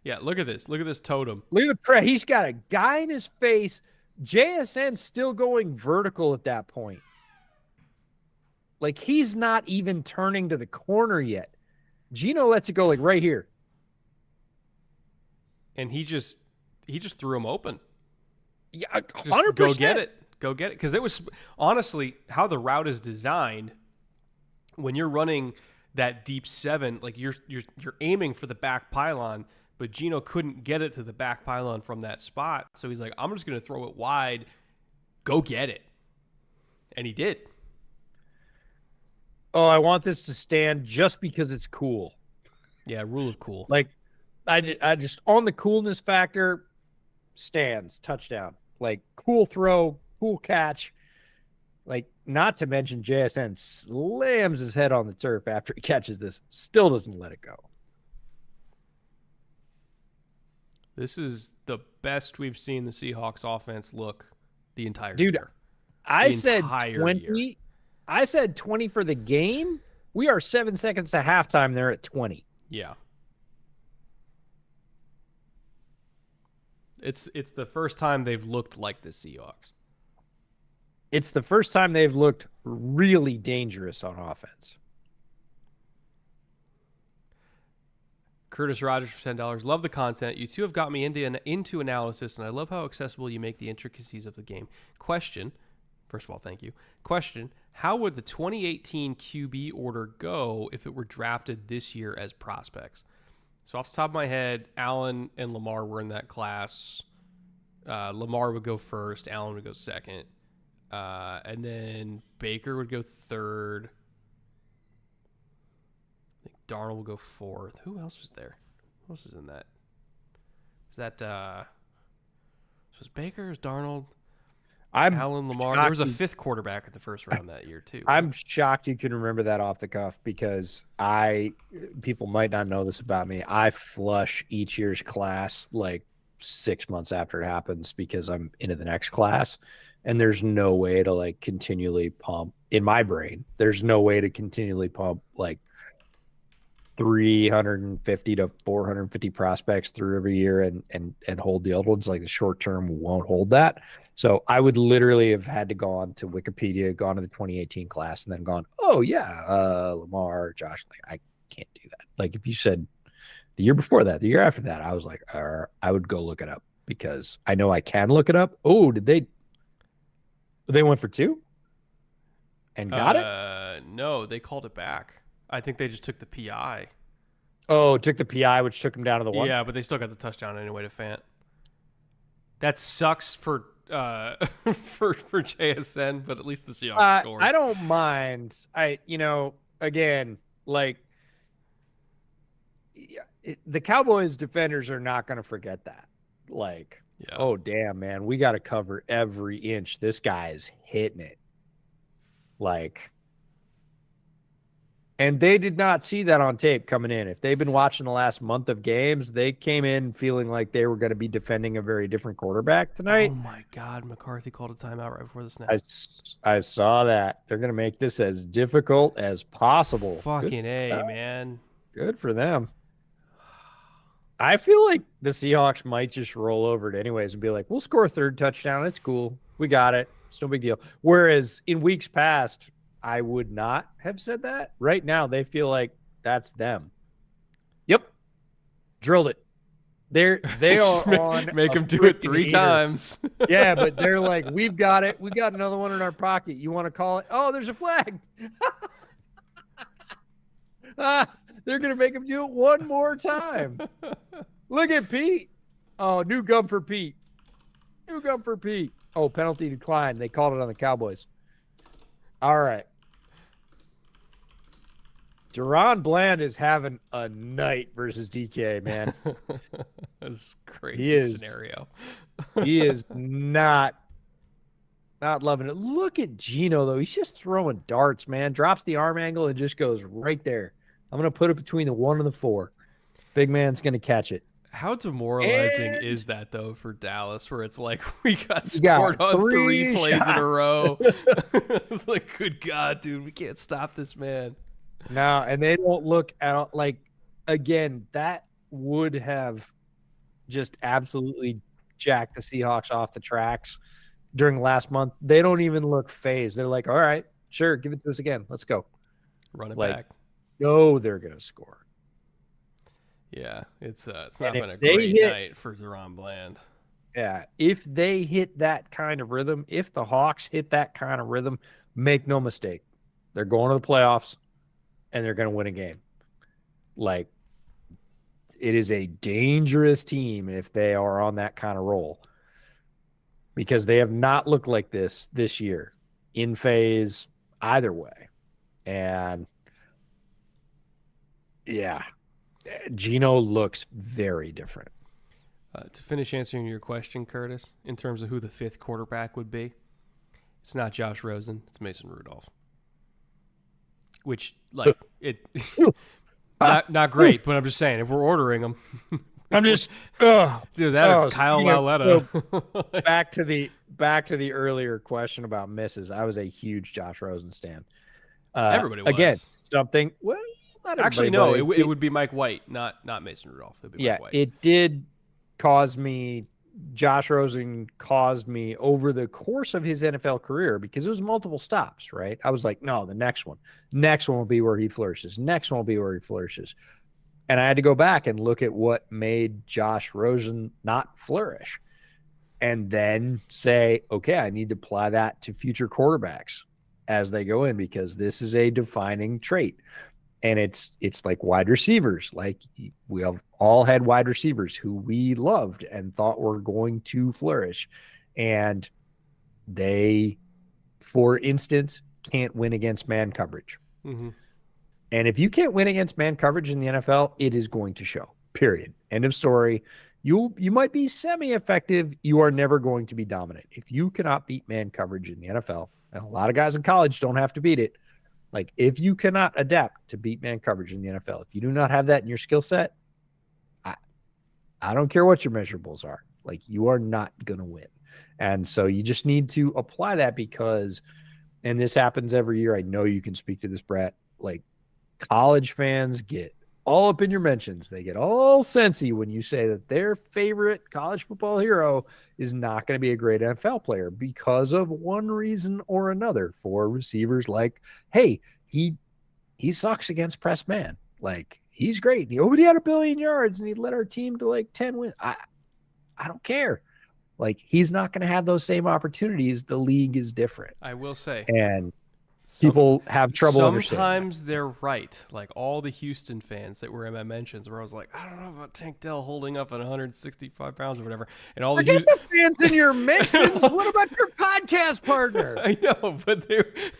Yeah, look at this. Look at this totem. Look at the press. He's got a guy in his face. JSN still going vertical at that point. Like, he's not even turning to the corner yet. Geno lets it go like right here. And he just threw him open. Yeah, 100%. Go get it. Go get it. Because it was honestly how the route is designed. When you're running that deep seven, like you're aiming for the back pylon, but Geno couldn't get it to the back pylon from that spot. So he's like, I'm just going to throw it wide. Go get it. And he did. Oh, I want this to stand just because it's cool. Yeah, rule of cool. Like, I just, on the coolness factor, stands, touchdown. Like, cool throw, cool catch. Like, not to mention JSN slams his head on the turf after he catches this. Still doesn't let it go. This is the best we've seen the Seahawks offense look the entire year. Dude, I said 20. Year. I said 20 for the game. We are 7 seconds to halftime. They're at 20. Yeah. It's the first time they've looked like the Seahawks. It's the first time they've looked really dangerous on offense. Curtis Rogers for $10. Love the content. You two have got me into analysis, and I love how accessible you make the intricacies of the game. Question. First of all, thank you. Question. How would the 2018 QB order go if it were drafted this year as prospects? So off the top of my head, Allen and Lamar were in that class. Lamar would go first. Allen would go second. And then Baker would go third. I think Darnold would go fourth. Who else was there? Who else is in that? Is that so was Baker, is Darnold, Allen, Lamar? There was a fifth quarterback at the first round that year too. Right? I'm shocked you can remember that off the cuff because people might not know this about me. I flush each year's class like 6 months after it happens because I'm into the next class. And there's no way to like continually pump in my brain. There's no way to continually pump like 350 to 450 prospects through every year and hold the old ones. Like the short term won't hold that. So I would literally have had to go on to Wikipedia, gone to the 2018 class, and then gone, oh yeah, Lamar, Josh. Like I can't do that. Like if you said the year before that, the year after that, I was like, I would go look it up because I know I can look it up. Oh, did they? They went for 2 and got it? No, they called it back. I think they just took the PI. Oh, took the PI, which took them down to the 1? Yeah, but they still got the touchdown anyway to Fant. That sucks for for JSN, but at least the Seahawks scored. I don't mind. Again, like the Cowboys defenders are not going to forget that. Like, Yeah. oh, damn, man, we got to cover every inch. This guy is hitting it. Like, and they did not see that on tape coming in. If they've been watching the last month of games, they came in feeling like they were going to be defending a very different quarterback tonight. Oh, my God. McCarthy called a timeout right before the snap. I saw that. They're going to make this as difficult as possible. Fucking A, man. Good for them. I feel like the Seahawks might just roll over it anyways and be like, we'll score a third touchdown. It's cool. We got it. It's no big deal. Whereas in weeks past, I would not have said that. Right now, they feel like that's them. Yep. Drilled it. They are on. Make them do it 3 times. Yeah, but they're like, we've got it. We got another one in our pocket. You want to call it? Oh, there's a flag. They're going to make him do it one more time. Look at Pete. Oh, new gum for Pete. New gum for Pete. Oh, penalty decline. They called it on the Cowboys. All right. Deron Bland is having a night versus DK, man. That's a crazy scenario. He is not loving it. Look at Gino, though. He's just throwing darts, man. Drops the arm angle and just goes right there. I'm going to put it between the 1 and the 4. Big man's going to catch it. How demoralizing is that, though, for Dallas, where it's like we got scored on 3 plays in a row? It's like, good God, dude, we can't stop this man. No, and they don't look at like, again, that would have just absolutely jacked the Seahawks off the tracks during last month. They don't even look phased. They're like, all right, sure, give it to us again. Let's go. Run it back. No, they're going to score. Yeah, it's not been a great night for Deron Bland. Yeah, if they hit that kind of rhythm, if the Hawks hit that kind of rhythm, make no mistake, they're going to the playoffs and they're going to win a game. Like, it is a dangerous team if they are on that kind of roll, because they have not looked like this year in phase either way. And yeah, Gino looks very different. To finish answering your question, Curtis, in terms of who the 5th quarterback would be, it's not Josh Rosen, it's Mason Rudolph. Which, like, not great, but I'm just saying, if we're ordering them, I'm just dude, that Kyle Lauletta. So back to the earlier question about misses. I was a huge Josh Rosen stan. Everybody was. Again, something. Well, not actually, no, it would be Mike White, not Mason Rudolph. It'd be Mike White. It did cause me. Josh Rosen caused me over the course of his NFL career, because it was multiple stops, right? I was like, no, the next one will be where he flourishes. Next one will be where he flourishes. And I had to go back and look at what made Josh Rosen not flourish, and then say, okay, I need to apply that to future quarterbacks as they go in, because this is a defining trait. And it's like wide receivers. Like, we have all had wide receivers who we loved and thought were going to flourish. And they, for instance, can't win against man coverage. Mm-hmm. And if you can't win against man coverage in the NFL, it is going to show. Period. End of story. You might be semi-effective. You are never going to be dominant. If you cannot beat man coverage in the NFL, and a lot of guys in college don't have to beat it, like, if you cannot adapt to beat man coverage in the NFL, if you do not have that in your skill set, I don't care what your measurables are. Like, you are not going to win. And so you just need to apply that, because, and this happens every year. I know you can speak to this, Brett. Like, college fans get all up in your mentions. They get all sensy when you say that their favorite college football hero is not going to be a great NFL player because of one reason or another. For receivers, like, hey, he sucks against press man. Like, he's great. He had 1 billion yards and he led our team to like 10 wins. I don't care. Like, he's not going to have those same opportunities. The league is different. I will say. And people have trouble sometimes they're right. Like, all the Houston fans that were in my mentions, where I was like, I don't know about Tank Dell holding up at 165 pounds or whatever. And all the fans in your mentions. What about your podcast partner? I know, but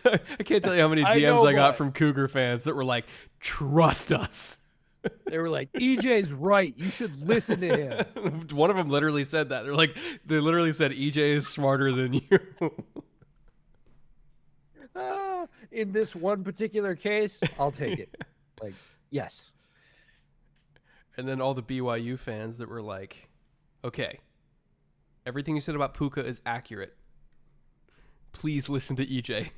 I can't tell you how many DMs I got from Cougar fans that were like, trust us. They were like, EJ's right. You should listen to him. One of them literally said that. They literally said EJ is smarter than you. In this one particular case, I'll take it. Like, yes. And then all the BYU fans that were like, okay, everything you said about Puka is accurate. Please listen to EJ.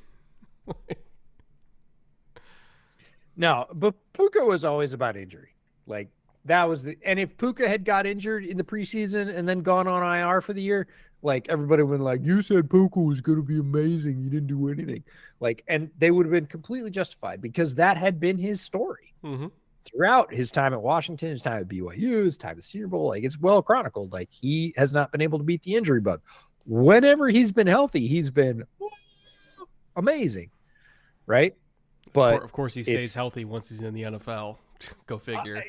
No, but Puka was always about injury. Like, that was and if Puka had got injured in the preseason and then gone on IR for the year, like, everybody would have been like, you said Puka was going to be amazing. You didn't do anything. Like, and they would have been completely justified because that had been his story throughout his time at Washington, his time at BYU, his time at Senior Bowl. Like, it's well chronicled. Like, he has not been able to beat the injury bug. Whenever he's been healthy, he's been amazing, right? But of course, he stays healthy once he's in the NFL. Go figure.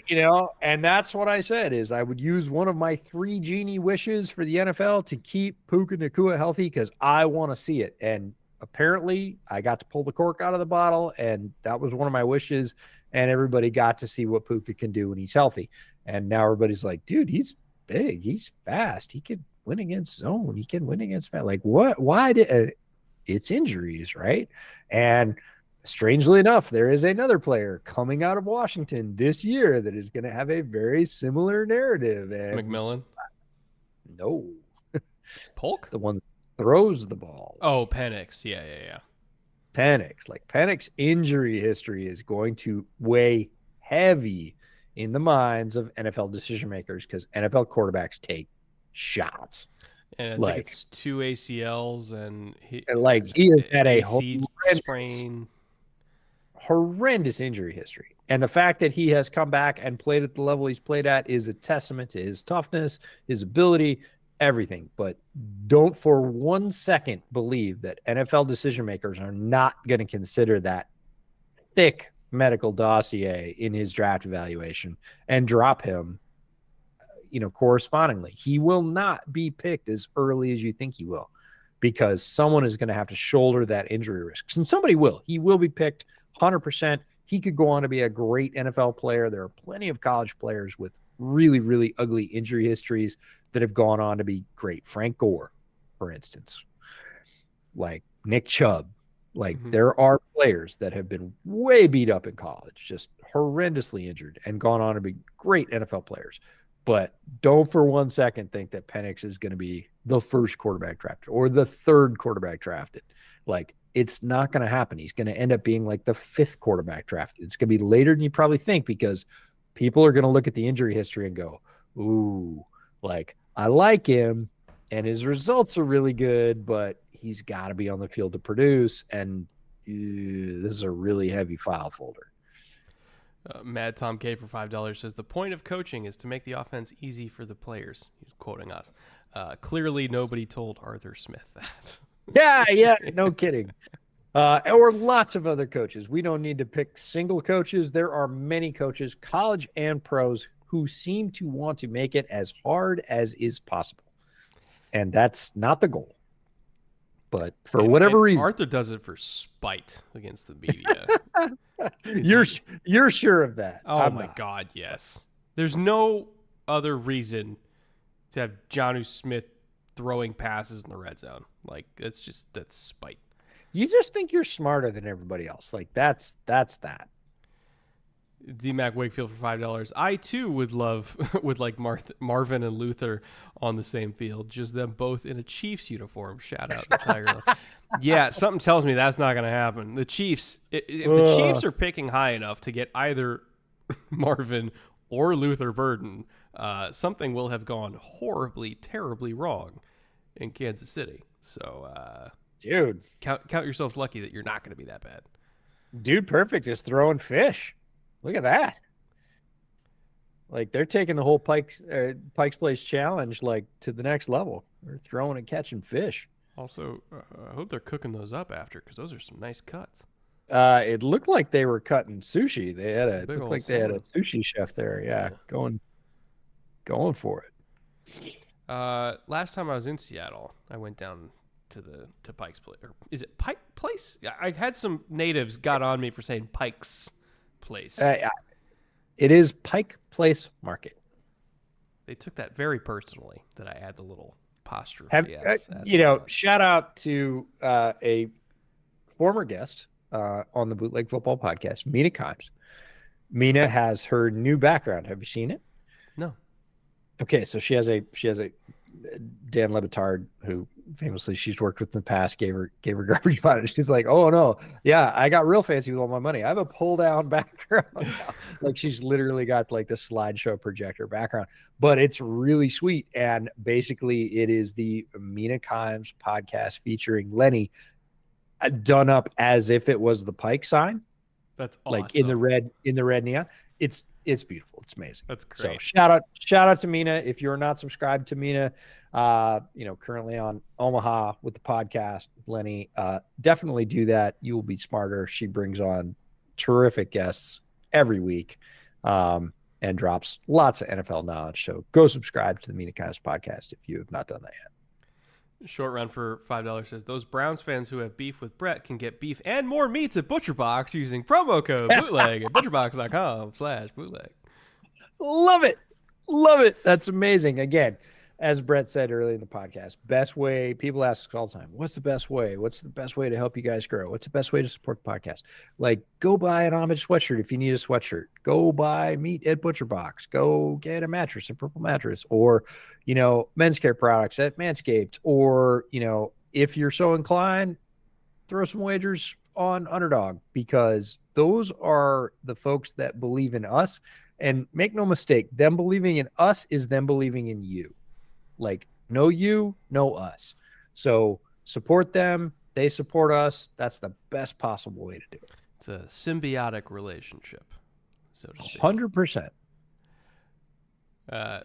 And that's what I said is I would use one of my 3 genie wishes for the NFL to keep Puka Nacua healthy because I want to see it. And apparently I got to pull the cork out of the bottle, and that was one of my wishes. And everybody got to see what Puka can do when he's healthy. And now everybody's like, dude, he's big. He's fast. He can win against zone. He can win against man. Like, what? Why did it's injuries, right? And strangely enough, there is another player coming out of Washington this year that is going to have a very similar narrative. And McMillan? No. Polk? The one that throws the ball. Oh, Penix. Yeah. Penix. Like, Penix's injury history is going to weigh heavy in the minds of NFL decision makers because NFL quarterbacks take shots. And I think it's 2 ACLs and he has had a sprain. Horrendous injury history. And the fact that he has come back and played at the level he's played at is a testament to his toughness, his ability, everything. But don't for 1 second believe that NFL decision makers are not going to consider that thick medical dossier in his draft evaluation and drop him, correspondingly. He will not be picked as early as you think he will because someone is going to have to shoulder that injury risk. And somebody will. He will be picked 100%. He could go on to be a great NFL player. There are plenty of college players with really, really ugly injury histories that have gone on to be great. Frank Gore, for instance, like Nick Chubb. Like, there are players that have been way beat up in college, just horrendously injured and gone on to be great NFL players. But don't for 1 second think that Penix is going to be the first quarterback drafted or the third quarterback drafted. Like, it's not going to happen. He's going to end up being like the 5th quarterback drafted. It's going to be later than you probably think because people are going to look at the injury history and go, ooh, like, I like him and his results are really good, but he's got to be on the field to produce. And this is a really heavy file folder. Mad Tom K for $5 says the point of coaching is to make the offense easy for the players. He's quoting us. Clearly, nobody told Arthur Smith that. Yeah, no kidding. Or lots of other coaches. We don't need to pick single coaches. There are many coaches, college and pros, who seem to want to make it as hard as is possible. And that's not the goal. But for whatever reason, Arthur does it for spite against the media. You're sure of that? Oh my God, yes. There's no other reason to have Jonnu Smith throwing passes in the red zone. Like, that's spite. You just think you're smarter than everybody else. Like, that's that. D-Mac Wakefield for $5. I too would like Marvin and Luther on the same field, just them both in a Chiefs uniform. Shout out the Tiger. Yeah, something tells me that's not going to happen. The Chiefs, if the Chiefs are picking high enough to get either Marvin or Luther Burden, something will have gone horribly, terribly wrong in Kansas City. So, dude, count yourselves lucky that you're not going to be that bad. Dude, perfect is throwing fish. Look at that. Like, they're taking the whole Pike's Place challenge like to the next level. They're throwing and catching fish. Also, I hope they're cooking those up after because those are some nice cuts. It looked like they were cutting sushi. They had they had a sushi chef there. Yeah. Going for it. Last time I was in Seattle, I went down to Pike's Place. Or is it Pike Place? I had some natives got on me for saying Pike's Place. It is Pike Place Market. They took that very personally that I add the little Have apostrophe F. shout out to a former guest on the Bootleg Football Podcast, Mina Kimes. Mina has her new background. Have you seen it? No. Okay, so she has a Dan Lebitard, who famously she's worked with in the past, gave her garbage money. She's like, oh no, yeah, I got real fancy with all my money. I have a pull down background now. Like she's literally got like the slideshow projector background, but it's really sweet. And basically, it is the Mina Kimes podcast featuring Lenny, done up as if it was the Pike sign. That's awesome. Like in the red neon. It's beautiful. It's amazing. That's great. So shout out to Mina. If you're not subscribed to Mina, currently on Omaha with the podcast, Lenny, definitely do that. You will be smarter. She brings on terrific guests every week, and drops lots of NFL knowledge. So go subscribe to the Mina Kimes podcast if you have not done that yet. Short Run for $5 says, those Browns fans who have beef with Brett can get beef and more meats at ButcherBox using promo code bootleg at butcherbox.com/bootleg. Love it. Love it. That's amazing. Again, as Brett said earlier in the podcast, best way, people ask us all the time, what's the best way? What's the best way to help you guys grow? What's the best way to support the podcast? Like, go buy an homage sweatshirt if you need a sweatshirt. Go buy meat at ButcherBox. Go get a mattress, a purple mattress, or, men's care products at Manscaped. Or, if you're so inclined, throw some wagers on Underdog, because those are the folks that believe in us. And make no mistake, them believing in us is them believing in you. Like, know you, know us. So support them. They support us. That's the best possible way to do it. It's a symbiotic relationship, so to speak. 100%.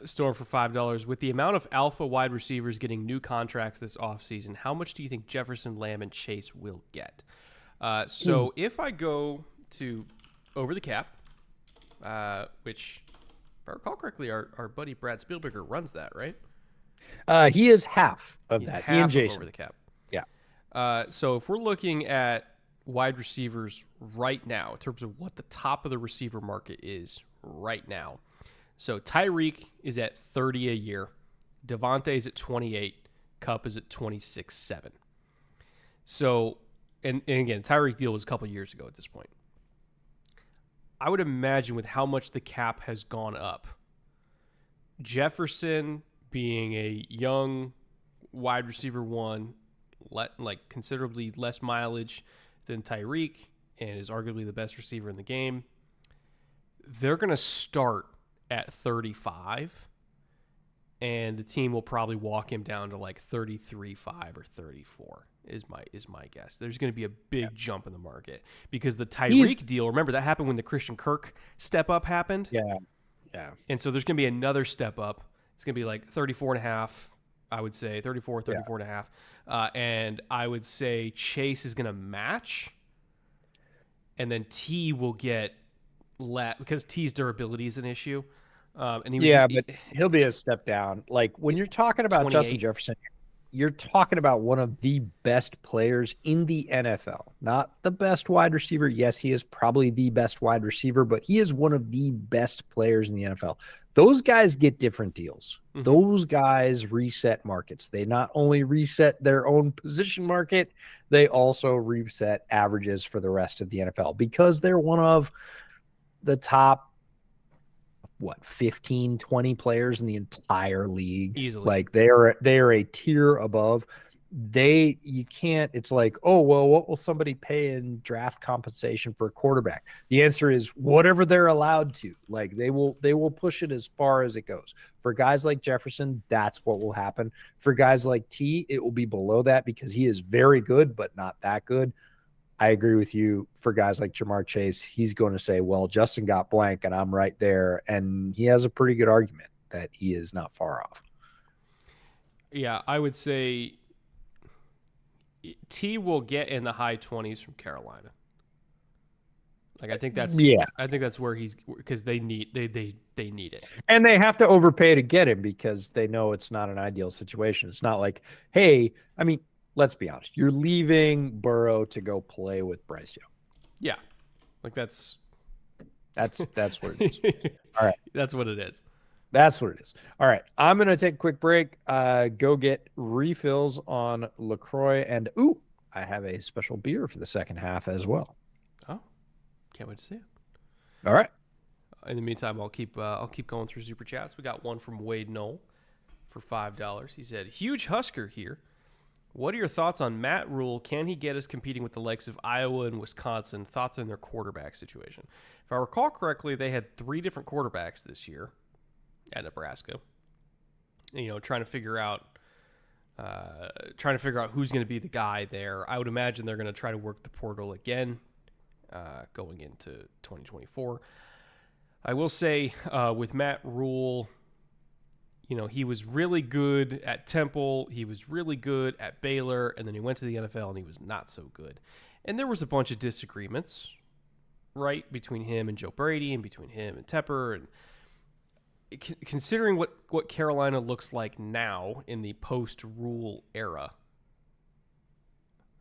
Store for $5. With the amount of alpha wide receivers getting new contracts this offseason, how much do you think Jefferson, Lamb, and Chase will get? So if I go to over the cap, which, if I recall correctly, our buddy Brad Spielberger runs that, right? He is half of that. He and Jason. Over the cap. Yeah. So if we're looking at wide receivers right now, in terms of what the top of the receiver market is right now. So Tyreek is at 30 a year. Devontae is at 28. Kupp is at 26.7. So, and again, Tyreek deal was a couple years ago at this point. I would imagine with how much the cap has gone up, Jefferson being a young wide receiver one, like considerably less mileage than Tyreek, and is arguably the best receiver in the game, they're going to start at 35, and the team will probably walk him down to like 33.5 or 34 is my guess. There's going to be a big jump in the market because the Tyreek deal, remember that happened when the Christian Kirk step up happened? Yeah. And so there's going to be another step up. It's going to be like 34.5, I would say, 34.5. And I would say Chase is going to match, and then T will get because T's durability is an issue. And but he'll be a step down. Like when you're talking about 28. Justin Jefferson, you're talking about one of the best players in the NFL. Not the best wide receiver. Yes, he is probably the best wide receiver, but he is one of the best players in the NFL. Those guys get different deals. Mm-hmm. Those guys reset markets. They not only reset their own position market, they also reset averages for the rest of the NFL because they're one of the top 15, 20 players in the entire league. Easily. Like they are a tier above. You can't, it's like, oh, well, what will somebody pay in draft compensation for a quarterback? The answer is whatever they're allowed to. Like they will push it as far as it goes. For guys like Jefferson, that's what will happen. For guys like T, it will be below that because he is very good, but not that good. I agree with you. For guys like Jamar Chase, he's going to say, well, Justin got blank and I'm right there. And he has a pretty good argument that he is not far off. Yeah, I would say T will get in the high 20s from Carolina. Like I think that's where he's, because they need it. And they have to overpay to get him because they know it's not an ideal situation. It's not like, hey, I mean, let's be honest. You're leaving Burrow to go play with Bryce Young. Yeah. Like that's That's what it is. All right. That's what it is. That's what it is. All right. I'm gonna take a quick break. Go get refills on LaCroix, and I have a special beer for the second half as well. Oh, can't wait to see it. All right. In the meantime, I'll keep going through super chats. We got one from Wade Knoll for $5. He said, "Huge Husker here. What are your thoughts on Matt Rule? Can he get us competing with the likes of Iowa and Wisconsin? Thoughts on their quarterback situation?" If I recall correctly, they had 3 different quarterbacks this year at Nebraska. Trying to figure out who's going to be the guy there. I would imagine they're going to try to work the portal again going into 2024. I will say with Matt Rule, he was really good at Temple. He was really good at Baylor. And then he went to the NFL and he was not so good. And there was a bunch of disagreements, right, between him and Joe Brady and between him and Tepper. And considering what Carolina looks like now in the post-Rule era,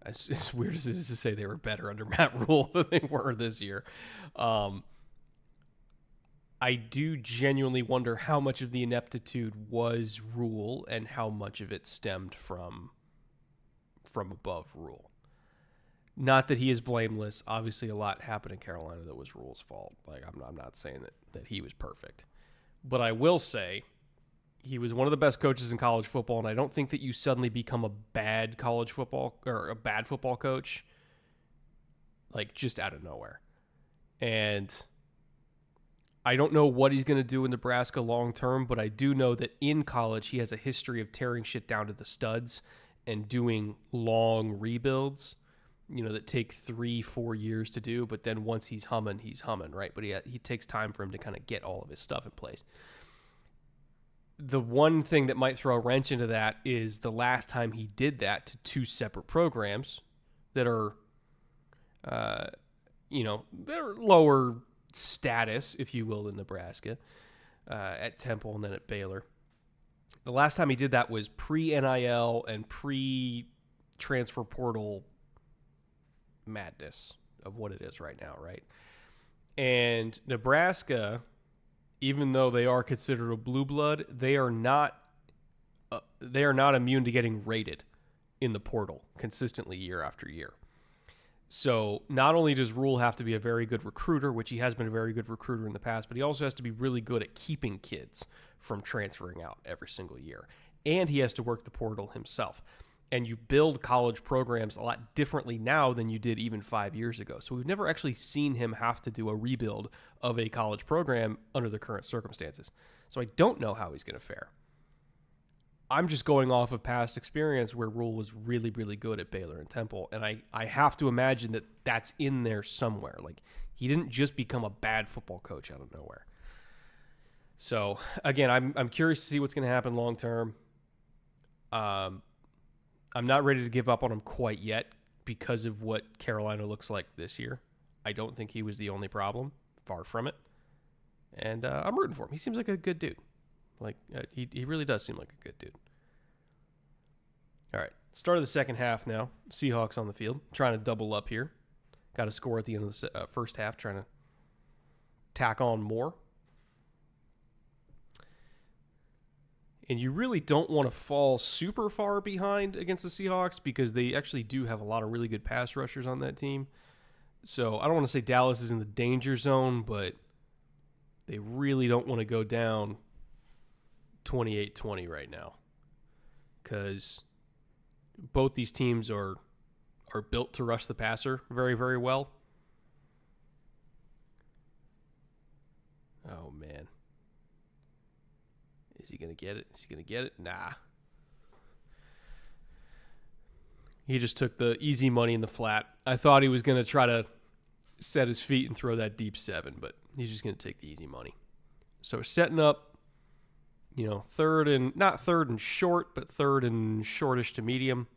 as weird as it is to say they were better under Matt Rule than they were this year, I do genuinely wonder how much of the ineptitude was Rule and how much of it stemmed from above Rule. Not that he is blameless. Obviously, a lot happened in Carolina that was Rule's fault. Like I'm not saying that he was perfect, but I will say he was one of the best coaches in college football, and I don't think that you suddenly become a bad college football or a bad football coach like just out of nowhere. And I don't know what he's going to do in Nebraska long term, but I do know that in college he has a history of tearing shit down to the studs and doing long rebuilds, that take 3-4 years to do. But then once he's humming, right? But he takes time for him to kind of get all of his stuff in place. The one thing that might throw a wrench into that is the last time he did that to 2 separate programs that are, they're lower status, if you will, in Nebraska, at Temple and then at Baylor. The last time he did that was pre-NIL and pre-transfer portal madness of what it is right now, right? And Nebraska, even though they are considered a blue blood, they are not immune to getting rated in the portal consistently year after year. So not only does Rule have to be a very good recruiter, which he has been a very good recruiter in the past, but he also has to be really good at keeping kids from transferring out every single year. And he has to work the portal himself. And you build college programs a lot differently now than you did even 5 years ago. So we've never actually seen him have to do a rebuild of a college program under the current circumstances. So I don't know how he's going to fare. I'm just going off of past experience where Rule was really, really good at Baylor and Temple. And I have to imagine that that's in there somewhere. Like, he didn't just become a bad football coach out of nowhere. So, again, I'm curious to see what's going to happen long term. I'm not ready to give up on him quite yet because of what Carolina looks like this year. I don't think he was the only problem. Far from it. And I'm rooting for him. He seems like a good dude. He really does seem like a good dude. All right, start of the second half now. Seahawks on the field, trying to double up here. Got a score at the end of the first half, trying to tack on more. And you really don't want to fall super far behind against the Seahawks because they actually do have a lot of really good pass rushers on that team. So I don't want to say Dallas is in the danger zone, but they really don't want to go down 28-20 right now because both these teams are built to rush the passer very, very well. Oh, man. Is he going to get it? Is he going to get it? Nah. He just took the easy money in the flat. I thought he was going to try to set his feet and throw that deep 7, but he's just going to take the easy money. So we're setting up, not third and short, but third and shortish to medium.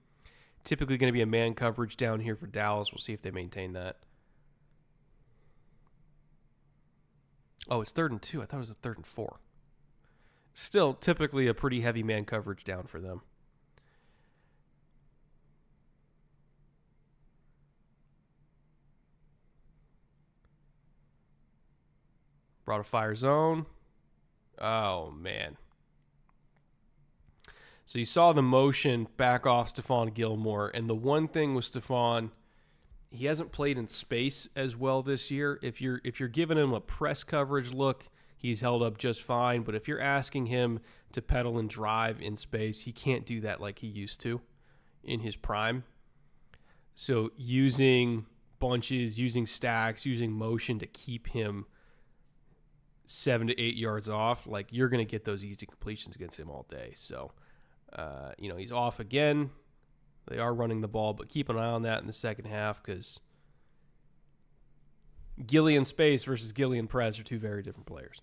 Typically going to be a man coverage down here for Dallas. We'll see if they maintain that. Oh, it's 3rd and 2. I thought it was a 3rd and 4. Still, typically a pretty heavy man coverage down for them. Brought a fire zone. Oh, man. So you saw the motion back off Stephon Gilmore, and the one thing with Stephon, he hasn't played in space as well this year. If you're giving him a press coverage look, he's held up just fine. But if you're asking him to pedal and drive in space, he can't do that like he used to in his prime. So using bunches, using stacks, using motion to keep him 7 to 8 yards off, like you're going to get those easy completions against him all day. So, he's off again. They are running the ball, but keep an eye on that in the second half because Gillian Space versus Gillian Prez are two very different players.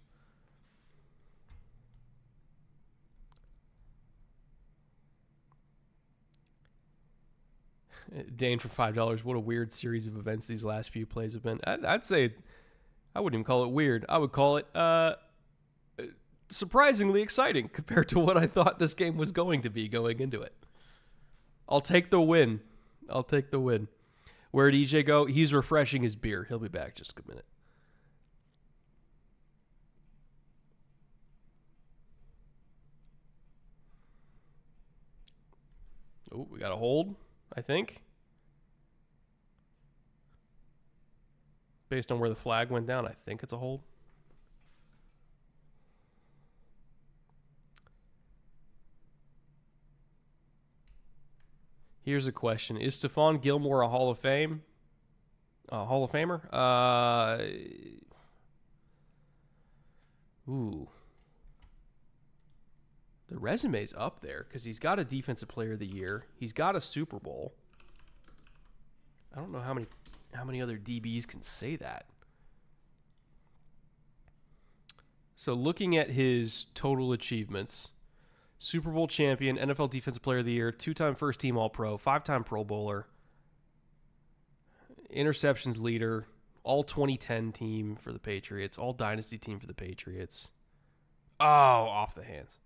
Dane for $5. What a weird series of events these last few plays have been. I'd say I wouldn't even call it weird. I would call it surprisingly exciting compared to what I thought this game was going to be going into it. I'll take the win. Where'd EJ go? He's refreshing his beer. He'll be back just a minute. Oh, we got a hold, I think. Based on where the flag went down, I think it's a hold. Here's a question. Is Stephon Gilmore a Hall of Famer? The resume's up there because he's got a Defensive Player of the Year. He's got a Super Bowl. I don't know how many other DBs can say that. So looking at his total achievements, Super Bowl champion, NFL Defensive Player of the Year, 2-time first-team All-Pro, 5-time Pro Bowler, interceptions leader, all 2010 team for the Patriots, all dynasty team for the Patriots. Oh, off the hands.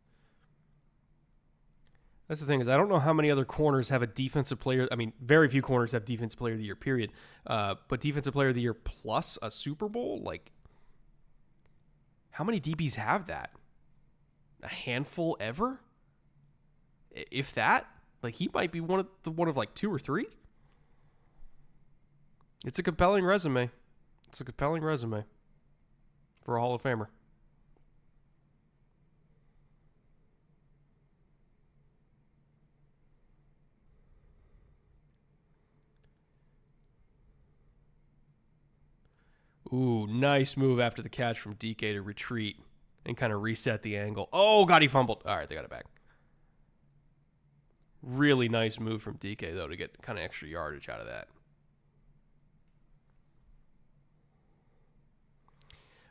That's the thing is I don't know how many other corners have a defensive player. I mean, very few corners have Defensive Player of the Year, period. But Defensive Player of the Year plus a Super Bowl? Like, how many DBs have that? A handful ever? If that? Like, he might be one of like 2 or 3. It's a compelling resume. For a Hall of Famer. Ooh, nice move after the catch from DK to retreat and kind of reset the angle. Oh, God, he fumbled. All right, they got it back. Really nice move from DK, though, to get kind of extra yardage out of that.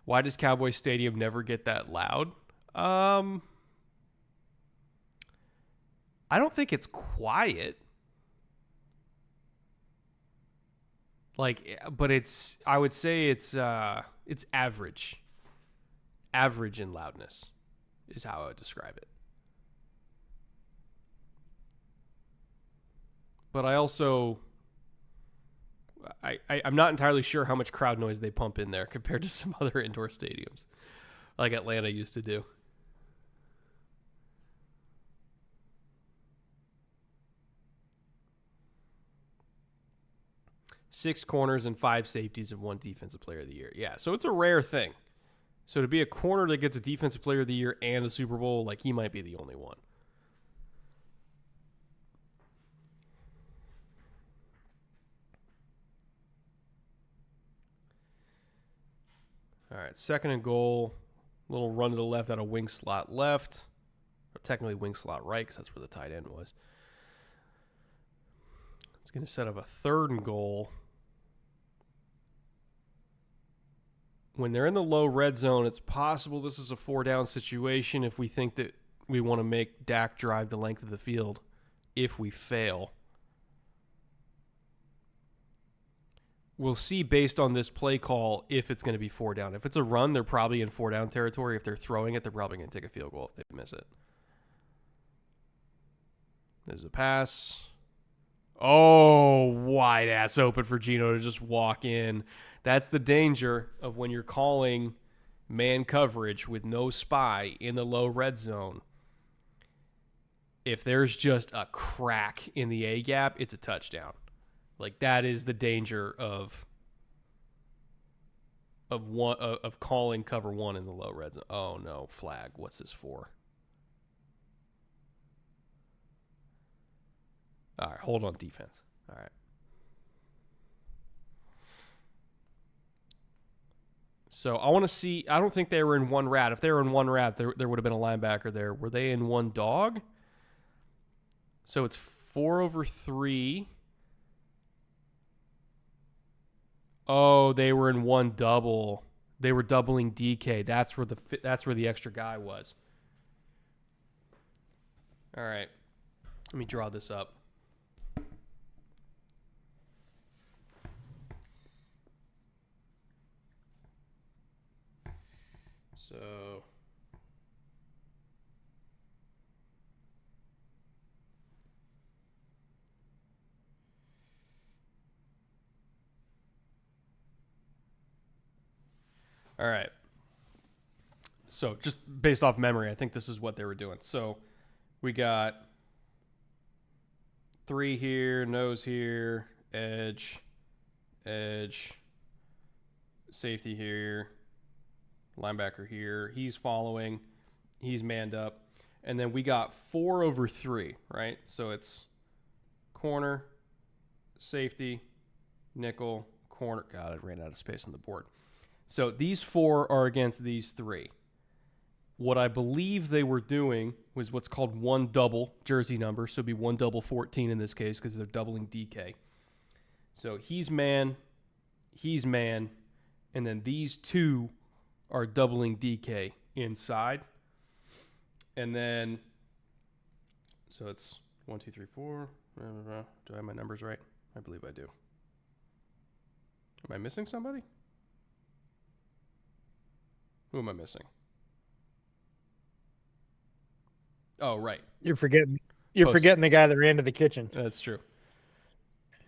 Why does Cowboys Stadium never get that loud? I don't think it's quiet. But I would say it's average. Average in loudness is how I would describe it. But I also, I'm not entirely sure how much crowd noise they pump in there compared to some other indoor stadiums, like Atlanta used to do. Six corners and 5 safeties and 1 Defensive Player of the Year. Yeah, so it's a rare thing. So to be a corner that gets a Defensive Player of the Year and a Super Bowl, like, he might be the only one. All right, 2nd and goal. Little run to the left out of wing slot left. Or technically wing slot right because that's where the tight end was. It's going to set up a 3rd and goal. When they're in the low red zone, it's possible this is a 4-down situation if we think that we want to make Dak drive the length of the field if we fail. We'll see based on this play call if it's going to be 4 down. If it's a run, they're probably in 4-down territory. If they're throwing it, they're probably going to take a field goal if they miss it. There's a pass. Oh, wide ass open for Geno to just walk in. That's the danger of when you're calling man coverage with no spy in the low red zone, if there's just a crack in the A gap, it's a touchdown. Like, that is the danger of calling cover one in the low red zone. Oh no, flag. What's this for? All right, hold on defense. All right. So I want to see. I don't think they were in one rat. If they were in one rat, there would have been a linebacker there. Were they in one dog? So it's 4/3. Oh, they were in one double. They were doubling DK. That's where the extra guy was. All right. Let me draw this up. So all right. So just based off memory, I think this is what they were doing. So we got 3 here, nose here, edge, safety here, linebacker here. He's following. He's manned up. And then we got 4/3, right? So it's corner, safety, nickel, corner. God, I ran out of space on the board. So these 4 are against these 3. What I believe they were doing was what's called one double jersey number. So it'd be one double 14 in this case because they're doubling DK. So he's man, and then these 2 are doubling DK inside. And then, so it's 1, 2, 3, 4. Do I have my numbers right? I believe I do. Am I missing somebody? Who am I missing? Oh, right. You're forgetting the guy that ran to the kitchen. That's true.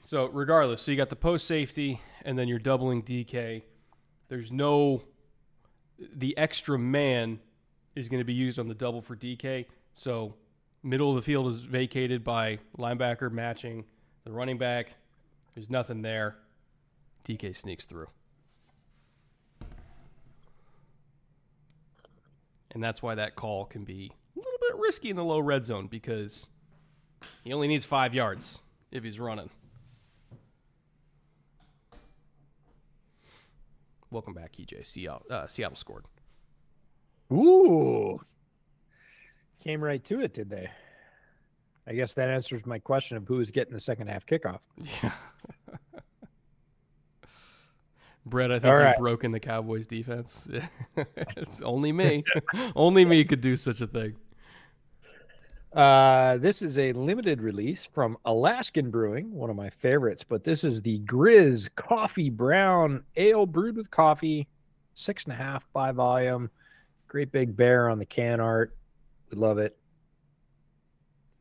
So regardless, so you got the post safety, and then you're doubling DK. There's the extra man is going to be used on the double for DK. So middle of the field is vacated by linebacker matching the running back. There's nothing there. DK sneaks through. And that's why that call can be a little bit risky in the low red zone, because he only needs 5 yards if he's running. Welcome back, EJ. Seattle scored. Ooh. Came right to it, did they? I guess that answers my question of who is getting the second half kickoff. Yeah. Brett, I think you've broken the Cowboys defense. It's only me. Only me could do such a thing. This is a limited release from Alaskan Brewing, one of my favorites, but this is the Grizz Coffee Brown Ale brewed with coffee, 6.5 by volume. Great big bear on the can art. We love it.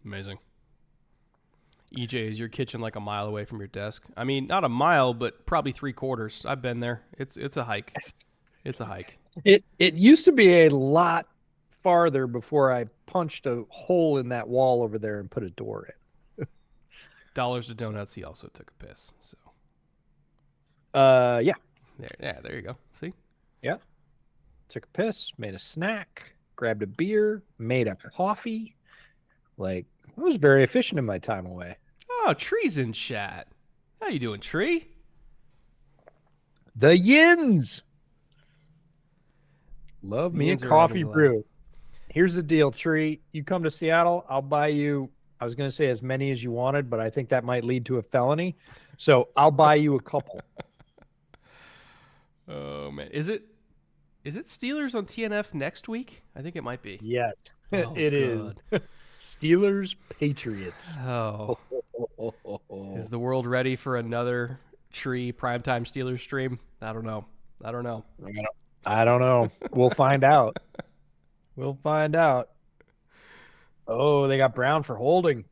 Amazing. EJ, is your kitchen like a mile away from your desk? I mean, not a mile, but probably 3/4. I've been there. It's a hike. It's a hike. It used to be a lot farther before I punched a hole in that wall over there and put a door in. Dollars to Donuts, he also took a piss. So. Yeah. There you go. See? Yeah. Took a piss, made a snack, grabbed a beer, made a coffee. Like, I was very efficient in my time away. Oh, Tree's in chat. How you doing, Tree? The Yins. Love me a coffee brew. Here's the deal, Tree. You come to Seattle, I'll buy you, I was going to say as many as you wanted, but I think that might lead to a felony. So I'll buy you a couple. Oh, man. Is it Steelers on TNF next week? I think it might be. Yes, it is. Steelers, Patriots. Oh. Is the world ready for another Tree primetime Steelers stream? I don't know. I don't know. We'll find out. We'll find out. Oh, they got Brown for holding.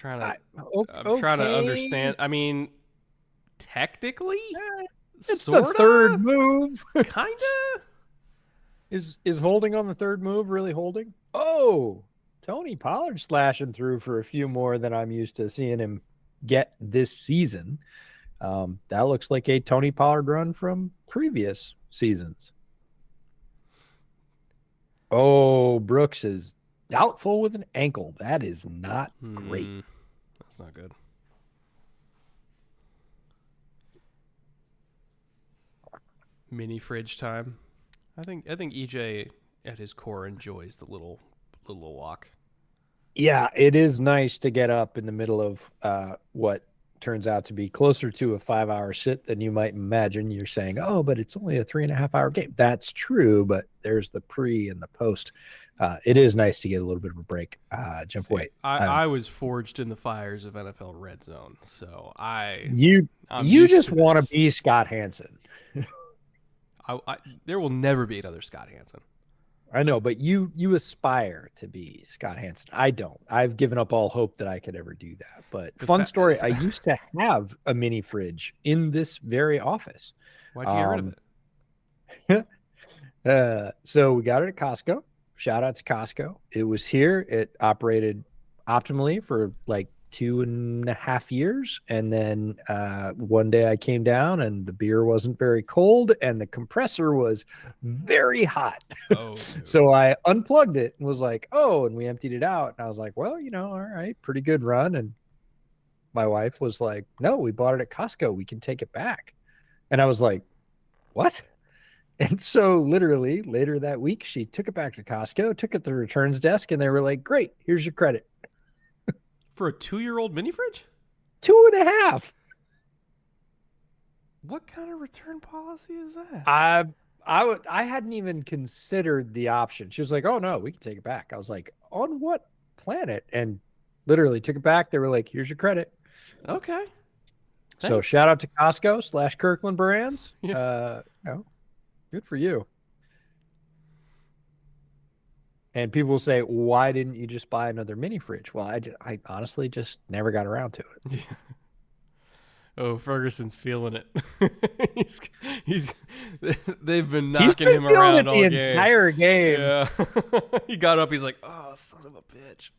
I'm trying to understand. I mean, Technically, It's sorta, the third move. kinda. Is holding on the third move really holding? Oh, Tony Pollard slashing through for a few more than I'm used to seeing him get this season. That looks like a Tony Pollard run from previous seasons. Oh, Brooks is doubtful with an ankle. That is not great. That's not good. Mini fridge time. I think EJ at his core enjoys the little walk. Yeah, it is nice to get up in the middle of what turns out to be closer to a 5-hour sit than you might imagine. You're saying, oh, but it's only a 3.5-hour game. That's true, but there's the pre and the post. It is nice to get a little bit of a break. Jump weight. I was forged in the fires of NFL Red Zone, so you just want to be Scott Hansen. There will never be another Scott Hansen. I know, but you aspire to be Scott Hansen. I don't. I've given up all hope that I could ever do that. But fun story, I used to have a mini fridge in this very office. Why'd you get rid of it? So we got it at Costco. Shout out to Costco. It was here. It operated optimally for like 2.5 years. And then one day I came down and the beer wasn't very cold and the compressor was very hot. Oh, so I unplugged it and was like, oh, and we emptied it out. And I was like, well, all right, pretty good run. And my wife was like, no, we bought it at Costco. We can take it back. And I was like, what? And so literally later that week, she took it back to Costco, took it to the returns desk, and they were like, great, here's your credit. For a 2-year-old mini fridge? 2.5. What kind of return policy is that? I hadn't even considered the option. She was like, oh no, we can take it back. I was like, on what planet? And literally took it back. They were like, here's your credit. Okay. So Thanks. shout out to Costco / Kirkland Brands. Yeah. Good for you. And people will say, why didn't you just buy another mini fridge? Well, I honestly just never got around to it. Yeah. Oh, Ferguson's feeling it. They've been knocking him around all game. The entire game. Yeah. He got up. He's like, oh, son of a bitch.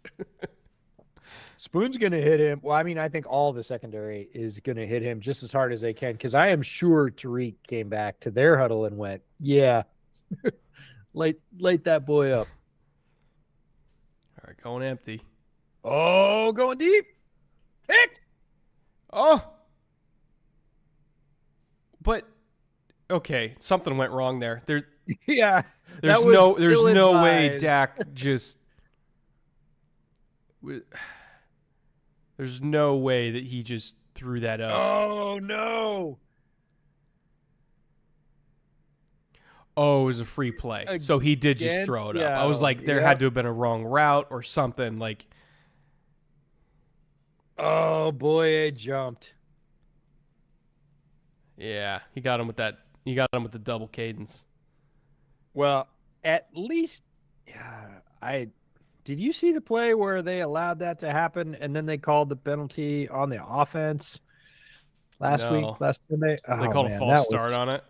Spoon's going to hit him. Well, I mean, I think all the secondary is going to hit him just as hard as they can, because I am sure Tariq came back to their huddle and went, yeah, light that boy up. All right, going empty. Oh, going deep. Picked. Oh. But, okay, something went wrong there. Yeah. There's no way Dak just... There's no way that he just threw that up. Oh, no. Oh, it was a free play. So he did just throw it up. I was like, there had to have been a wrong route or something. Like, oh, boy, it jumped. Yeah, he got him with that. He got him with the double cadence. Well, at least, did you see the play where they allowed that to happen and then they called the penalty on the offense last Sunday? They called a false start on it.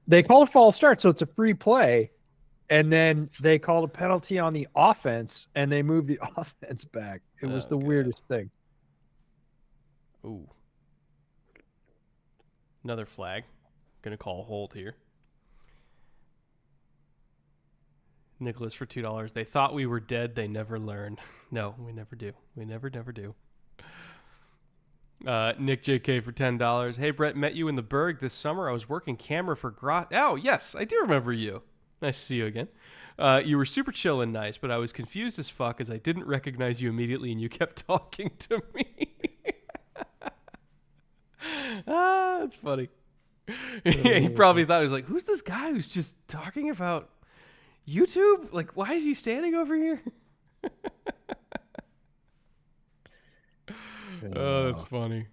They called a false start, so it's a free play, and then they called a penalty on the offense, and they moved the offense back. It was the weirdest thing. Ooh. Another flag. Gonna call a hold here. Nicholas for $2. They thought we were dead. They never learned. No, we never do. We never do. Nick JK for $10. Hey, Brett, met you in the Berg this summer. I was working camera for Oh, yes, I do remember you. Nice to see you again. You were super chill and nice, but I was confused as fuck as I didn't recognize you immediately and you kept talking to me. That's funny. He probably thought, he was like, who's this guy who's just talking about YouTube? Like, why is he standing over here? Oh, that's funny.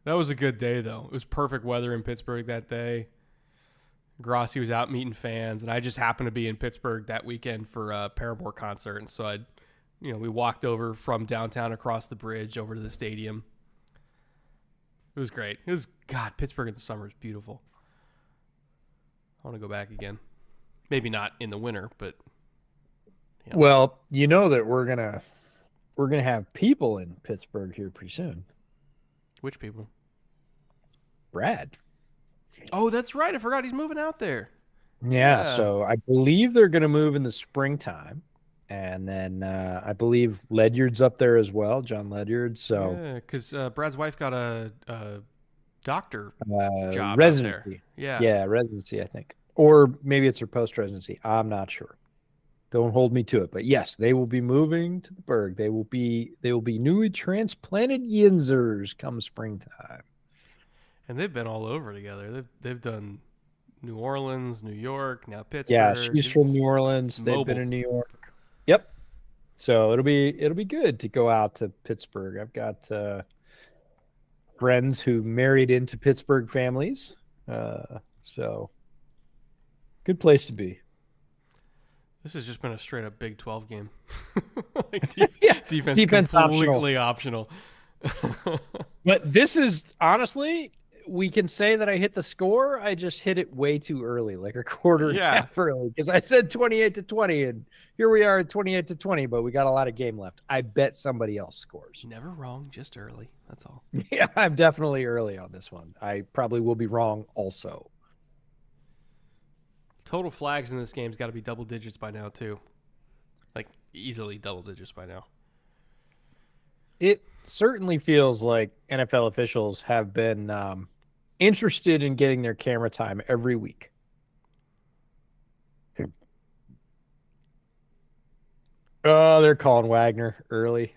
That was a good day, though. It was perfect weather in Pittsburgh that day. Grossi was out meeting fans, and I just happened to be in Pittsburgh that weekend for a Paramore concert, and so I We walked over from downtown across the bridge over to the stadium. It was great. God, Pittsburgh in the summer is beautiful. I want to go back again. Maybe not in the winter, but Well, you know that we're gonna have people in Pittsburgh here pretty soon. Which people? Brad. Oh, that's right. I forgot he's moving out there. Yeah, so I believe they're gonna move in the springtime. And then I believe Ledyard's up there as well, John Ledyard. So yeah, because Brad's wife got a doctor job residency. out there. Yeah, residency, I think. Or maybe it's her post-residency. I'm not sure. Don't hold me to it. But yes, they will be moving to the Berg. They will be newly transplanted Yinzers come springtime. And they've been all over together. They've done New Orleans, New York, now Pittsburgh. Yeah, she's from New Orleans. They've been in New York. Yep. So it'll be good to go out to Pittsburgh. I've got friends who married into Pittsburgh families. So good place to be. This has just been a straight up Big 12 game. Defense completely optional. But this is honestly, we can say that I hit the score. I just hit it way too early, like a quarter and a half early, because I said 28-20, and here we are at 28-20, but we got a lot of game left. I bet somebody else scores. Never wrong, just early. That's all. Yeah, I'm definitely early on this one. I probably will be wrong also. Total flags in this game's got to be double digits by now, too. Like, easily double digits by now. It certainly feels like NFL officials have been interested in getting their camera time every week. Oh, they're calling Wagner early.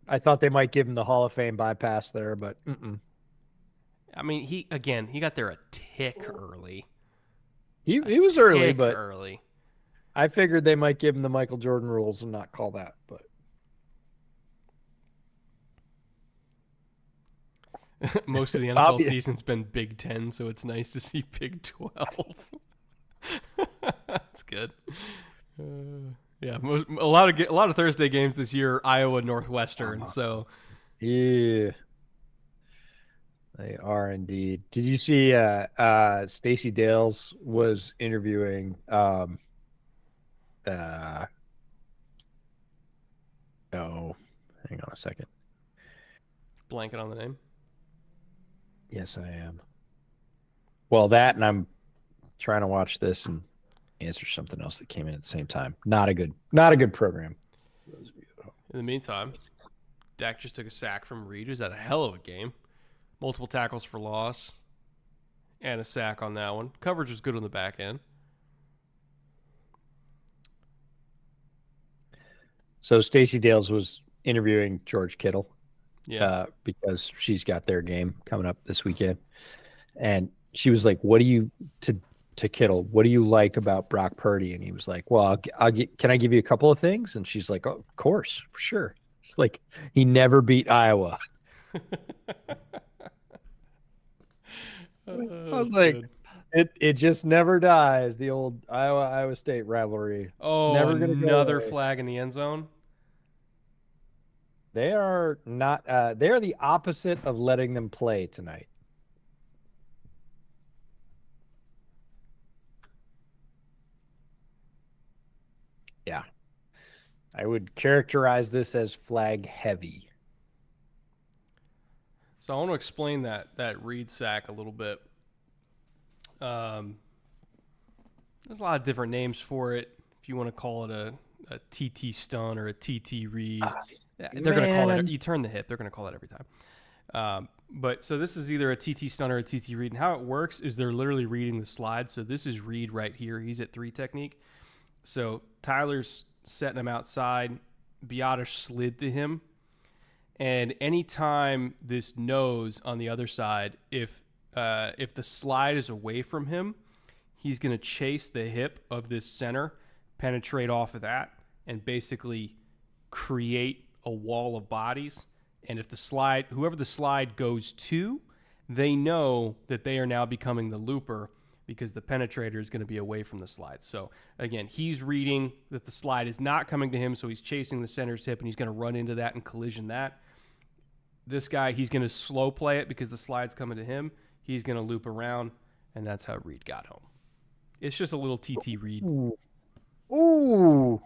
I thought they might give him the Hall of Fame bypass there, but I mean, he got there a tick early. He was early, but early. I figured they might give him the Michael Jordan rules and not call that, but most of the NFL season's been Big 10, so it's nice to see Big 12. That's good. Yeah, a lot of Thursday games this year. Iowa Northwestern. So yeah, they are indeed. Did you see? Stacey Dales was interviewing. Oh, hang on a second. Blanket on the name. Yes, I am. Well, that, and I'm trying to watch this and answer something else that came in at the same time. Not a good program. In the meantime, Dak just took a sack from Reed, who's had a hell of a game. Multiple tackles for loss and a sack on that one. Coverage was good on the back end. So Stacey Dales was interviewing George Kittle. Yeah. Because she's got their game coming up this weekend. And she was like, what do you, to Kittle, what do you like about Brock Purdy? And he was like, well, can I give you a couple of things? And she's like, oh, of course, for sure. It's like, he never beat Iowa. I was like, it just never dies. The old Iowa State rivalry. It's never gonna another flag in the end zone. They are not. They are the opposite of letting them play tonight. Yeah, I would characterize this as flag heavy. So I want to explain that Reed sack a little bit. There's a lot of different names for it. If you want to call it a TT stun or a TT Reed, they're going to call it. You turn the hip. They're going to call it every time. But so this is either a TT stun or a TT Reed. And how it works is they're literally reading the slide. So this is Reed right here. He's at 3 technique. So Tyler's setting him outside. Biotish slid to him. And anytime this nose on the other side, if the slide is away from him, he's going to chase the hip of this center, penetrate off of that, and basically create a wall of bodies. And if whoever the slide goes to, they know that they are now becoming the looper because the penetrator is going to be away from the slide. So again, he's reading that the slide is not coming to him, so he's chasing the center's hip, and he's going to run into that and collision that. This guy, he's going to slow play it because the slide's coming to him. He's going to loop around, and that's how Reed got home. It's just a little TT Reed. Ooh.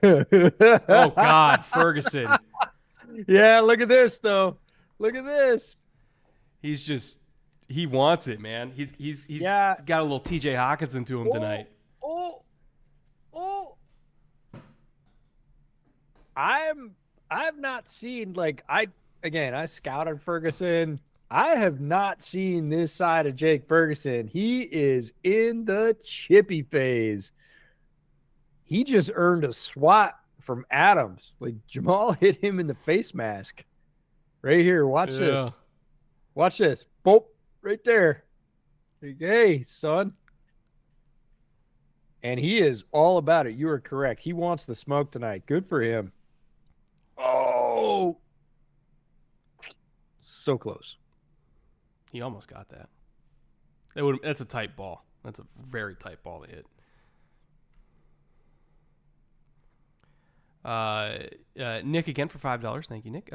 Oh, God, Ferguson. Yeah, look at this, though. Look at this. He wants it, man. He's got a little TJ Hawkinson to him tonight. I've not seen, like, I scouted Ferguson. I have not seen this side of Jake Ferguson. He is in the chippy phase. He just earned a swat from Adams. Like, Jamal hit him in the face mask. Right here. Watch this. Watch this. Boop. Right there. Like, hey, son. And he is all about it. You are correct. He wants the smoke tonight. Good for him. Oh. So close. He almost got that. That's a tight ball. That's a very tight ball to hit. Nick again for $5. Thank you, Nick.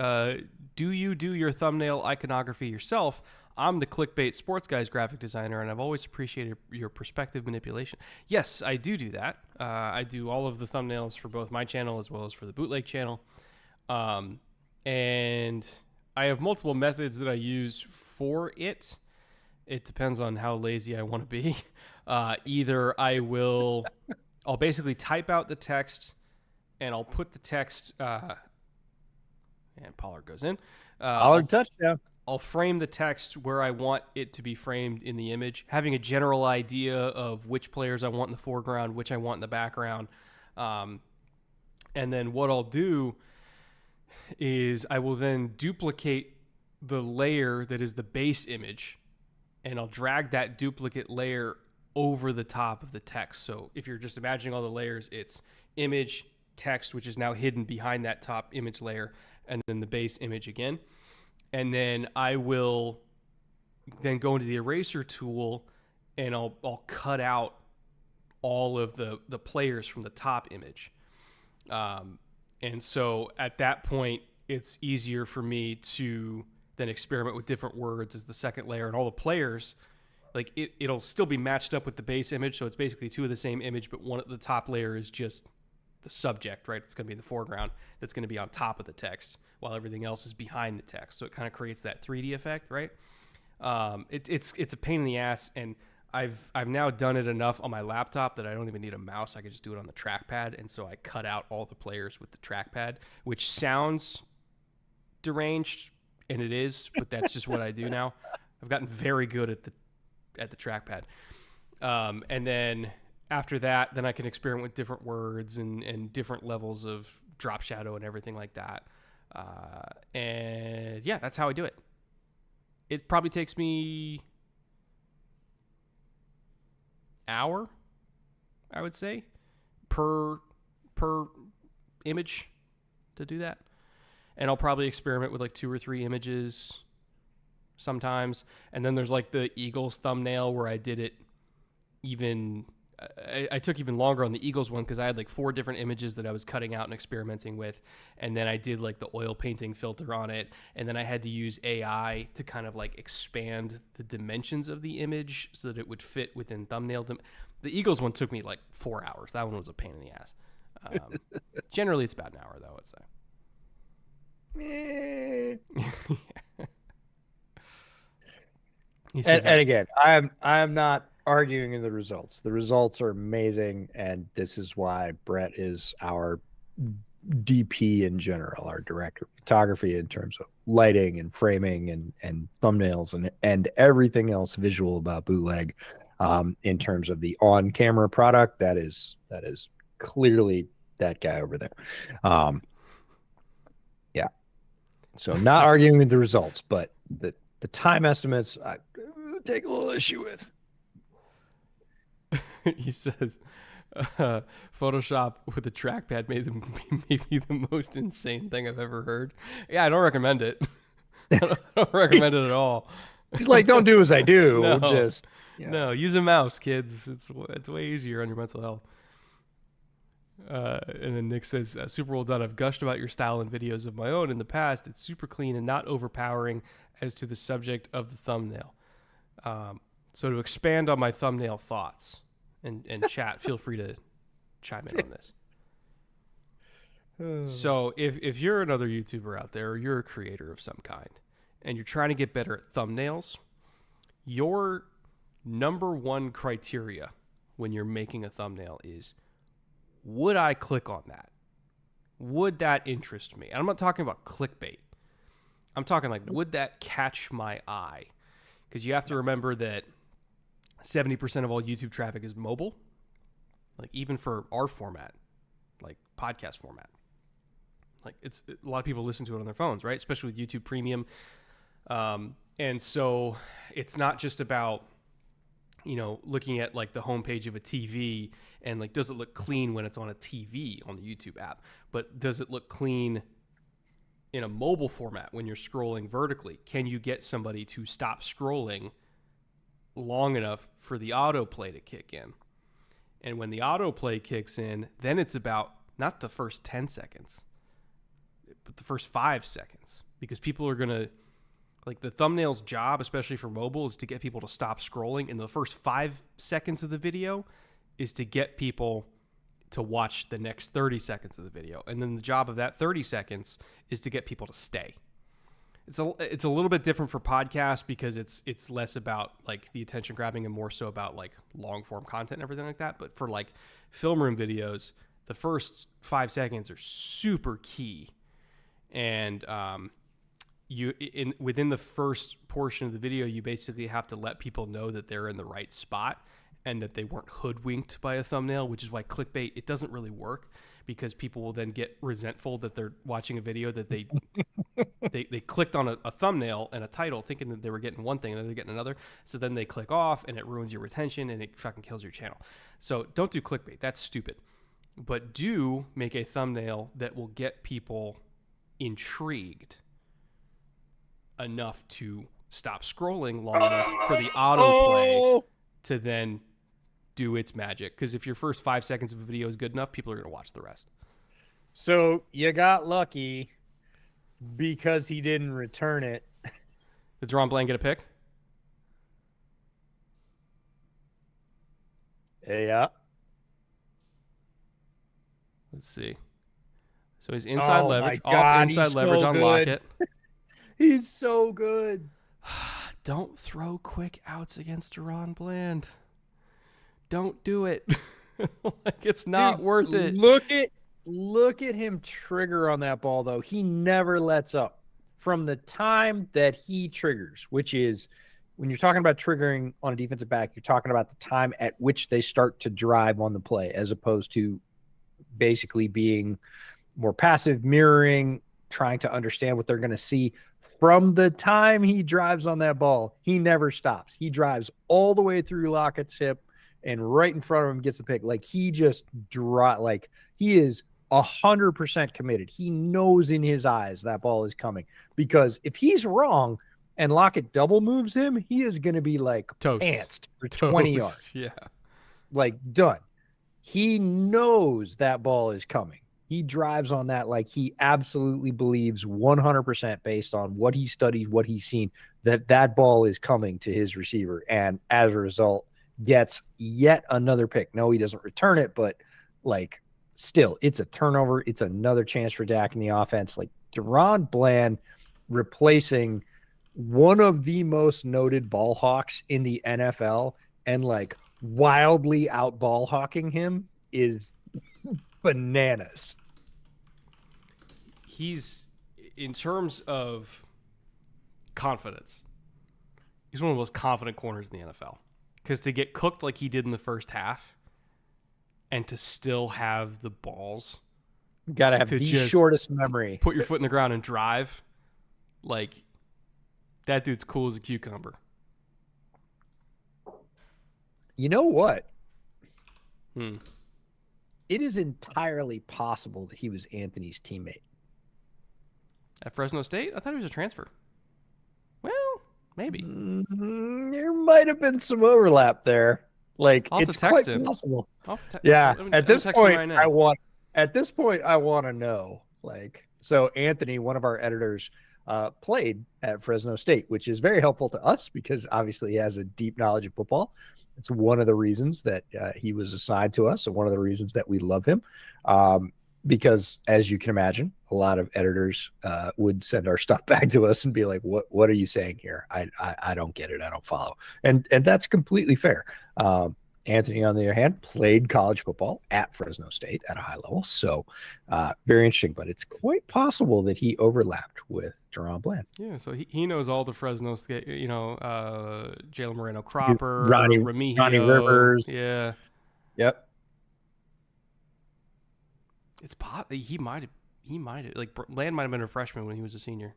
Do you do your thumbnail iconography yourself? I'm the Clickbait Sports Guys graphic designer, and I've always appreciated your perspective manipulation. Yes, I do that. I do all of the thumbnails for both my channel as well as for the Bootleg channel. And I have multiple methods that I use for it. It depends on how lazy I want to be. Either I'll basically type out the text, and I'll put the text, and Pollard goes in. Pollard touchdown. I'll frame the text where I want it to be framed in the image, having a general idea of which players I want in the foreground, which I want in the background. And then what I'll do is I will then duplicate the layer that is the base image, and I'll drag that duplicate layer over the top of the text. So if you're just imagining all the layers, it's image, text, which is now hidden behind that top image layer, and then the base image again. And then I will then go into the eraser tool, and I'll cut out all of the players from the top image. And so at that point, it's easier for me to then experiment with different words as the second layer, and all the players, like it'll still be matched up with the base image. So it's basically two of the same image, but one at the top layer is just the subject, right? It's going to be in the foreground. That's going to be on top of the text, while everything else is behind the text. So it kind of creates that 3D effect, right? It's a pain in the ass, and I've now done it enough on my laptop that I don't even need a mouse. I can just do it on the trackpad, and so I cut out all the players with the trackpad, which sounds deranged, and it is, but that's just what I do now. I've gotten very good at the trackpad, and then after that, then I can experiment with different words and different levels of drop shadow and everything like that. And yeah, that's how I do it. It probably takes me hour, I would say, per image to do that. And I'll probably experiment with like 2 or 3 images sometimes. And then there's like the Eagles thumbnail where I did it even... I took even longer on the Eagles one because I had like 4 different images that I was cutting out and experimenting with. And then I did like the oil painting filter on it. And then I had to use AI to kind of like expand the dimensions of the image so that it would fit within thumbnail. The Eagles one took me like 4 hours. That one was a pain in the ass. Generally, it's about an hour though, I'd say. And again, I am not arguing in the results. The results are amazing, and this is why Brett is our DP in general, our director of photography in terms of lighting and framing and thumbnails and everything else visual about Bootleg. In terms of the on-camera product, that is clearly that guy over there. Yeah. So I'm not arguing with the results, but the time estimates I take a little issue with. He says, Photoshop with a trackpad may be the most insane thing I've ever heard. Yeah, I don't recommend it. I don't recommend it at all. He's like, don't do as I do. No, Just, no, use a mouse, kids. It's way easier on your mental health. And then Nick says, super well done. I've gushed about your style in videos of my own in the past. It's super clean and not overpowering as to the subject of the thumbnail. So to expand on my thumbnail thoughts and chat, feel free to chime in on this. So if you're another YouTuber out there or you're a creator of some kind and you're trying to get better at thumbnails, your number one criteria when you're making a thumbnail is, would I click on that? Would that interest me? And I'm not talking about clickbait. I'm talking like, would that catch my eye? Because you have to remember that 70% of all YouTube traffic is mobile. Like even for our format, like podcast format. Like it's a lot of people listen to it on their phones, right? Especially with YouTube Premium. And so it's not just about, looking at like the homepage of a TV and like, does it look clean when it's on a TV on the YouTube app? But does it look clean in a mobile format when you're scrolling vertically? Can you get somebody to stop scrolling long enough for the autoplay to kick in? And when the autoplay kicks in, then it's about not the first 10 seconds, but the first 5 seconds, because people are going to, like, the thumbnail's job, especially for mobile, is to get people to stop scrolling. And the first 5 seconds of the video is to get people to watch the next 30 seconds of the video. And then the job of that 30 seconds is to get people to stay. It's a little bit different for podcasts because it's less about like the attention grabbing and more so about like long form content and everything like that. But for like film room videos, the first 5 seconds are super key. And within the first portion of the video, you basically have to let people know that they're in the right spot and that they weren't hoodwinked by a thumbnail, which is why clickbait, it doesn't really work, because people will then get resentful that they're watching a video that they they clicked on a thumbnail and a title thinking that they were getting one thing and then they're getting another. So then they click off and it ruins your retention and it fucking kills your channel. So don't do clickbait. That's stupid. But do make a thumbnail that will get people intrigued enough to stop scrolling long enough for the autoplay to then do its magic. Because if your first 5 seconds of a video is good enough, people are going to watch the rest. So you got lucky because he didn't return it. Did Deron Bland get a pick? Yeah. Let's see. So he's inside leverage, God, off inside leverage so on good. Lockett. He's so good. Don't throw quick outs against Deron Bland. Don't do it. Like, it's not worth it. Look at him trigger on that ball, though. He never lets up from the time that he triggers, which is when you're talking about triggering on a defensive back, you're talking about the time at which they start to drive on the play, as opposed to basically being more passive, mirroring, trying to understand what they're going to see. From the time he drives on that ball, he never stops. He drives all the way through Lockett's hip and right in front of him gets the pick. Like, he just he is 100% committed. He knows in his eyes that ball is coming, because if he's wrong and Lockett double moves him, he is going to be like pantsed for 20 yards. Yeah. Like, done. He knows that ball is coming. He drives on that like he absolutely believes 100% based on what he studied, what he's seen, that ball is coming to his receiver. And as a result, gets yet another pick. No, he doesn't return it, but like, still, it's a turnover. It's another chance for Dak in the offense. Like, Deron Bland replacing one of the most noted ball hawks in the NFL and like wildly out ball hawking him is bananas. He's, in terms of confidence, he's one of the most confident corners in the NFL. Because to get cooked like he did in the first half and to still have the balls. You got to have the shortest memory. Put your foot in the ground and drive. Like, that dude's cool as a cucumber. You know what? It is entirely possible that he was Anthony's teammate. At Fresno State? I thought he was a transfer. Well, Maybe. There might have been some overlap there. Like I'll have to it's text quite him. possible. I'll have to Yeah. I'm At gonna this text him point, right now. I want to know. Like, so Anthony, one of our editors, played at Fresno State, which is very helpful to us because obviously he has a deep knowledge of football. It's one of the reasons that he was assigned to us, and one of the reasons that we love him. Because, as you can imagine, a lot of editors would send our stuff back to us and be like, "What are you saying here? I don't get it. I don't follow." And that's completely fair. Anthony, on the other hand, played college football at Fresno State at a high level. So very interesting, but it's quite possible that he overlapped with Deron Bland. Yeah, so he knows all the Fresno State, Jalen Moreno Cropper, Ronnie Remigio. Rivers. Yeah. Yep. It's he might have like Land might have been a freshman when he was a senior.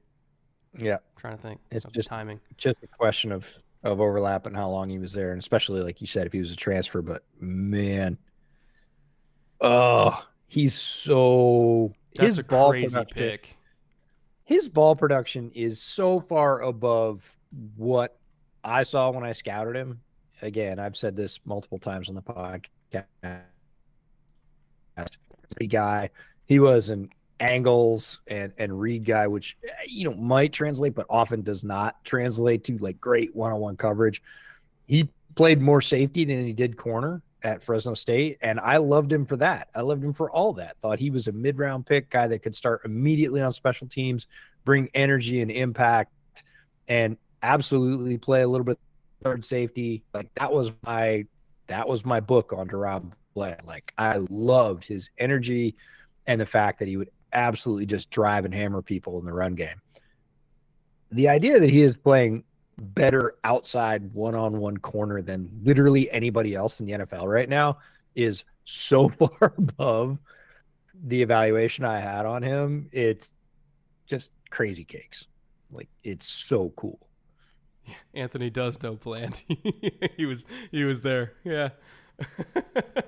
Yeah. I'm trying to think. It's of just timing. Just a question of overlap and how long he was there, and especially like you said, if he was a transfer. But man, he's so That's a crazy pick. His ball production is so far above what I saw when I scouted him. Again, I've said this multiple times on the podcast. Guy, he was an angles and read guy, which might translate, but often does not translate to like great one-on-one coverage. He played more safety than he did corner at Fresno State, and I loved him for that. I loved him for all that. Thought he was a mid-round pick, guy that could start immediately on special teams, bring energy and impact, and absolutely play a little bit third safety. Like that was my book on Deron Bland. Like I loved his energy and the fact that he would absolutely just drive and hammer people in the run game. The idea that he is playing better outside one-on-one corner than literally anybody else in the NFL right now is so far above the evaluation I had on him. It's just crazy cakes. Like it's so cool. Anthony does know Bland. he was there. Yeah.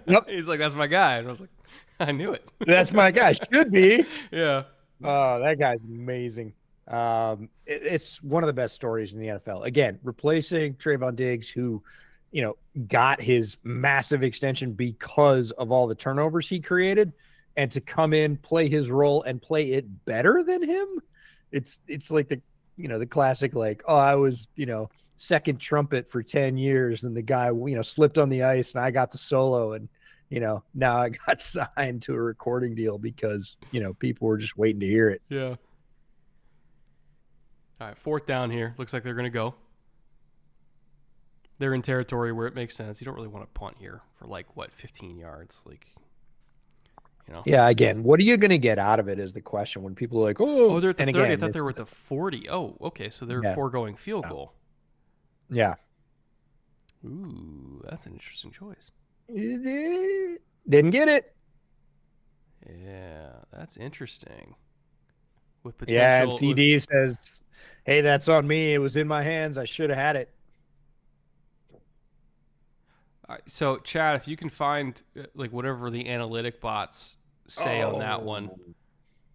Yep. He's like, that's my guy. And I was like, I knew it. That's my guy. Should be. Yeah. Oh, that guy's amazing. It's one of the best stories in the NFL. Again, replacing Trayvon Diggs, who, got his massive extension because of all the turnovers he created, and to come in, play his role, and play it better than him. It's like the classic, like, oh, I was, second trumpet for 10 years, and the guy, slipped on the ice, and I got the solo, and now I got signed to a recording deal because, people were just waiting to hear it. Yeah. All right, fourth down here. Looks like they're going to go. They're in territory where it makes sense. You don't really want to punt here for 15 yards? Yeah, again, what are you going to get out of it is the question when people are like, oh, they're at the 30. Again, I thought they were at the 40. Oh, okay, so they're foregoing field goal. Yeah. Ooh, that's an interesting choice. Didn't get it. Yeah, that's interesting. With potential. Yeah, and CD says, hey, that's on me. It was in my hands. I should have had it. All right, so, Chad, if you can find whatever the analytic bots say on that one,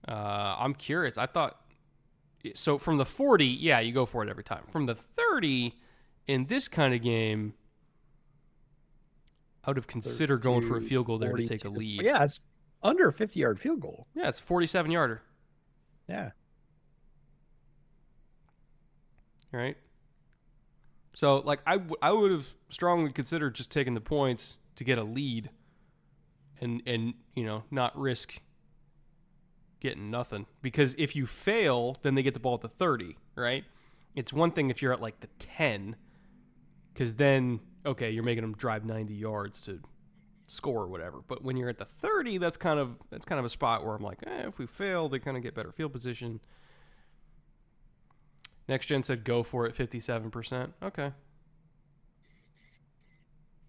I'm curious. I thought so. From the 40, yeah, you go for it every time. From the 30, in this kind of game, I would have considered going for a field goal there to take a lead. Yeah, it's under a 50-yard field goal. Yeah, it's a 47-yarder. Yeah. All right. So, I would have strongly considered just taking the points to get a lead and not risk getting nothing. Because if you fail, then they get the ball at the 30, right? It's one thing if you're at, the 10, because then, okay, you're making them drive 90 yards to score or whatever. But when you're at the 30, that's kind of a spot where I'm like, if we fail, they kind of get better field position. Next Gen said go for it, 57%. Okay.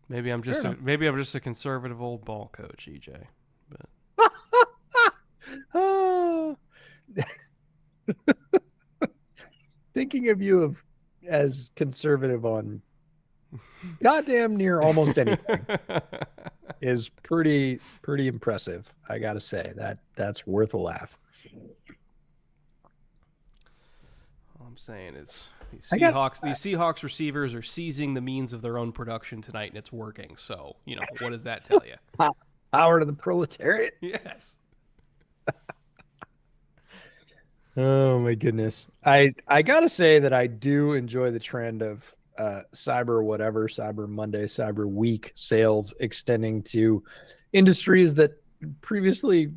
Maybe I'm just a conservative old ball coach, EJ. But Thinking of you as conservative on goddamn near almost anything is pretty impressive. I gotta say that's worth a laugh. All I'm saying is These Seahawks receivers are seizing the means of their own production tonight, and it's working. So, what does that tell you? Power to the proletariat. Yes. Oh my goodness. I gotta say that I do enjoy the trend of Cyber Monday, Cyber Week sales extending to industries that previously,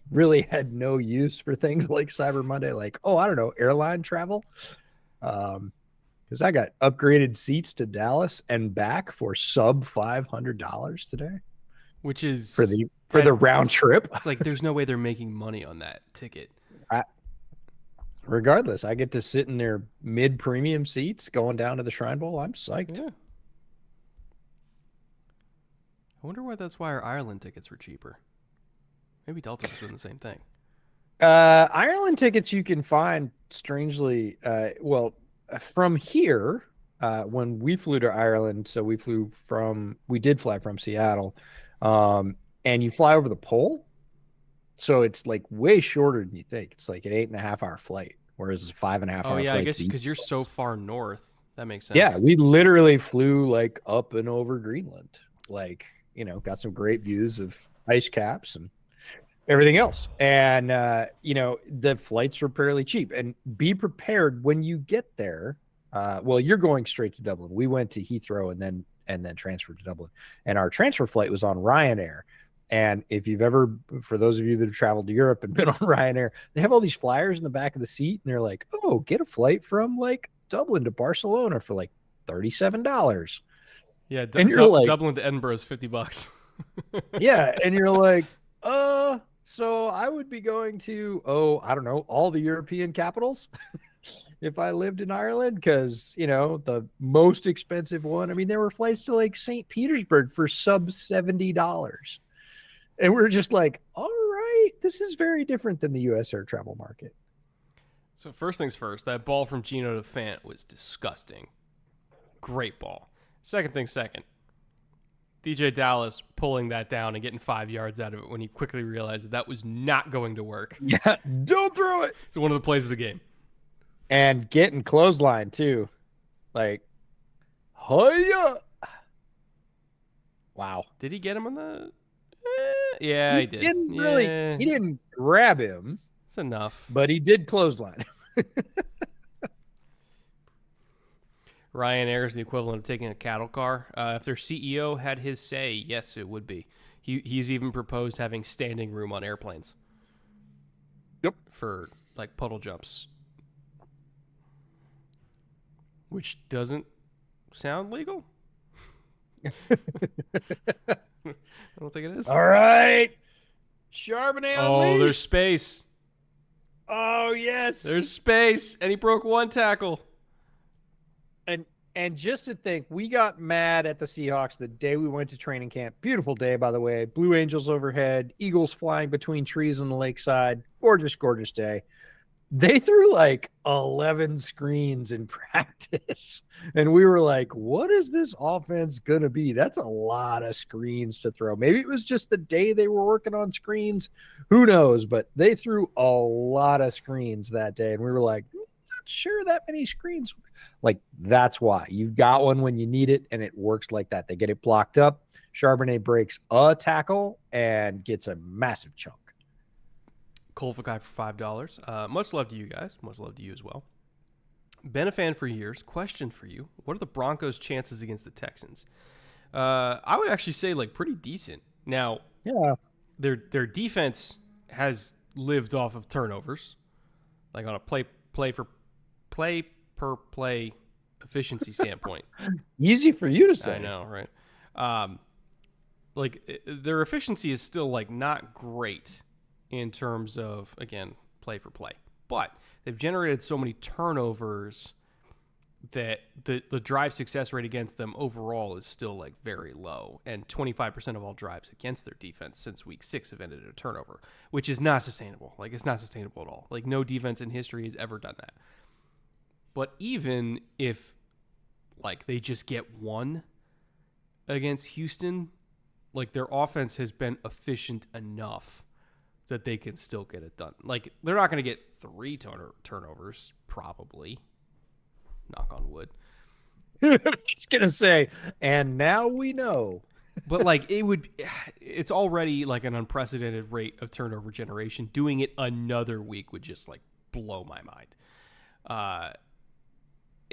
really had no use for things like Cyber Monday, like, I don't know, airline travel. Because I got upgraded seats to Dallas and back for sub $500 today. Which is for the round trip. It's like there's no way they're making money on that ticket. Regardless, I get to sit in their mid-premium seats going down to the Shrine Bowl. I'm psyched. Yeah. I wonder why that's why our Ireland tickets were cheaper. Maybe Delta was doing the same thing. Ireland tickets you can find strangely, from here, when we flew to Ireland, so we did fly from Seattle, and you fly over the pole. So it's like way shorter than you think. It's like an 8.5-hour flight, whereas it's a 5.5-hour flight. Oh yeah, I guess because you're so far north. That makes sense. Yeah, we literally flew like up and over Greenland. Like, got some great views of ice caps and everything else. And the flights were fairly cheap. And be prepared when you get there. You're going straight to Dublin. We went to Heathrow and then transferred to Dublin. And our transfer flight was on Ryanair. And if you've ever, for those of you that have traveled to Europe and been on Ryanair, they have all these flyers in the back of the seat, and they're like, "Oh, get a flight from like Dublin to Barcelona for like $37." Yeah, Dublin to Edinburgh is $50. Yeah, and you're like, so I would be going to, I don't know, all the European capitals if I lived in Ireland, because the most expensive one. I mean, there were flights to like St. Petersburg for sub $70. And we're just like, all right, this is very different than the U.S. air travel market. So first things first, that ball from Gino to Fant was disgusting. Great ball. Second thing second, DJ Dallas pulling that down and getting 5 yards out of it when he quickly realized that was not going to work. Yeah, don't throw it. It's one of the plays of the game. And getting clothesline, too. Like, hiya. Wow. Did he get him on the... Yeah, he did. He didn't grab him. That's enough. But he did clothesline. Ryanair is the equivalent of taking a cattle car. If their CEO had his say, yes, it would be. He's even proposed having standing room on airplanes. Yep. For, like, puddle jumps. Which doesn't sound legal. I don't think it is. All right. Charbonnet unleashed. Oh, there's space. Oh, yes. There's space. And he broke one tackle. And just to think, we got mad at the Seahawks the day we went to training camp. Beautiful day, by the way. Blue Angels overhead. Eagles flying between trees on the lakeside. Gorgeous, gorgeous day. They threw like 11 screens in practice. And we were like, what is this offense going to be? That's a lot of screens to throw. Maybe it was just the day they were working on screens. Who knows? But they threw a lot of screens that day. And we were like, not sure that many screens. Like, that's why. You got one when you need it, and it works like that. They get it blocked up. Charbonnet breaks a tackle and gets a massive chunk. Cole for guy for $5. Much love to you guys. Much love to you as well. Been a fan for years. Question for you. What are the Broncos' chances against the Texans? I would actually say like pretty decent. Now, yeah, their defense has lived off of turnovers, like on a play per play efficiency standpoint. Easy for you to say. I know, right? Their efficiency is still like not great in terms of, again, play for play. But they've generated so many turnovers that the drive success rate against them overall is still like very low. And 25% of all drives against their defense since week 6 have ended in a turnover, which is not sustainable. Like, it's not sustainable at all. Like, no defense in history has ever done that. But even if, like, they just get one against Houston, like, their offense has been efficient enough that they can still get it done. Like, they're not going to get 3 turnovers, probably. knock on wood. Just gonna say, and now we know. But it's already like an unprecedented rate of turnover generation. Doing it another week would just like blow my mind.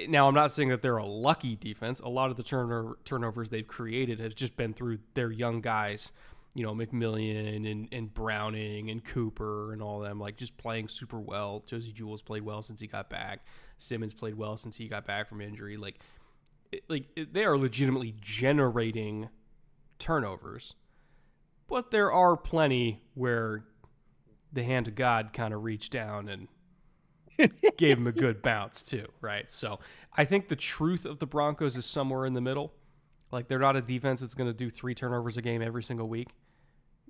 Now I'm not saying that they're a lucky defense. A lot of the turnovers they've created has just been through their young guys, McMillian and Browning and Cooper and all of them, like just playing super well. Josie Jewell's played well since he got back. Simmons played well since he got back from injury. They are legitimately generating turnovers, but there are plenty where the hand of God kind of reached down and gave him a good bounce too, right? So I think the truth of the Broncos is somewhere in the middle. Like, they're not a defense that's going to do 3 turnovers a game every single week,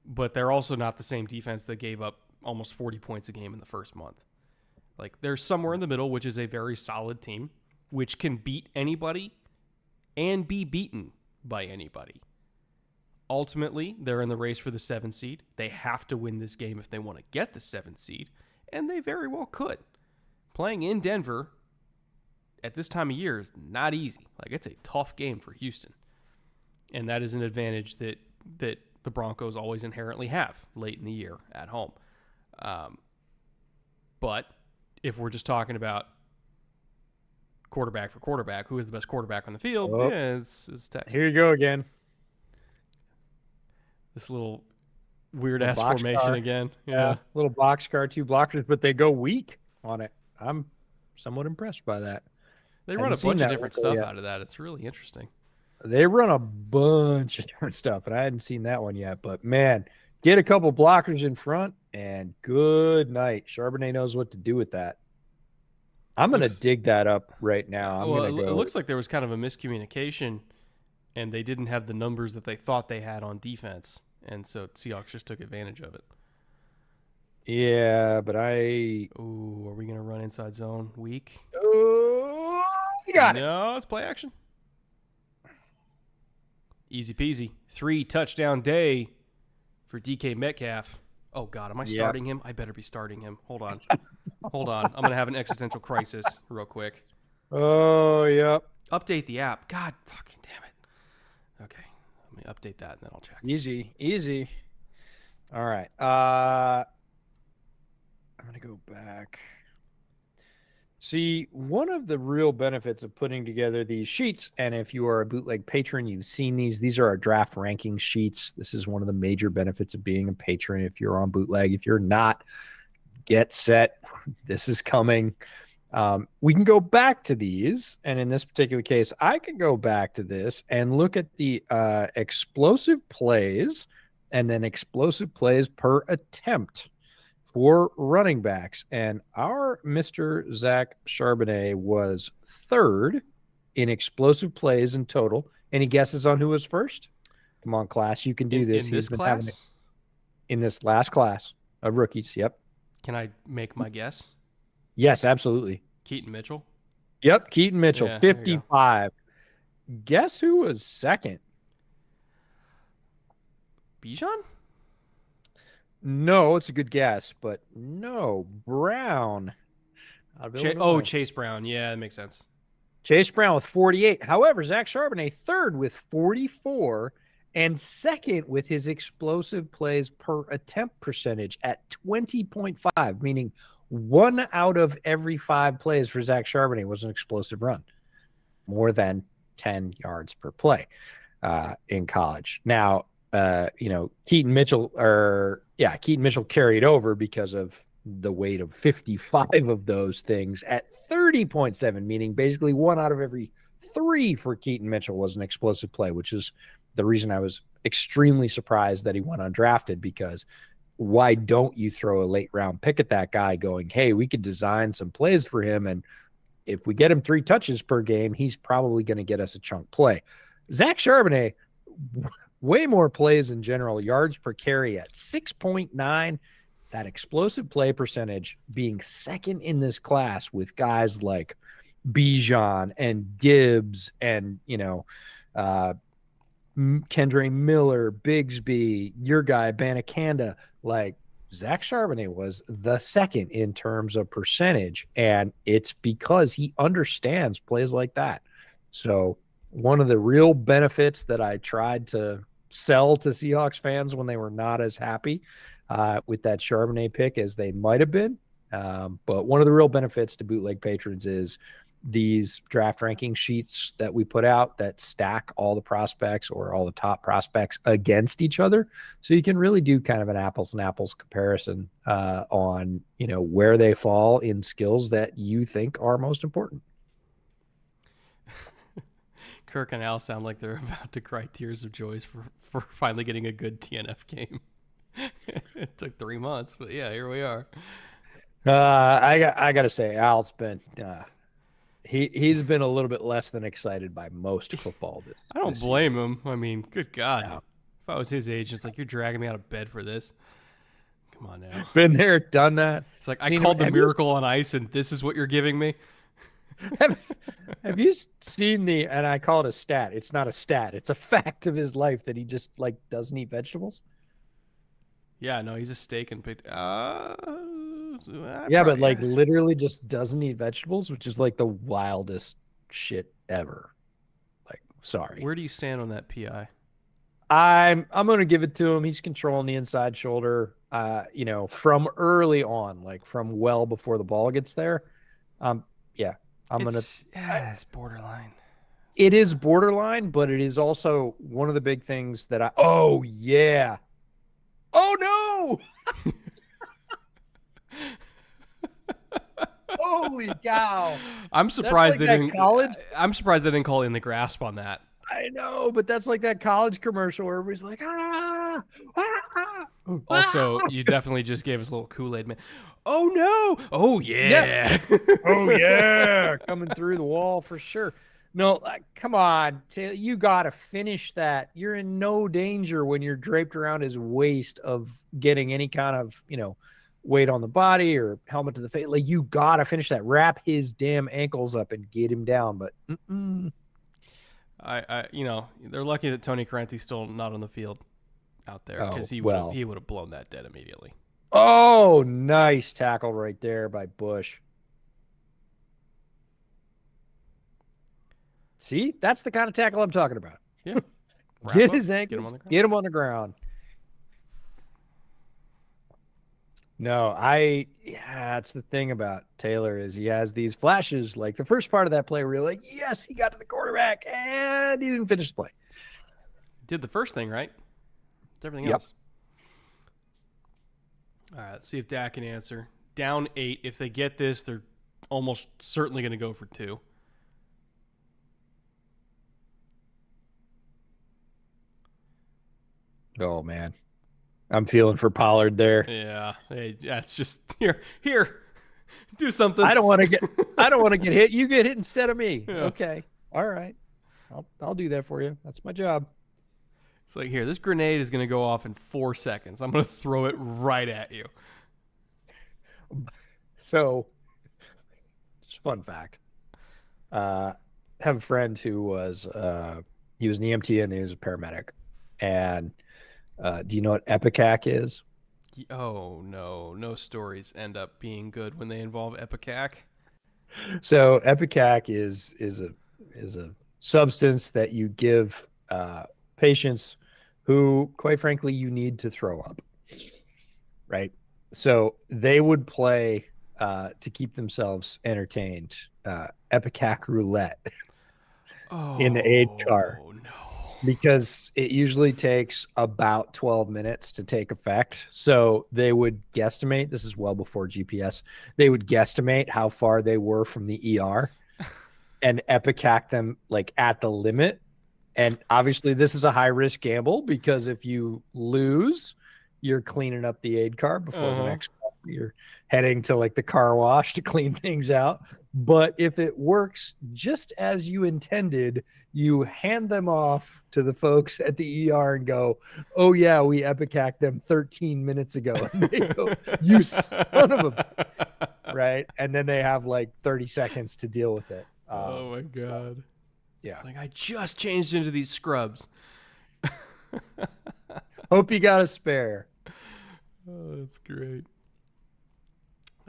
but they're also not the same defense that gave up almost 40 points a game in the first month. Like, they're somewhere in the middle, which is a very solid team, which can beat anybody and be beaten by anybody. Ultimately, they're in the race for the 7th seed. They have to win this game if they want to get the 7th seed, and they very well could. Playing in Denver at this time of year is not easy. Like, it's a tough game for Houston, and that is an advantage that the Broncos always inherently have late in the year at home. But if we're just talking about quarterback for quarterback, who is the best quarterback on the field? Oh, yeah, it's Texas. Here you go again. This little weird-ass formation again. Yeah. Little boxcar, 2 blockers, but they go weak on it. I'm somewhat impressed by that. They run a bunch of different stuff out of that. It's really interesting. They run a bunch of different stuff, and I hadn't seen that one yet. But, man, get a couple blockers in front, and good night. Charbonnet knows what to do with that. I'm going to dig that up right now. It looks like there was kind of a miscommunication, and they didn't have the numbers that they thought they had on defense. And so Seahawks just took advantage of it. Yeah, but are we going to run inside zone weak? Oh, you got it. No, it's play action. Easy peasy. 3 touchdown day for DK Metcalf. Oh, God, am I starting him? I better be starting him. Hold on. Hold on. I'm going to have an existential crisis real quick. Oh, yep. Update the app. God fucking damn it. Okay. Let me update that, and then I'll check. Easy. All right. I'm going to go back. See, one of the real benefits of putting together these sheets, and if you are a bootleg patron, you've seen these. These are our draft ranking sheets. This is one of the major benefits of being a patron if you're on bootleg. If you're not, get set. This is coming. We can go back to these, and in this particular case, I can go back to this and look at the explosive plays and then explosive plays per attempt for running backs. And our Mr. Zach Charbonnet was 3rd in explosive plays in total. Any guesses on who was first? Come on, class. You can do this. In this class? In this last class of rookies, yep. Can I make my guess? Yes, absolutely. Keaton Mitchell? Yep, Keaton Mitchell, Yeah, 55. Guess who was 2nd? Bijan? No, it's a good guess, but no. Brown. Chase Brown. Yeah, that makes sense. Chase Brown with 48. However, Zach Charbonnet 3rd with 44 and 2nd with his explosive plays per attempt percentage at 20.5, meaning 1 out of every 5 plays for Zach Charbonnet was an explosive run, more than 10 yards per play in college. Now, Keaton Mitchell carried over because of the weight of 55 of those things at 30.7, meaning basically 1 out of every 3 for Keaton Mitchell was an explosive play, which is the reason I was extremely surprised that he went undrafted, because why don't you throw a late round pick at that guy going, hey, we could design some plays for him, and if we get him 3 touches per game, he's probably going to get us a chunk play. Zach Charbonnet, way more plays in general, yards per carry at 6.9. That explosive play percentage being 2nd in this class with guys like Bijan and Gibbs and, Kendre Miller, Bigsby, your guy, Banakanda. Like, Zach Charbonnet was the second in terms of percentage, and it's because he understands plays like that. So one of the real benefits that I tried to sell to Seahawks fans when they were not as happy with that Charbonnet pick as they might have been. But one of the real benefits to bootleg patrons is these draft ranking sheets that we put out that stack all the prospects or all the top prospects against each other. So you can really do kind of an apples and apples comparison on, where they fall in skills that you think are most important. Kirk and Al sound like they're about to cry tears of joy for finally getting a good TNF game. It took 3 months, but yeah, here we are. I got to say, Al's been he's been a little bit less than excited by most football this. I don't this blame season. him. I mean, good God. No. If I was his age, it's like, you're dragging me out of bed for this. Come on now. Been there, done that. It's like, I called the Miracle on Ice, and this is what you're giving me? Have you seen and I call it a stat. It's not a stat. It's a fact of his life that he just doesn't eat vegetables. Yeah, no, he's a steak and yeah, but literally just doesn't eat vegetables, which is the wildest shit ever. Sorry. Where do you stand on that PI? I'm going to give it to him. He's controlling the inside shoulder, from early on, from well before the ball gets there. Yeah, it's borderline. It is borderline, but it is also one of the big things that oh yeah. Oh no. Holy cow. I'm surprised they didn't college. I'm surprised they didn't call in the grasp on that. I know, but that's like that college commercial where everybody's like, Also, you definitely just gave us a little Kool-Aid, man. Oh no! Oh yeah! Oh yeah! Coming through the wall for sure. No, come on, Taylor, you gotta finish that. You're in no danger when you're draped around his waist of getting any kind of weight on the body or helmet to the face. You gotta finish that. Wrap his damn ankles up and get him down. But they're lucky that Tony Carenti's still not on the field out there because he would have blown that dead immediately. Oh, nice tackle right there by Bush. See, that's the kind of tackle I'm talking about. Yeah. Get his ankles, get him on the ground. No, that's the thing about Taylor is he has these flashes, like the first part of that play where you're like, yes, he got to the quarterback, and he didn't finish the play. Did the first thing, right? It's everything else. All right, let's see if Dak can answer. Down 8. If they get this, they're almost certainly going to go for 2. Oh, man. I'm feeling for Pollard there. Yeah. Hey, that's just here. Do something. I don't want to get hit. You get hit instead of me. Yeah. Okay. All right. I'll do that for you. That's my job. It's like, here, this grenade is going to go off in 4 seconds. I'm going to throw it right at you. So, just fun fact. Have a friend who was he was an EMT and he was a paramedic. And do you know what Epicac is? Oh, no stories end up being good when they involve Epicac. So Epicac is a substance that you give patients who, quite frankly, you need to throw up, right? So they would play to keep themselves entertained Epicac roulette in the aid car. Oh, no. Because it usually takes about 12 minutes to take effect. So they would guesstimate, this is well before GPS, they would guesstimate how far they were from the ER and Epicac them at the limit. And obviously this is a high risk gamble because if you lose, you're cleaning up the aid car before the next car. You're heading to the car wash to clean things out. But if it works just as you intended, you hand them off to the folks at the ER and go, oh, yeah, we Epicac them 13 minutes ago. And they go, you son of a... Right? And then they have 30 seconds to deal with it. Oh, my God. So, yeah. It's I just changed into these scrubs. Hope you got a spare. Oh, that's great.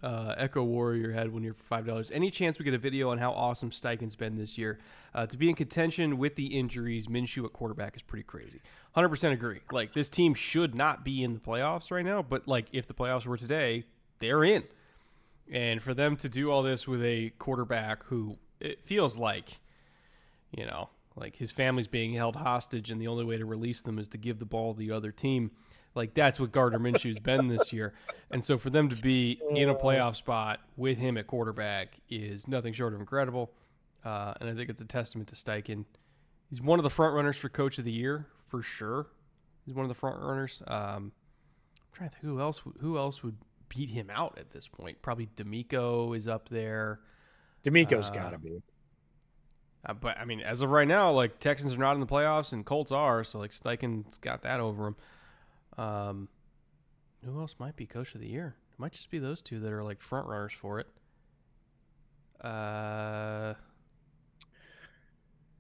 Echo Warrior had one here for $5. Any chance we get a video on how awesome Steichen's been this year? To be in contention with the injuries, Minshew at quarterback is pretty crazy. 100% agree. Like, this team should not be in the playoffs right now, but like if the playoffs were today, they're in. And for them to do all this with a quarterback who it feels like, like his family's being held hostage, and the only way to release them is to give the ball to the other team. Like, that's what Gardner Minshew's been this year. And so for them to be in a playoff spot with him at quarterback is nothing short of incredible. And I think it's a testament to Steichen. He's one of the front runners for Coach of the Year, for sure. He's one of the front runners. I'm trying to think who else would beat him out at this point. Probably D'Amico is up there. D'Amico's got to be. But, I mean, as of right now, like, Texans are not in the playoffs and Colts are, so, like, Steichen's got that over him. Who else might be Coach of the Year? It might just be those two that are like front runners for it.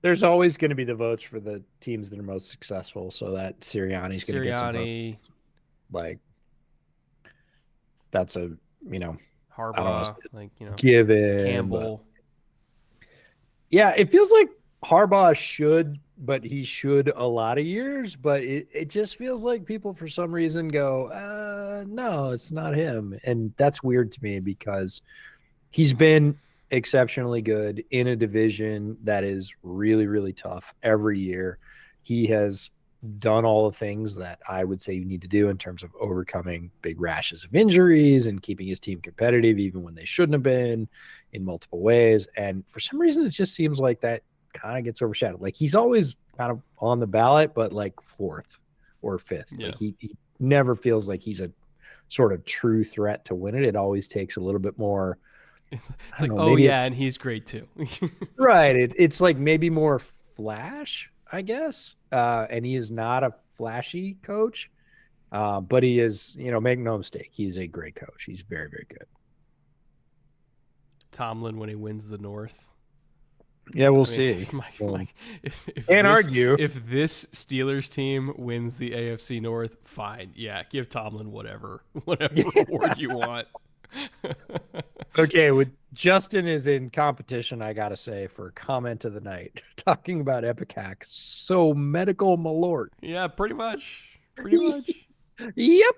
There's always going to be the votes for the teams that are most successful, so that Sirianni's going to get some votes. Like, that's a Harbaugh, given Campbell. Yeah, it feels like Harbaugh should, but he should a lot of years, but it just feels like people for some reason go, no, it's not him. And that's weird to me because he's been exceptionally good in a division that is really, really tough every year. He has done all the things that I would say you need to do in terms of overcoming big rashes of injuries and keeping his team competitive even when they shouldn't have been in multiple ways. And for some reason, it just seems like that kind of gets overshadowed. Like, he's always kind of on the ballot, but like fourth or fifth. Yeah. Like he never feels like he's a sort of true threat to win it. It always takes a little bit more. It's like, and he's great too. Right. It's like maybe more flash, I guess. And he is not a flashy coach, but he is, make no mistake, he's a great coach. He's very, very good. Tomlin when he wins the North. Yeah, we'll see. Argue. If this Steelers team wins the AFC North, fine. Yeah, give Tomlin whatever award you want. Okay, with Justin is in competition, I gotta say, for comment of the night, talking about Epic Hack. So medical malort. Yeah, pretty much. Yep,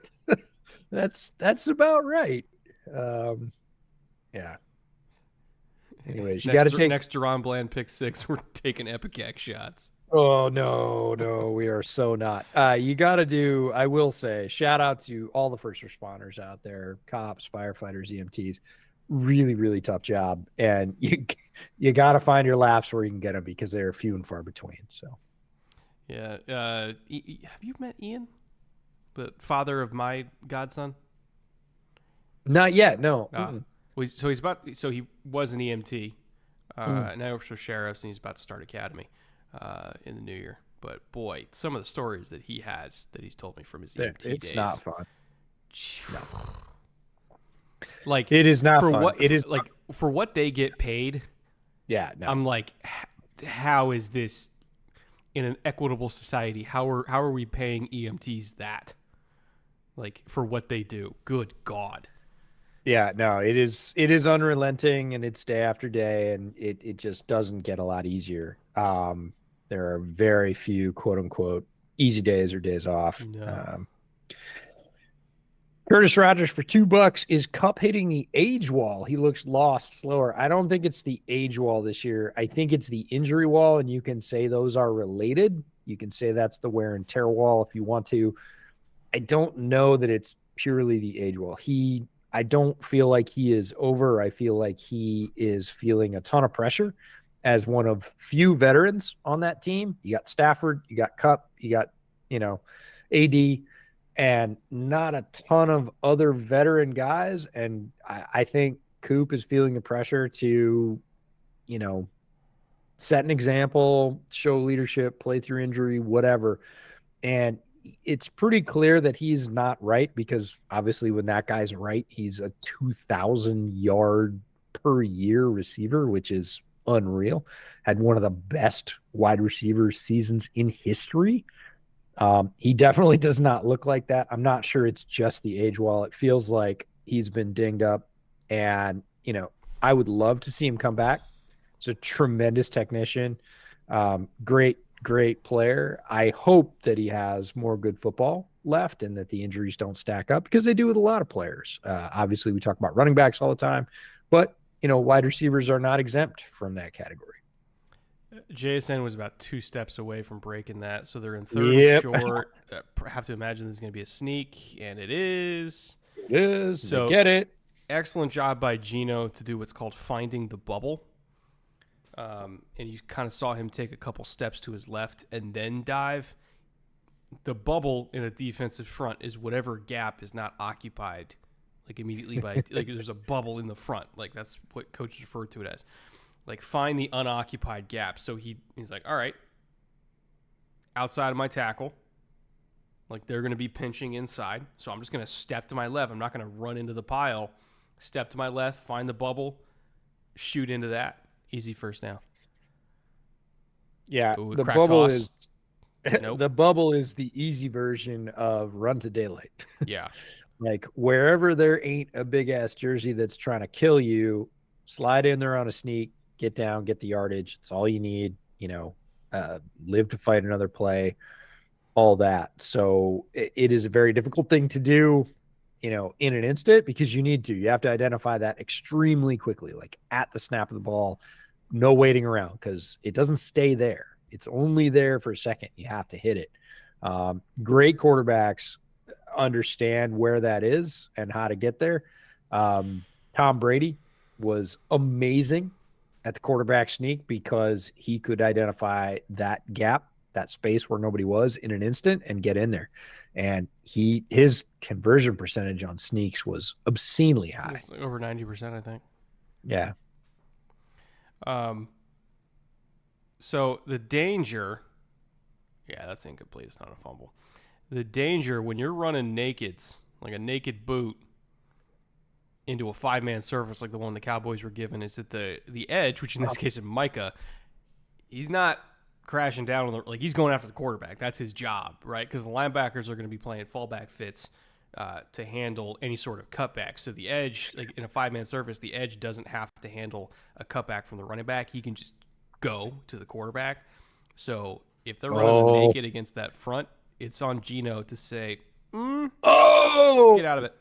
that's about right. Yeah. Anyways, you got to take next Deron Bland pick 6. We're taking Epicac shots. Oh no, we are so not. You got to do. I will say, shout out to all the first responders out there, cops, firefighters, EMTs. Really, really tough job, and you got to find your laps where you can get them because they're few and far between. So, yeah. Have you met Ian, the father of my godson? Not yet. No. So he was an EMT. Now he works for sheriffs, and he's about to start academy in the new year. But boy, some of the stories that he has that he's told me from his EMT days. It's not fun. No. Like, it is not for fun. What it is like for what they get paid. Yeah, no. I'm like, how is this in an equitable society? How are we paying EMTs that? Like, for what they do? Good God. Yeah, no, it is unrelenting, and it's day after day, and it just doesn't get a lot easier. There are very few quote unquote easy days or days off. No. Curtis Rogers for $2 is Cup hitting the age wall. He looks lost, slower. I don't think it's the age wall this year. I think it's the injury wall, and you can say those are related. You can say that's the wear and tear wall if you want to. I don't know that it's purely the age wall. I don't feel like he is over. I feel like he is feeling a ton of pressure as one of few veterans on that team. You got Stafford, you got Cup, you got, AD, and not a ton of other veteran guys. And I think Coop is feeling the pressure to, set an example, show leadership, play through injury, whatever. And it's pretty clear that he's not right, because obviously when that guy's right, he's a 2,000 yard per year receiver, which is unreal. Had one of the best wide receiver seasons in history. He definitely does not look like that. I'm not sure it's just the age wall. It feels like he's been dinged up. And, I would love to see him come back. He's a tremendous technician. Great, great player. I hope that he has more good football left and that the injuries don't stack up because they do with a lot of players. Obviously, we talk about running backs all the time, but, wide receivers are not exempt from that category. JSN was about 2 steps away from breaking that, so they're in third Yep. and short. Have to imagine this is going to be a sneak, and it is. It is. So they get it. Excellent job by Gino to do what's called finding the bubble. And you kind of saw him take a couple steps to his left and then dive. The bubble in a defensive front is whatever gap is not occupied, like immediately by like there's a bubble in the front. Like that's what coaches refer to it as. Like find the unoccupied gap. So he's like, all right, outside of my tackle, like they're going to be pinching inside. So I'm just going to step to my left. I'm not going to run into the pile. Step to my left, find the bubble, shoot into that. Easy first down. Yeah, Ooh, the crack bubble toss. is Nope. the bubble is the easy version of run to daylight. Yeah. Like wherever there ain't a big ass jersey that's trying to kill you, slide in there on a sneak, get down, get the yardage. It's all you need, live to fight another play, all that. So it is a very difficult thing to do, in an instant because you have to identify that extremely quickly, like at the snap of the ball, no waiting around because it doesn't stay there. It's only there for a second. You have to hit it. Great quarterbacks understand where that is and how to get there. Tom Brady was amazing at the quarterback sneak because he could identify that gap, that space where nobody was in an instant and get in there. And his conversion percentage on sneaks was obscenely high. Like over 90%, I think. Yeah. So the danger, that's incomplete. It's not a fumble. The danger when you're running nakeds, like a naked boot, into a 5-man surface like the one the Cowboys were given, is that the edge, which in this case is Micah, he's not crashing down on like he's going after the quarterback. That's his job, right? Because the linebackers are going to be playing fallback fits to handle any sort of cutback. So the edge, like in a 5-man surface, the edge doesn't have to handle a cutback from the running back. He can just go to the quarterback. So if they're running naked against that front, it's on Gino to say, let's get out of it.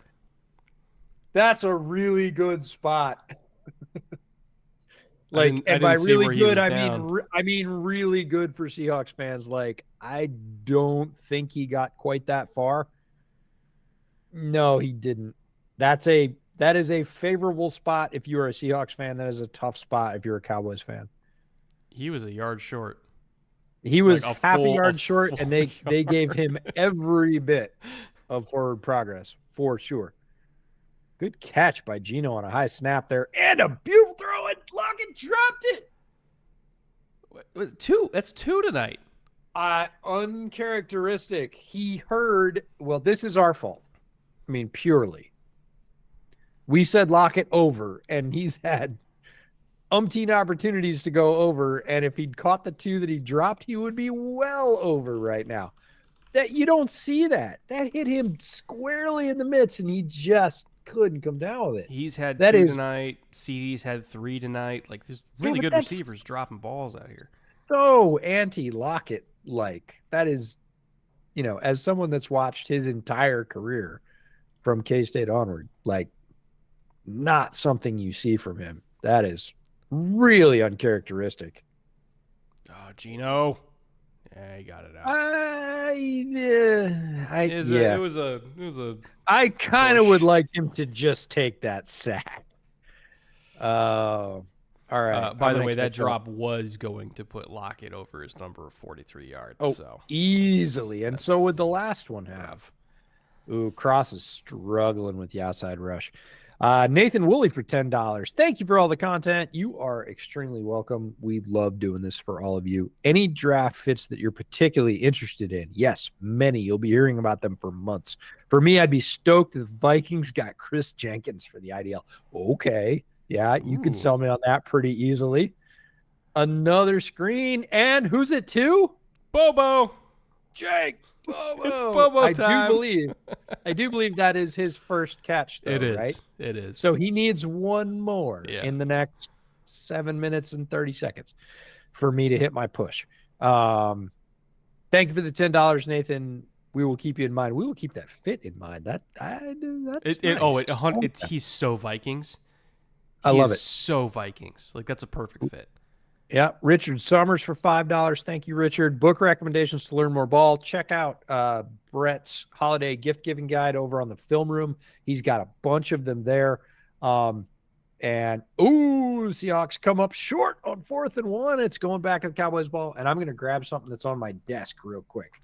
That's a really good spot. Like, and by really good, I mean really good for Seahawks fans. Like, I don't think he got quite that far. No, he didn't. That is a favorable spot if you're a Seahawks fan. That is a tough spot if you're a Cowboys fan. He was a yard short. He was like half a yard short, and they gave him every bit of forward progress for sure. Good catch by Gino on a high snap there, and a beautiful throw, and Lockett dropped it. Was it 2? That's 2 tonight. Uncharacteristic. He heard, well, this is our fault. I mean, purely. We said Lockett over, and he's had umpteen opportunities to go over, and if he'd caught the 2 that he dropped, he would be well over right now. That you don't see that. That hit him squarely in the midst, and he just couldn't come down with it. He's had 2 tonight. CD's had 3 tonight. Like, there's really good receivers dropping balls out here. So anti-Lockett like. That is, as someone that's watched his entire career from K-State onward, like, not something you see from him. That is really uncharacteristic. Oh, Gino. Yeah, he got it out. It was a. I kind of would like him to just take that sack. All right. By the way, that drop was going to put Lockett over his number of 43 yards. Oh, so easily, and so would the last one have. Ooh, Cross is struggling with the outside rush. Nathan Woolley for $10. Thank you for all the content. You are extremely welcome. We love doing this for all of you. Any draft fits that you're particularly interested in? Yes, many. You'll be hearing about them for months. For me, I'd be stoked if the Vikings got Chris Jenkins for the IDL. Okay. Yeah, you can sell me on that pretty easily. Another screen. And who's it to? Bobo. Jake It's Bobo. Bobo time. I do believe that is his first catch, though, It right? is. It is. So he needs one more Yeah. in the next 7 minutes and 30 seconds for me to hit my push. Thank you for the $10, Nathan. We will keep you in mind. We will keep that fit in mind. That's nice. He's so Vikings. I He love is it. so Vikings. Like, that's a perfect fit. Yeah, Richard Summers for $5. Thank you, Richard. Book recommendations to learn more ball. Check out Brett's holiday gift giving guide over on the Film Room. He's got a bunch of them there. And Seahawks come up short on 4th and 1. It's going back at the Cowboys ball, and I'm going to grab something that's on my desk real quick.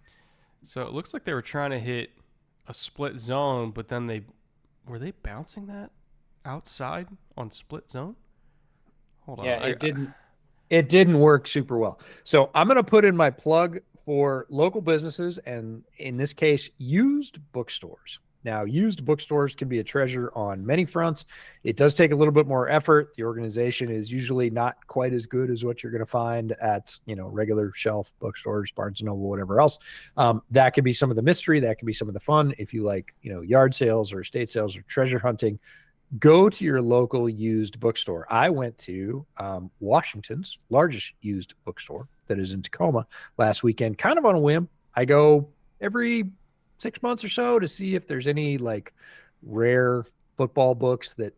So it looks like they were trying to hit a split zone, but then were they bouncing that outside on split zone? Hold on. Yeah, it didn't work super well. So I'm going to put in my plug for local businesses, and in this case, used bookstores. Now, used bookstores can be a treasure on many fronts. It does take a little bit more effort. The organization is usually not quite as good as what you're going to find at, regular shelf bookstores, Barnes & Noble, whatever else. That could be some of the mystery. That could be some of the fun. If you like, yard sales or estate sales or treasure hunting, go to your local used bookstore. I went to Washington's largest used bookstore that is in Tacoma last weekend, kind of on a whim. I go every 6 months or so to see if there's any like rare football books that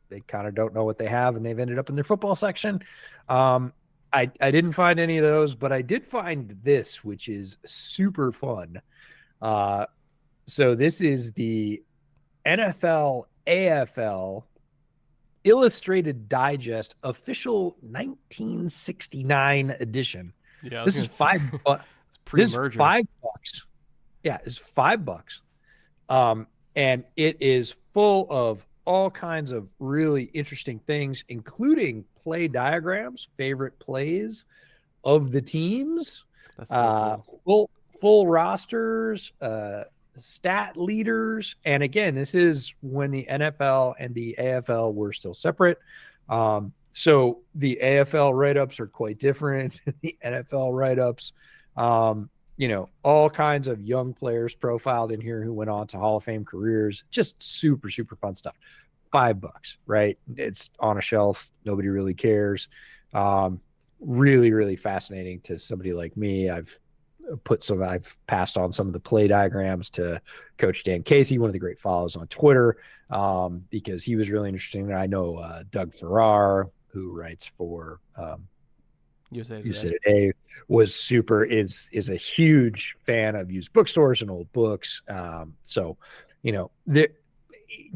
they kind of don't know what they have and they've ended up in their football section. I didn't find any of those, but I did find this, which is super fun. So this is the NFL AFL Illustrated Digest official 1969 edition. Yeah, this is $5. It's pre-merger. This is $5. Yeah, it's $5. And it is full of all kinds of really interesting things, including play diagrams, favorite plays of the teams, That's so cool. full rosters, stat leaders. And again, this is when the NFL and the AFL were still separate. So the AFL write-ups are quite different than the NFL write-ups. All kinds of young players profiled in here who went on to Hall of Fame careers. Just super, super fun stuff. $5, right? It's on a shelf. Nobody really cares. Really, really fascinating to somebody like me. I've passed on some of the play diagrams to Coach Dan Casey, one of the great follows on Twitter, because he was really interesting. I know Doug Farrar, who writes for USA Today, is a huge fan of used bookstores and old books.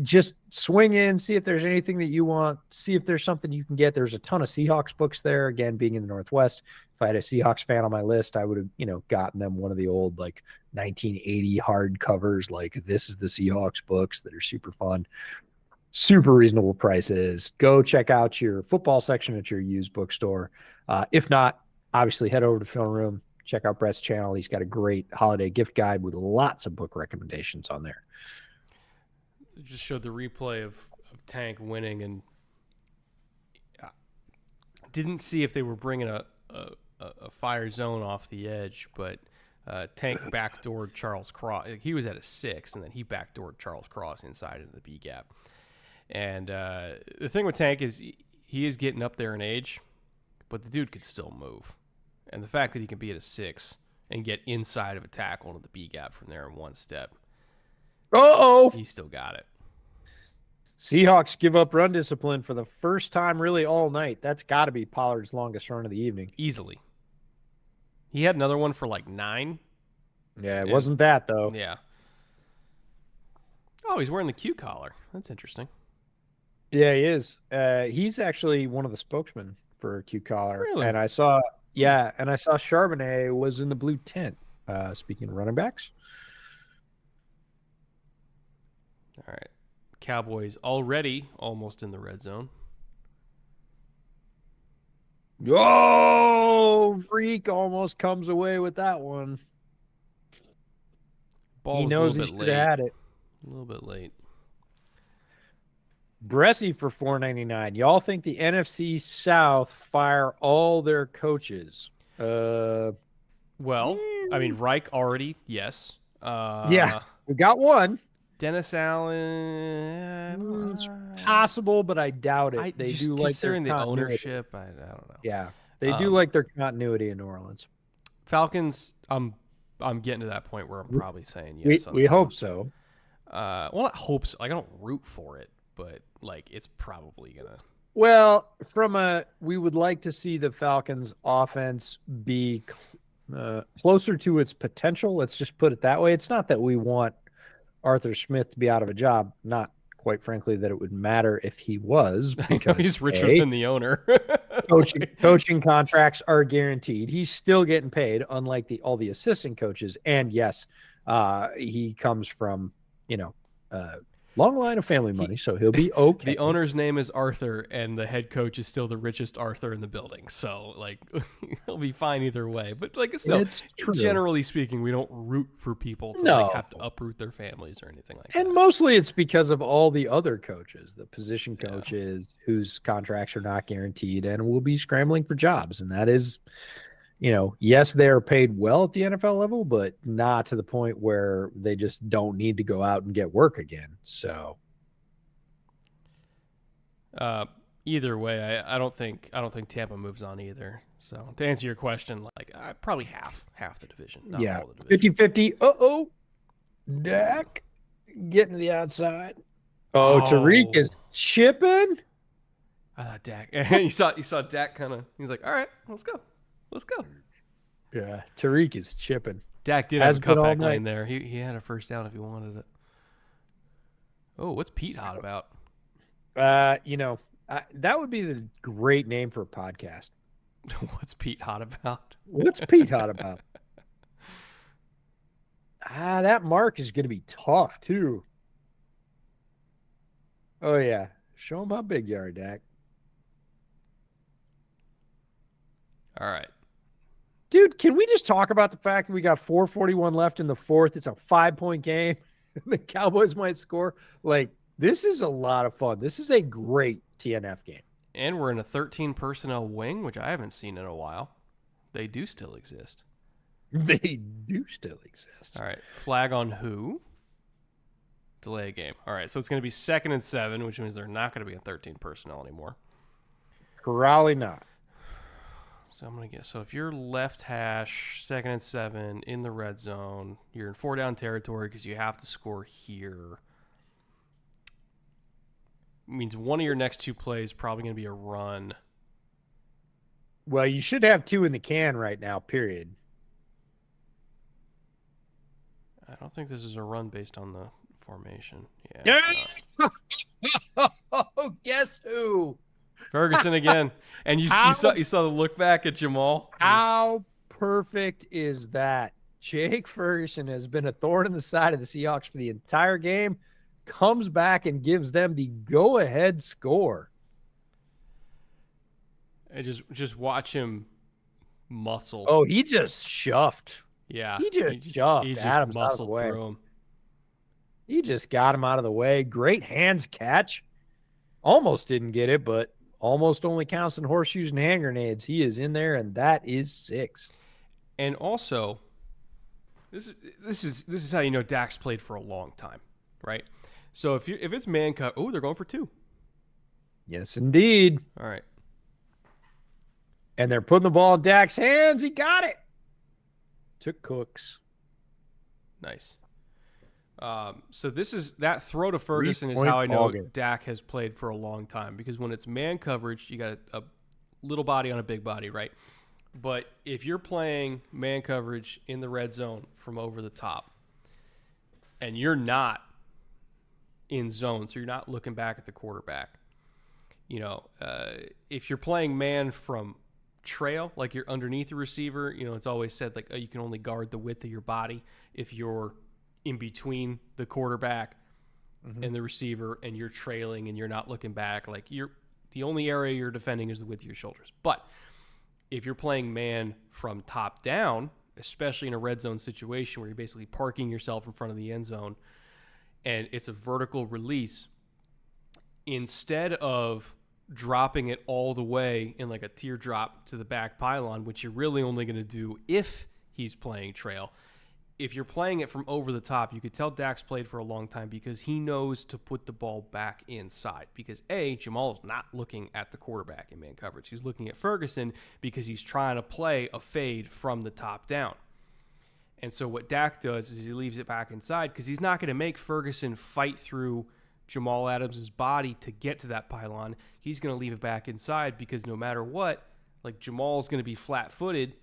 Just swing in, see if there's anything that you want, see if there's something you can get. There's a ton of Seahawks books there. Again, being in the Northwest, if I had a Seahawks fan on my list, I would have, gotten them one of the old like 1980 hard covers. Like, this is the Seahawks books that are super fun, super reasonable prices. Go check out your football section at your used bookstore. If not, obviously head over to Film Room, check out Brett's channel. He's got a great holiday gift guide with lots of book recommendations on there. Just showed the replay of Tank winning, and didn't see if they were bringing a fire zone off the edge, but Tank backdoored Charles Cross. He was at a 6, and then he backdoored Charles Cross inside into the B gap. And the thing with Tank is he is getting up there in age, but the dude could still move. And the fact that he can be at a 6 and get inside of a tackle into the B gap from there in one step. He still got it. Seahawks give up run discipline for the first time really all night. That's got to be Pollard's longest run of the evening. Easily. He had another one for like 9. Yeah, it wasn't that, though. Yeah. Oh, he's wearing the Q collar. That's interesting. Yeah, he is. He's actually one of the spokesmen for Q collar. Really? And I saw Charbonnet was in the blue tent. Speaking of running backs. All right. Cowboys already almost in the red zone. Oh, Freak almost comes away with that one. He knows he should have had it. A little bit late. Bressie for $4.99. Y'all think the NFC South fire all their coaches? Well, I mean, Reich already, yes. Yeah, we got one. Dennis Allen. It's possible, but I doubt it. I They just do like their considering the continuity. ownership. I don't know. Yeah, they do like their continuity in New Orleans. Falcons. I'm getting to that point where I'm probably saying yes. We hope so. Well, not hope so. Like, I don't root for it, but like it's probably gonna. Well, we would like to see the Falcons offense be closer to its potential. Let's just put it that way. It's not that we want Arthur Smith to be out of a job. Not quite frankly that it would matter if he was, because he's richer than the owner. coaching contracts are guaranteed. He's still getting paid, unlike all the assistant coaches. And yes, he comes from, long line of family money, so he'll be okay. The owner's name is Arthur, and the head coach is still the richest Arthur in the building. So, like, he'll be fine either way. But, like, still, generally speaking, we don't root for people to have to uproot their families or anything like that. And mostly it's because of all the other coaches, the position coaches whose contracts are not guaranteed and will be scrambling for jobs. And that is, yes, they're paid well at the NFL level, but not to the point where they just don't need to go out and get work again. So, either way, I don't think Tampa moves on either. So, to answer your question, like probably half the division. Not all the division. 50-50. Dak getting to the outside. Tariq is chipping. Dak. you saw Dak kind of. He's like, all right, let's go. Yeah, Tariq is chipping. Dak did have a cutback lane there. He had a first down if he wanted it. Oh, what's Pete hot about? That would be the great name for a podcast. What's Pete hot about? What's Pete hot about? That mark is going to be tough, too. Oh, yeah. Show him how big you are, Dak. All right. Dude, can we just talk about the fact that we got 4:41 left in the fourth? It's a 5-point game. The Cowboys might score. Like, this is a lot of fun. This is a great TNF game. And we're in a 13 personnel wing, which I haven't seen in a while. They do still exist. They do still exist. All right. Flag on who? Delay a game. All right. So it's going to be 2nd and 7, which means they're not going to be in 13 personnel anymore. Probably not. So I'm going to guess. So if you're left hash, 2nd and 7 in the red zone, you're in 4-down territory because you have to score here. Means one of your next two plays probably going to be a run. Well, you should have 2 in the can right now, period. I don't think this is a run based on the formation. Yeah. Oh, guess who? Ferguson again. And you saw the look back at Jamal. How perfect is that? Jake Ferguson has been a thorn in the side of the Seahawks for the entire game. Comes back and gives them the go-ahead score. And just watch him muscle. Oh, he just shoved. Yeah. He just shoved. He just Adams muscled through him. He just got him out of the way. Great hands catch. Almost didn't get it, but almost only counts in horseshoes and hand grenades. He is in there, and that is 6. And also, this is how you know Dak's played for a long time, right? So if it's man cut, they're going for 2. Yes, indeed. All right. And they're putting the ball in Dak's hands. He got it. Took Cooks. Nice. So that throw to Ferguson is how I know Dak has played for a long time, because when it's man coverage, you got a little body on a big body, right? But if you're playing man coverage in the red zone from over the top and you're not in zone, so you're not looking back at the quarterback, if you're playing man from trail, like you're underneath the receiver, it's always said like you can only guard the width of your body. If you're in between the quarterback and the receiver and you're trailing and you're not looking back, like the only area you're defending is the width of your shoulders. But if you're playing man from top down, especially in a red zone situation where you're basically parking yourself in front of the end zone and it's a vertical release, instead of dropping it all the way in like a teardrop to the back pylon, which you're really only going to do if he's playing trail, if you're playing it from over the top, you could tell Dak's played for a long time because he knows to put the ball back inside. Because Jamal's not looking at the quarterback in man coverage. He's looking at Ferguson because he's trying to play a fade from the top down. And so what Dak does is he leaves it back inside because he's not going to make Ferguson fight through Jamal Adams' body to get to that pylon. He's going to leave it back inside because no matter what, like Jamal's going to be flat-footed,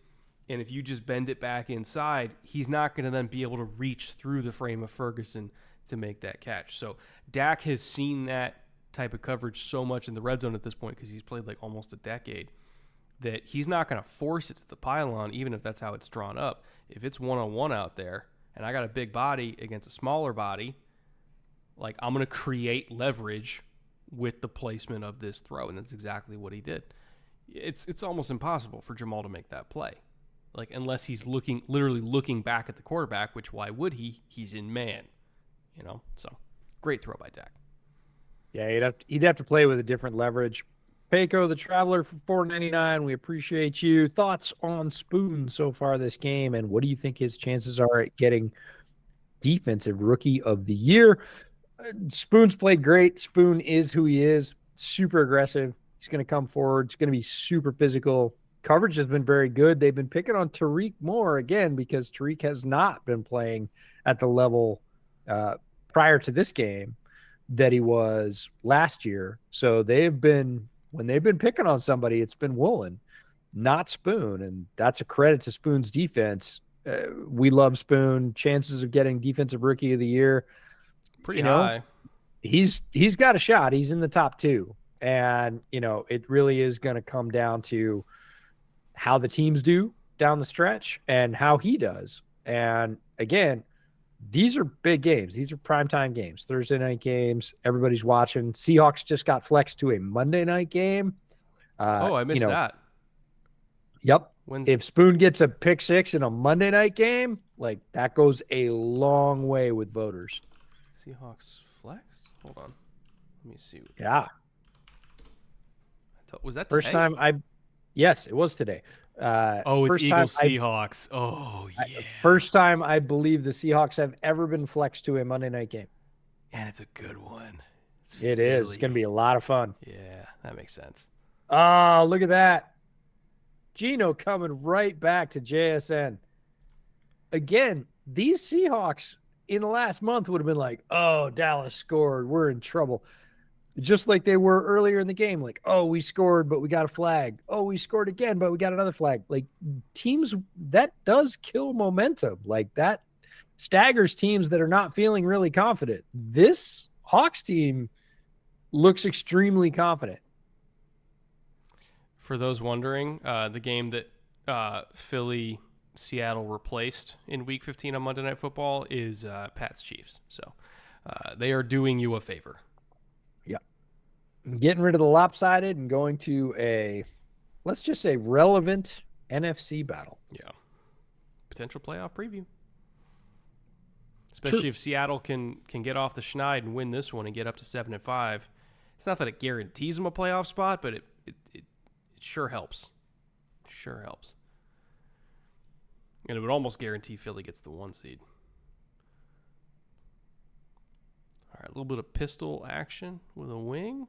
and if you just bend it back inside, he's not going to then be able to reach through the frame of Ferguson to make that catch. So Dak has seen that type of coverage so much in the red zone at this point because he's played like almost a decade that he's not going to force it to the pylon, even if that's how it's drawn up. If it's one-on-one out there and I got a big body against a smaller body, like I'm going to create leverage with the placement of this throw, and that's exactly what he did. It's almost impossible for Jamal to make that play. Like, unless he's literally looking back at the quarterback, which why would he? He's in man, So, great throw by Dak. Yeah, he'd have to play with a different leverage. Payco, the Traveler, for $4.99. We appreciate you. Thoughts on Spoon so far this game, and what do you think his chances are at getting Defensive Rookie of the Year? Spoon's played great. Spoon is who he is. Super aggressive. He's going to come forward. It's going to be super physical. Coverage has been very good. They've been picking on Tariq more again because Tariq has not been playing at the level prior to this game that he was last year. So when they've been picking on somebody, it's been Woolen, not Spoon. And that's a credit to Spoon's defense. We love Spoon. Chances of getting Defensive Rookie of the Year, pretty high. He's got a shot. He's in the top 2. And, it really is going to come down to how the teams do down the stretch and how he does. And again, these are big games. These are primetime games, Thursday night games. Everybody's watching. Seahawks just got flexed to a Monday night game. I missed that. Yep. If Spoon gets a pick 6 in a Monday night game, like that goes a long way with voters. Seahawks flexed? Hold on. Let me see. Yeah. Was that first today? time Yes, it was today. It's Eagles Seahawks. Yeah. First time I believe the Seahawks have ever been flexed to a Monday night game. And it's a good one. It is. It's going to be a lot of fun. Yeah, that makes sense. Oh, look at that. Gino coming right back to JSN. Again, these Seahawks in the last month would have been like, oh, Dallas scored. We're in trouble. Just like they were earlier in the game, like, oh, we scored, but we got a flag. Oh, we scored again, but we got another flag. Like teams, that does kill momentum. Like that staggers teams that are not feeling really confident. This Hawks team looks extremely confident. For those wondering, the game that Philly-Seattle replaced in Week 15 on Monday Night Football is Pats-Chiefs. So they are doing you a favor. Yeah. Getting rid of the lopsided and going to a, let's just say, relevant NFC battle. Yeah. Potential playoff preview. Especially if Seattle can get off the schneid and win this one and get up to 7-5. It's not that it guarantees them a playoff spot, but it sure helps. Sure helps. And it would almost guarantee Philly gets the 1 seed. All right, a little bit of pistol action with a wing.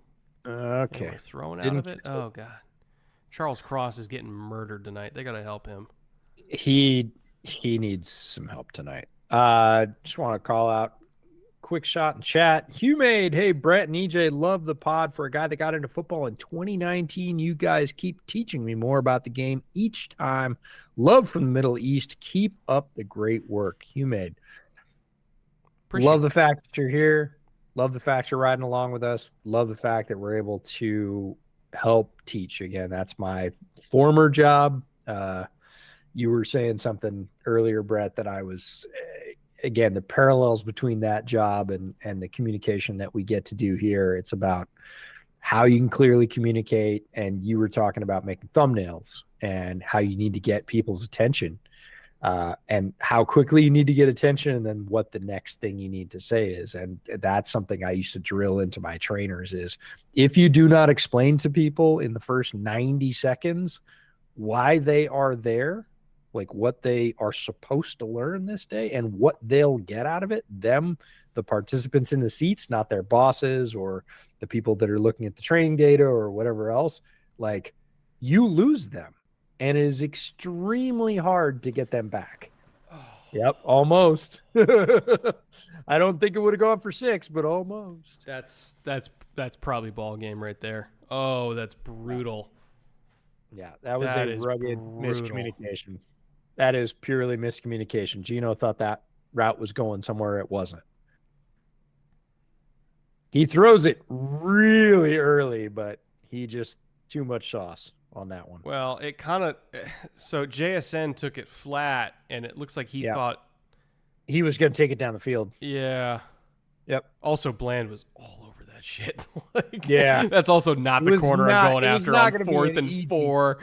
Okay. And we're throwing out of it. Oh, God. Charles Cross is getting murdered tonight. They got to help him. He needs some help tonight. Just want to call out quick shot in chat. Humade, hey, Brett and EJ, love the pod. For a guy that got into football in 2019, you guys keep teaching me more about the game each time. Love from the Middle East. Keep up the great work. Humade. Love the fact that you're here. Love the fact you're riding along with us. Love the fact that we're able to help teach. Again, that's my former job. You were saying something earlier, Brett, that I was, again, the parallels between that job and the communication that we get to do here. It's about how you can clearly communicate. And you were talking about making thumbnails and how you need to get people's attention. And how quickly you need to get attention, and then what the next thing you need to say is. And that's something I used to drill into my trainers is, if you do not explain to people in the first 90 seconds why they are there, like what they are supposed to learn this day and what they'll get out of it, them, the participants in the seats, not their bosses or the people that are looking at the training data or whatever else, like you lose them. And it is extremely hard to get them back. Yep, almost. I don't think it would have gone for 6, but almost. That's probably ball game right there. Oh, that's brutal. Yeah, that was That a is rugged brutal. miscommunication. That is purely miscommunication. Gino thought that route was going somewhere it wasn't. He throws it really early, but he just too much sauce on that one. Well, it kind of so JSN took it flat, and it looks like he thought he was going to take it down the field. Yeah. Yep. Also, Bland was all over that shit. Like, yeah, that's also not the corner I'm going after on 4th and 4.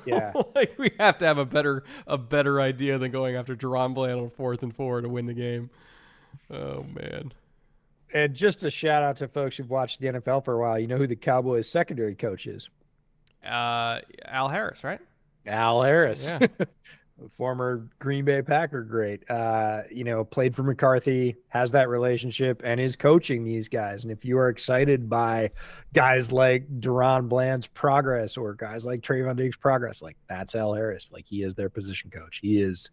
Yeah, like we have to have a better idea than going after Jerron Bland on 4th and 4 to win the game. Oh man. And just a shout out to folks who've watched the NFL for a while. You know who the Cowboys secondary coach is? Al Harris, right? Al Harris. Yeah. Former Green Bay Packer great. Played for McCarthy, has that relationship, and is coaching these guys. And if you are excited by guys like Deron Bland's progress or guys like Trayvon Diggs' progress, like that's Al Harris. Like he is their position coach. He is,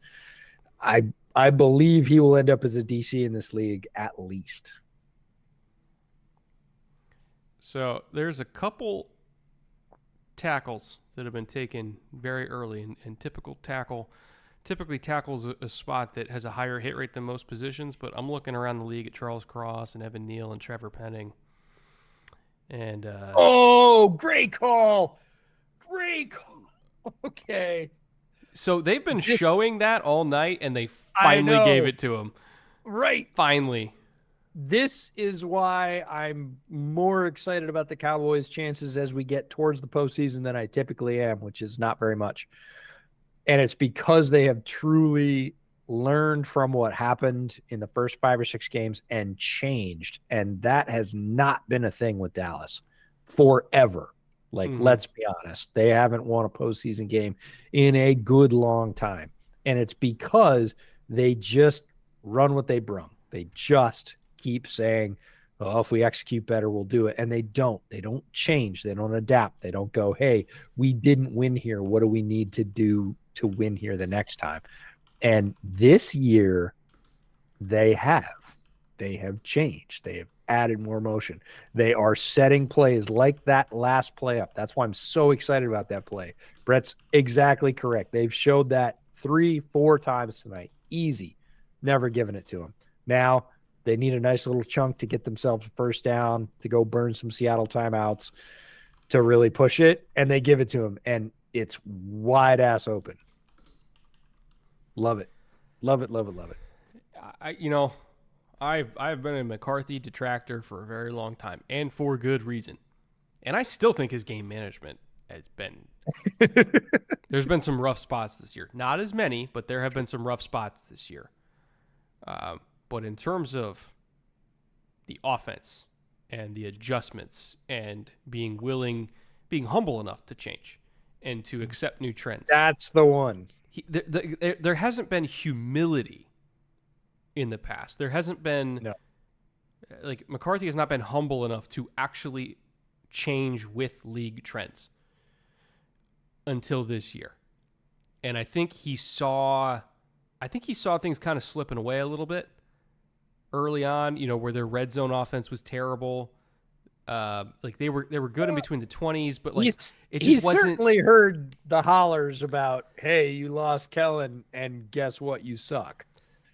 I believe he will end up as a DC in this league at least. So there's a couple tackles that have been taken very early, and typically tackles a spot that has a higher hit rate than most positions, but I'm looking around the league at Charles Cross and Evan Neal and Trevor Penning. And great call. Okay. So they've been showing that all night, and they finally gave it to him. Right. Finally. This is why I'm more excited about the Cowboys' chances as we get towards the postseason than I typically am, which is not very much. And it's because they have truly learned from what happened in the first 5 or 6 games and changed. And that has not been a thing with Dallas forever. Like, let's be honest. They haven't won a postseason game in a good long time. And it's because they just run what they brung. They just keep saying, oh, if we execute better, we'll do it. And they don't change. They don't adapt. They don't go, hey, we didn't win here. What do we need to do to win here the next time? And this year they have changed. They have added more motion. They are setting plays like that last play up. That's why I'm so excited about that play. Brett's exactly correct. They've showed that 3-4 times tonight. Easy. Never given it to them. Now, they need a nice little chunk to get themselves a first down, to go burn some Seattle timeouts, to really push it, and they give it to him, and it's wide ass open. Love it. Love it, love it, love it. I've been a McCarthy detractor for a very long time, and for good reason. And I still think his game management has been there's been some rough spots this year. Not as many, but there have been some rough spots this year. But in terms of the offense and the adjustments and being humble enough to change and to accept new trends. That's the one. There hasn't been humility in the past. There hasn't been, like McCarthy has not been humble enough to actually change with league trends until this year. And I think he saw things kind of slipping away a little bit early on, where their red zone offense was terrible. Like they were good in between the 20s, but like it just wasn't. He certainly heard the hollers about, hey, you lost Kellen, and guess what? You suck.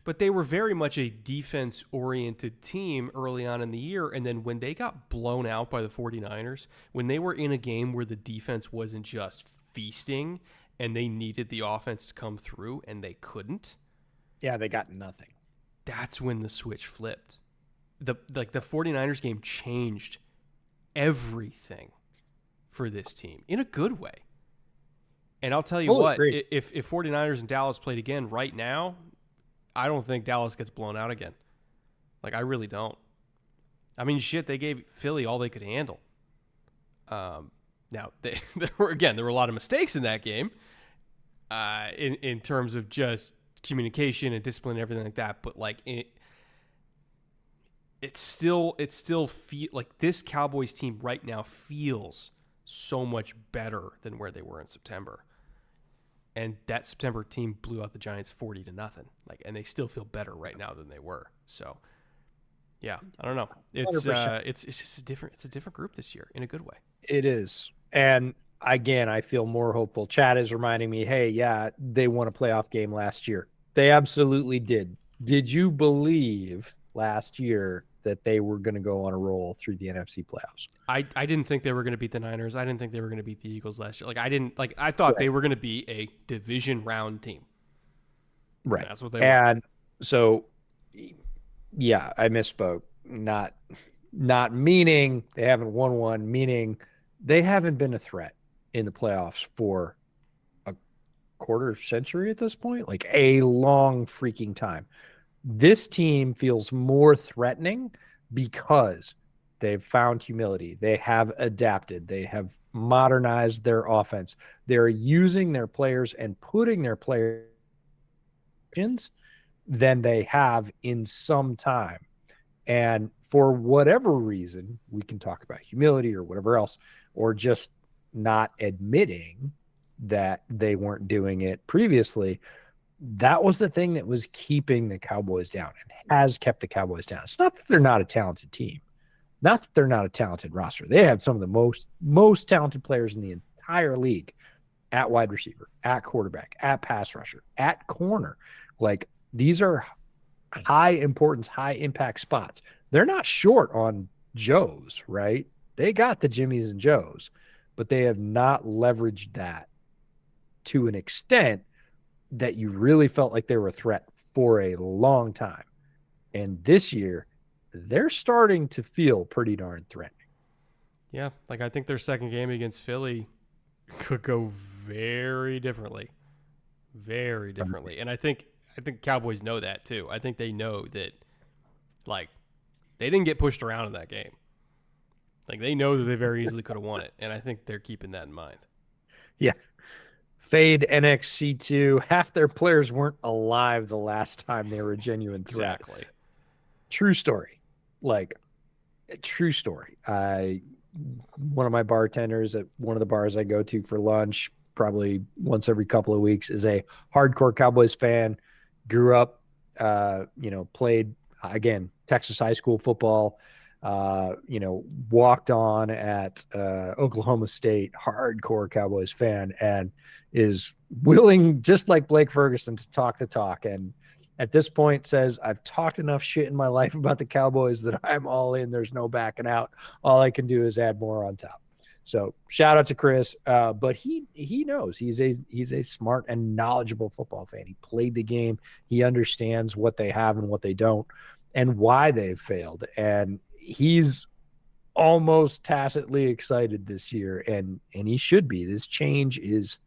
But they were very much a defense-oriented team early on in the year, and then when they got blown out by the 49ers, when they were in a game where the defense wasn't just feasting and they needed the offense to come through and they couldn't. Yeah, they got nothing. That's when the switch flipped. The 49ers game changed everything for this team in a good way. And I'll tell you what, if 49ers and Dallas played again right now, I don't think Dallas gets blown out again. Like, I really don't. I mean, shit, they gave Philly all they could handle. Now, there were a lot of mistakes in that game, in terms of just communication and discipline and everything like that. But like it still feel like this Cowboys team right now feels so much better than where they were in September. And that September team blew out the Giants 40-0. Like, and they still feel better right now than they were. So, yeah, I don't know. It's just a different group this year in a good way. It is. And again, I feel more hopeful. Chad is reminding me, hey, yeah, they won a playoff game last year. They absolutely did. Did you believe last year that they were going to go on a roll through the NFC playoffs? I didn't think they were going to beat the Niners. I didn't think they were going to beat the Eagles last year. I thought they were going to be a division round team. Right. And that's what they were. And so, yeah, I misspoke. Not meaning they haven't won one, meaning they haven't been a threat in the playoffs for a quarter century at this point, like a long freaking time. This team feels more threatening because they've found humility. They have adapted. They have modernized their offense. They're using their players and putting their players than they have in some time. And for whatever reason, we can talk about humility or whatever else, or just not admitting that they weren't doing it previously. That was the thing that was keeping the Cowboys down and has kept the Cowboys down. It's not that they're not a talented team, not that they're not a talented roster. They have some of the most talented players in the entire league at wide receiver, at quarterback, at pass rusher, at corner. Like, these are high importance, high impact spots. They're not short on Joes, right? They got the Jimmies and Joes, but they have not leveraged that to an extent that you really felt like they were a threat for a long time. And this year, they're starting to feel pretty darn threatening. Yeah, like I think their second game against Philly could go very differently. Very differently. And I think Cowboys know that too. I think they know that, like, they didn't get pushed around in that game. Like, they know that they very easily could have won it. And I think they're keeping that in mind. Yeah. Fade NXC2. Half their players weren't alive the last time they were a genuine threat. Exactly. True story. Like, true story. One of my bartenders at one of the bars I go to for lunch, probably once every couple of weeks, is a hardcore Cowboys fan. Grew up, played, again, Texas high school football, walked on at Oklahoma State, hardcore Cowboys fan, and is willing, just like Blake Ferguson, to talk the talk. And at this point says, I've talked enough shit in my life about the Cowboys that I'm all in. There's no backing out. All I can do is add more on top. So shout out to Chris. But he knows he's a smart and knowledgeable football fan. He played the game. He understands what they have and what they don't and why they've failed. And he's almost tacitly excited this year. And he should be. This change is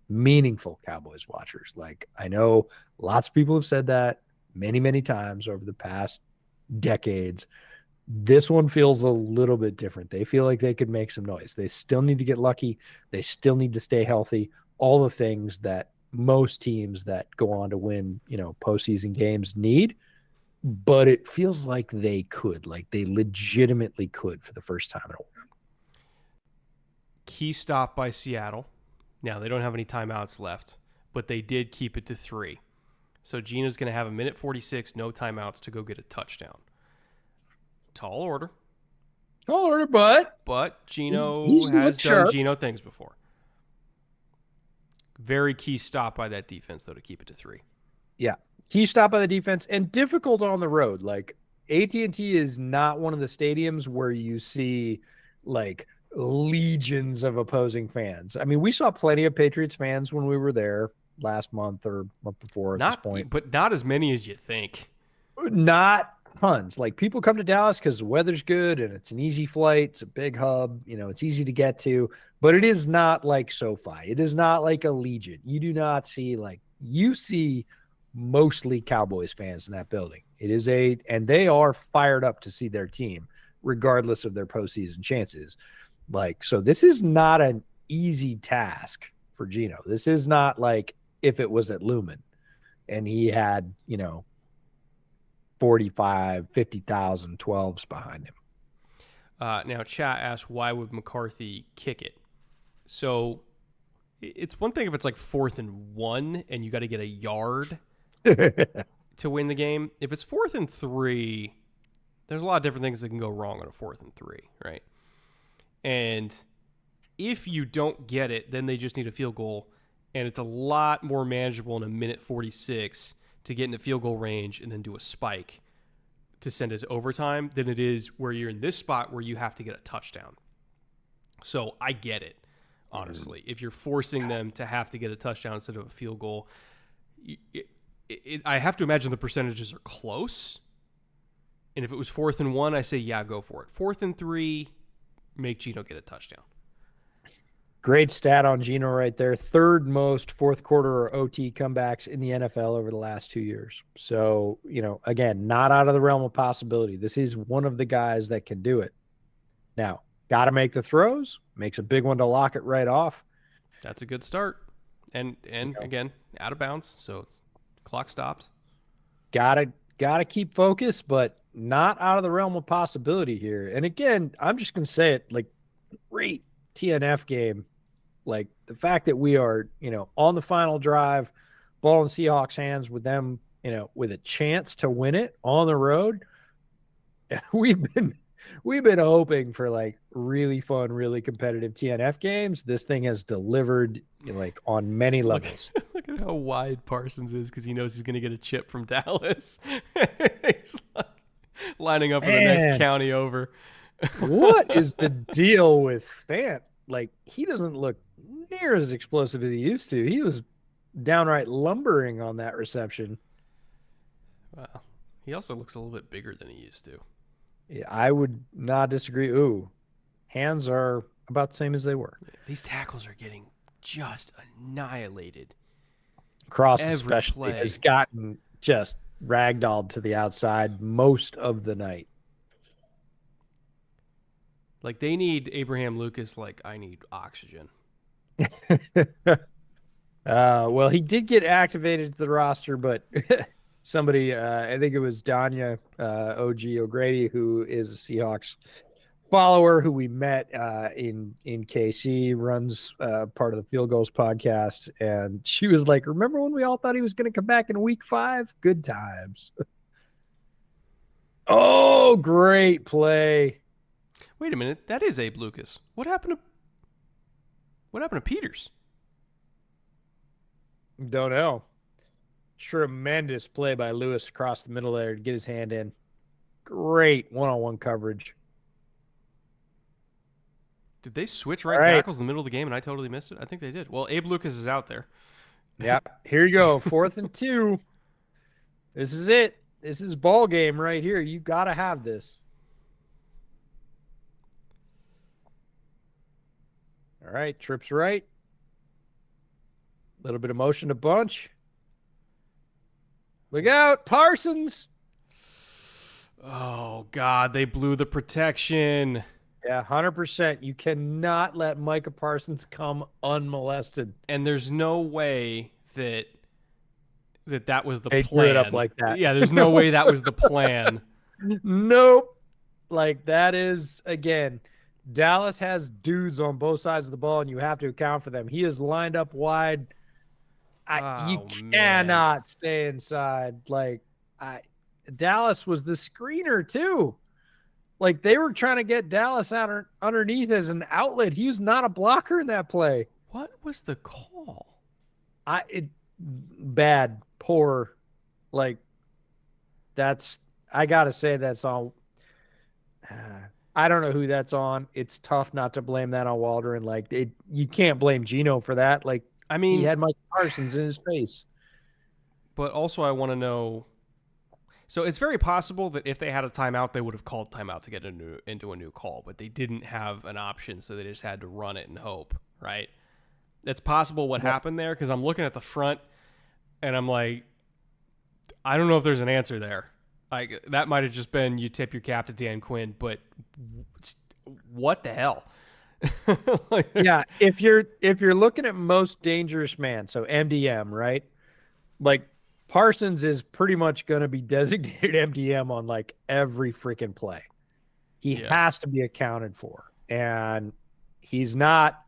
meaningful, Cowboys watchers. Like, I know lots of people have said that many, many times over the past decades. This one feels a little bit different. They feel like they could make some noise. They still need to get lucky. They still need to stay healthy. All the things that most teams that go on to win, postseason games need. But it feels like they could, like they legitimately could for the first time in a while. Key stop by Seattle. Now, they don't have any timeouts left, but they did keep it to 3. So Gino's going to have 1:46, no timeouts, to go get a touchdown. Tall order. But Gino has done Gino things before. Very key stop by that defense, though, to keep it to 3. Yeah. Key stop by the defense, and difficult on the road. Like, AT&T is not one of the stadiums where you see, like, legions of opposing fans. I mean, we saw plenty of Patriots fans when we were there last month or month before at this point. But not as many as you think. Not tons. Like, people come to Dallas because the weather's good and it's an easy flight. It's a big hub. It's easy to get to. But it is not like SoFi. It is not like Allegiant. You do not see, you see mostly Cowboys fans in that building. And they are fired up to see their team, regardless of their postseason chances. So this is not an easy task for Gino. This is not like if it was at Lumen and he had, 45, 50,000 12s behind him. Now, chat asks, why would McCarthy kick it? So it's one thing if it's like 4th and 1 and you got to get a yard to win the game. If it's 4th and 3, there's a lot of different things that can go wrong on a 4th and 3, right? And if you don't get it, then they just need a field goal, and it's a lot more manageable in a minute 46 to get into field goal range and then do a spike to send it to overtime than it is where you're in this spot where you have to get a touchdown. So I get it, honestly. If you're forcing them to have to get a touchdown instead of a field goal, I have to imagine the percentages are close. And if it was 4th and 1, I say, yeah, go for it. 4th and 3, make Geno get a touchdown. Great stat on Geno right there. 3rd most fourth quarter or OT comebacks in the NFL over the last 2 years. So, again, not out of the realm of possibility. This is one of the guys that can do it. Now, got to make the throws. Makes a big one to lock it right off. That's a good start. And again, out of bounds, so clock stopped. Gotta keep focused, but not out of the realm of possibility here. And again, I'm just gonna say it, like, great TNF game. Like, the fact that we are, on the final drive, ball in Seahawks hands with them, with a chance to win it on the road. We've been hoping for like really fun, really competitive TNF games. This thing has delivered like on many levels. Look at how wide Parsons is because he knows he's going to get a chip from Dallas. He's like lining up for the next county over. What is the deal with Fant? Like, he doesn't look near as explosive as he used to. He was downright lumbering on that reception. Wow. He also looks a little bit bigger than he used to. Yeah, I would not disagree. Ooh, hands are about the same as they were. These tackles are getting just annihilated. Cross especially has gotten just ragdolled to the outside most of the night. Like, they need Abraham Lucas like I need oxygen. Well, he did get activated to the roster, but somebody, I think it was Danya OG O'Grady, who is a Seahawks follower who we met in KC, runs part of the Field Goals podcast, and she was like, remember when we all thought he was going to come back in week 5? Good times. Oh, great play. Wait a minute, that is Abe Lucas. What happened to Peters? Don't know. Tremendous play by Lewis across the middle there to get his hand in. Great one-on-one coverage. Did they switch right tackles in the middle of the game and I totally missed it? I think they did. Well, Abe Lucas is out there. Yeah, here you go. 4th and 2. This is it. This is ball game right here. You got to have this. All right, trips right. A little bit of motion to bunch. Look out, Parsons. Oh, God, they blew the protection. Yeah, 100%. You cannot let Micah Parsons come unmolested. And there's no way that was the they plan. Blew it up like that. Yeah, there's no way that was the plan. Nope. Like, that is, again, Dallas has dudes on both sides of the ball, and you have to account for them. He is lined up wide. You cannot stay inside. Like, Dallas was the screener, too. Like, they were trying to get Dallas out underneath as an outlet. He was not a blocker in that play. What was the call? Bad, poor. Like, I got to say that's all. I don't know who that's on. It's tough not to blame that on Waldron. Like, you can't blame Geno for that. Like, I mean, he had Mike Parsons in his face. But also, I want to know. So it's very possible that if they had a timeout, they would have called timeout to get into a new call, but they didn't have an option, so they just had to run it and hope, right? That's possible what happened there, because I'm looking at the front, and I'm like, I don't know if there's an answer there. Like, that might have just been you tip your cap to Dan Quinn, but what the hell? Yeah, if you're looking at most dangerous man, so MDM, right? Like Parsons is pretty much going to be designated MDM on like every freaking play. He Yeah. has to be accounted for. And he's not.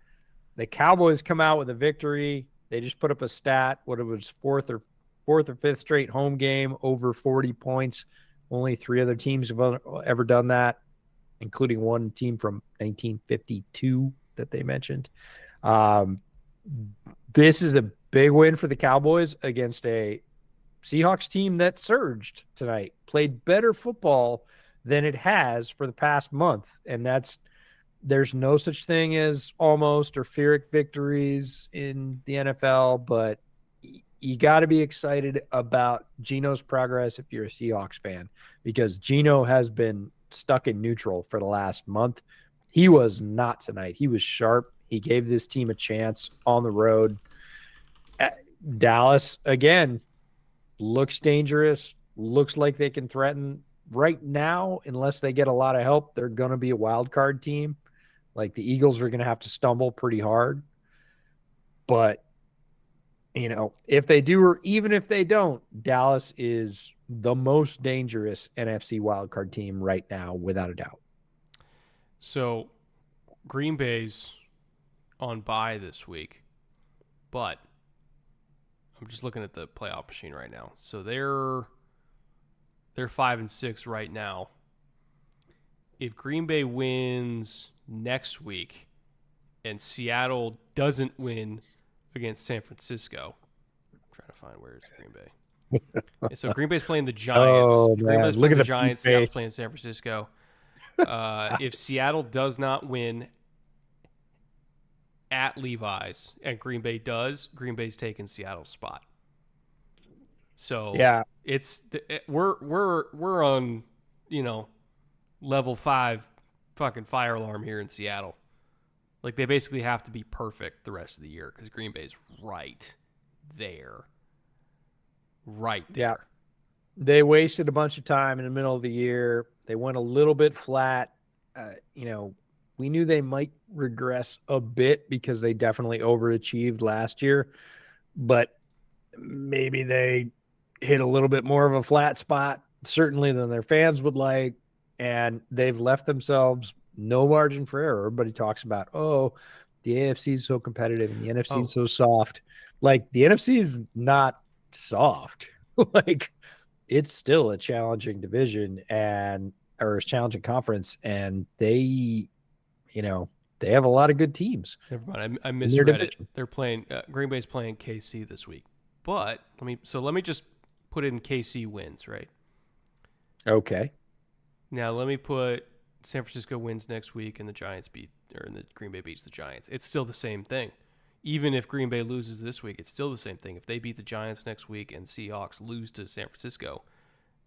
The Cowboys come out with a victory. They just put up a stat, what it was fourth or fifth straight home game over 40 points. Only three other teams have ever done that, including one team from 1952 that they mentioned. Um, this is a big win for the Cowboys against a Seahawks team that surged tonight, played better football than it has for the past month. And there's no such thing as almost or Pyrrhic victories in the NFL, but you got to be excited about Geno's progress if you're a Seahawks fan, because Geno has been stuck in neutral for the last month. He was not tonight. He was sharp. He gave this team a chance on the road. Dallas, again, looks dangerous, looks like they can threaten. Right now, unless they get a lot of help, they're going to be a wild card team. Like the Eagles are going to have to stumble pretty hard. But, if they do or even if they don't, Dallas is the most dangerous NFC wildcard team right now, without a doubt. So Green Bay's on bye this week, but I'm just looking at the playoff machine right now. So they're 5-6 right now. If Green Bay wins next week and Seattle doesn't win against San Francisco, I'm trying to find where is Green Bay. So Green Bay's playing the Giants. Oh, Green Bay's man. Look playing at the the Giants. Bay. Seattle's playing San Francisco. If Seattle does not win at Levi's and Green Bay does, Green Bay's taking Seattle's spot. So Yeah. we're on, level 5 fucking fire alarm here in Seattle. Like they basically have to be perfect the rest of the year because Green Bay's right there. Right there. Yeah. They wasted a bunch of time in the middle of the year. They went a little bit flat. We knew they might regress a bit because they definitely overachieved last year, but maybe they hit a little bit more of a flat spot, certainly than their fans would like. And they've left themselves no margin for error. Everybody talks about, the AFC is so competitive and the NFC is so soft. Like the NFC is not soft. Like it's still a challenging division or a challenging conference. And they have a lot of good teams. Never mind. I misread it. They're playing Green Bay's playing KC this week. But let me just put in KC wins, right? Okay. Now let me put San Francisco wins next week and the Green Bay beats the Giants. It's still the same thing. Even if Green Bay loses this week, it's still the same thing. If they beat the Giants next week and Seahawks lose to San Francisco,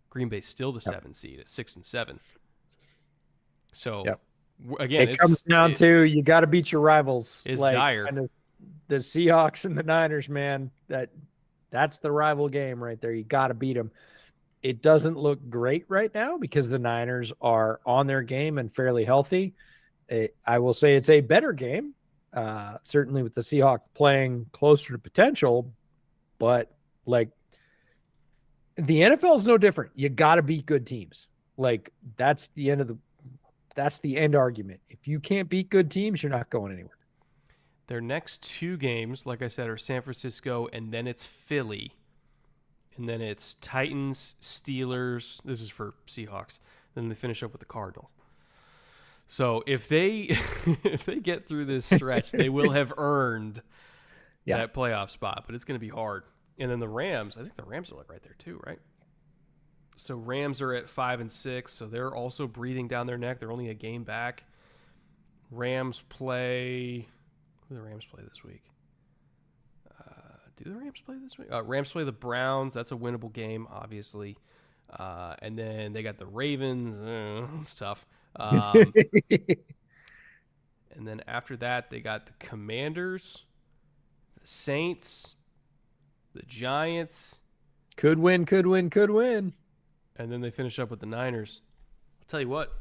Green Bay's still the 7 seed at 6-7. So again, it comes down to you got to beat your rivals. It's dire. And the Seahawks and the Niners, man, that's the rival game right there. You got to beat them. It doesn't look great right now because the Niners are on their game and fairly healthy. I will say it's a better game, certainly with the Seahawks playing closer to potential. But like the NFL is no different. You got to beat good teams. Like that's the end argument. If you can't beat good teams, you're not going anywhere. Their next two games, like I said, are San Francisco, and then it's Philly. And then it's Titans, Steelers. This is for Seahawks. Then they finish up with the Cardinals. So if they get through this stretch, they will have earned that playoff spot. But it's going to be hard. And then the Rams, I think the Rams are like right there too, right? So Rams are at 5-6, so they're also breathing down their neck. They're only a game back. Rams play. Who do the Rams play this week? Do the Rams play this week? Rams play the Browns. That's a winnable game, obviously. And then they got the Ravens. It's tough. And then after that, they got the Commanders, the Saints, the Giants. Could win. And then they finish up with the Niners. I'll tell you what,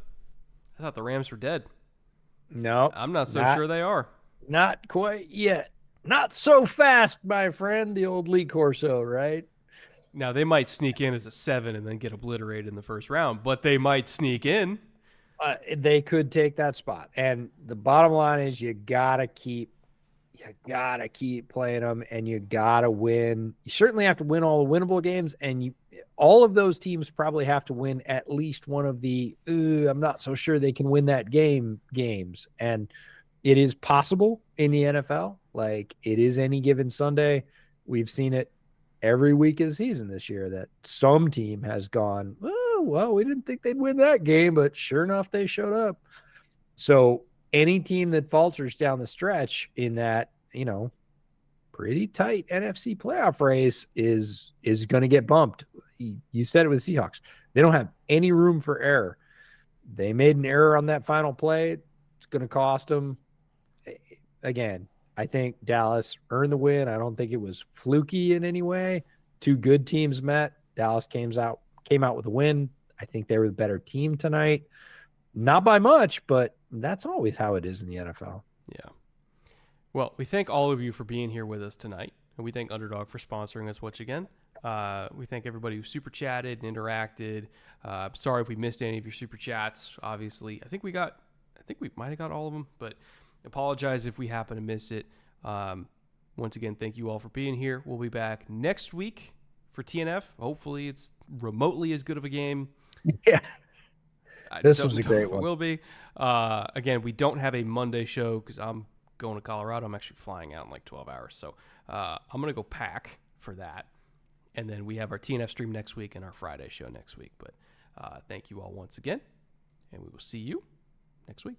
I thought the Rams were dead. No, I'm not so not sure they are. not quite yet. Not so fast, my friend. The old Lee Corso, right? Now, they might sneak in as a 7 and then get obliterated in the first round, but they might sneak in. They could take that spot. And the bottom line is you gotta keep playing them, and you gotta win. You certainly have to win all the winnable games, and all of those teams probably have to win at least one of the I'm not so sure they can win that games. And it is possible in the NFL. Like, it is any given Sunday. We've seen it every week of the season this year that some team has gone, oh, well, we didn't think they'd win that game, but sure enough, they showed up. So any team that falters down the stretch in that, pretty tight NFC playoff race is going to get bumped. You said it with the Seahawks. They don't have any room for error. They made an error on that final play. It's going to cost them. Again, I think Dallas earned the win. I don't think it was fluky in any way. Two good teams met. Dallas came out with a win. I think they were the better team tonight. Not by much, but that's always how it is in the NFL. Yeah. Well, we thank all of you for being here with us tonight, and we thank Underdog for sponsoring us once again. We thank everybody who super chatted and interacted. Sorry if we missed any of your super chats. Obviously, I think we might have got all of them, but apologize if we happen to miss it. Once again, thank you all for being here. We'll be back next week for TNF. Hopefully, it's remotely as good of a game. Yeah. This was a great one. It will be. Again, we don't have a Monday show because I'm going to Colorado. I'm actually flying out in like 12 hours. So I'm going to go pack for that. And then we have our TNF stream next week and our Friday show next week. But thank you all once again. And we will see you next week.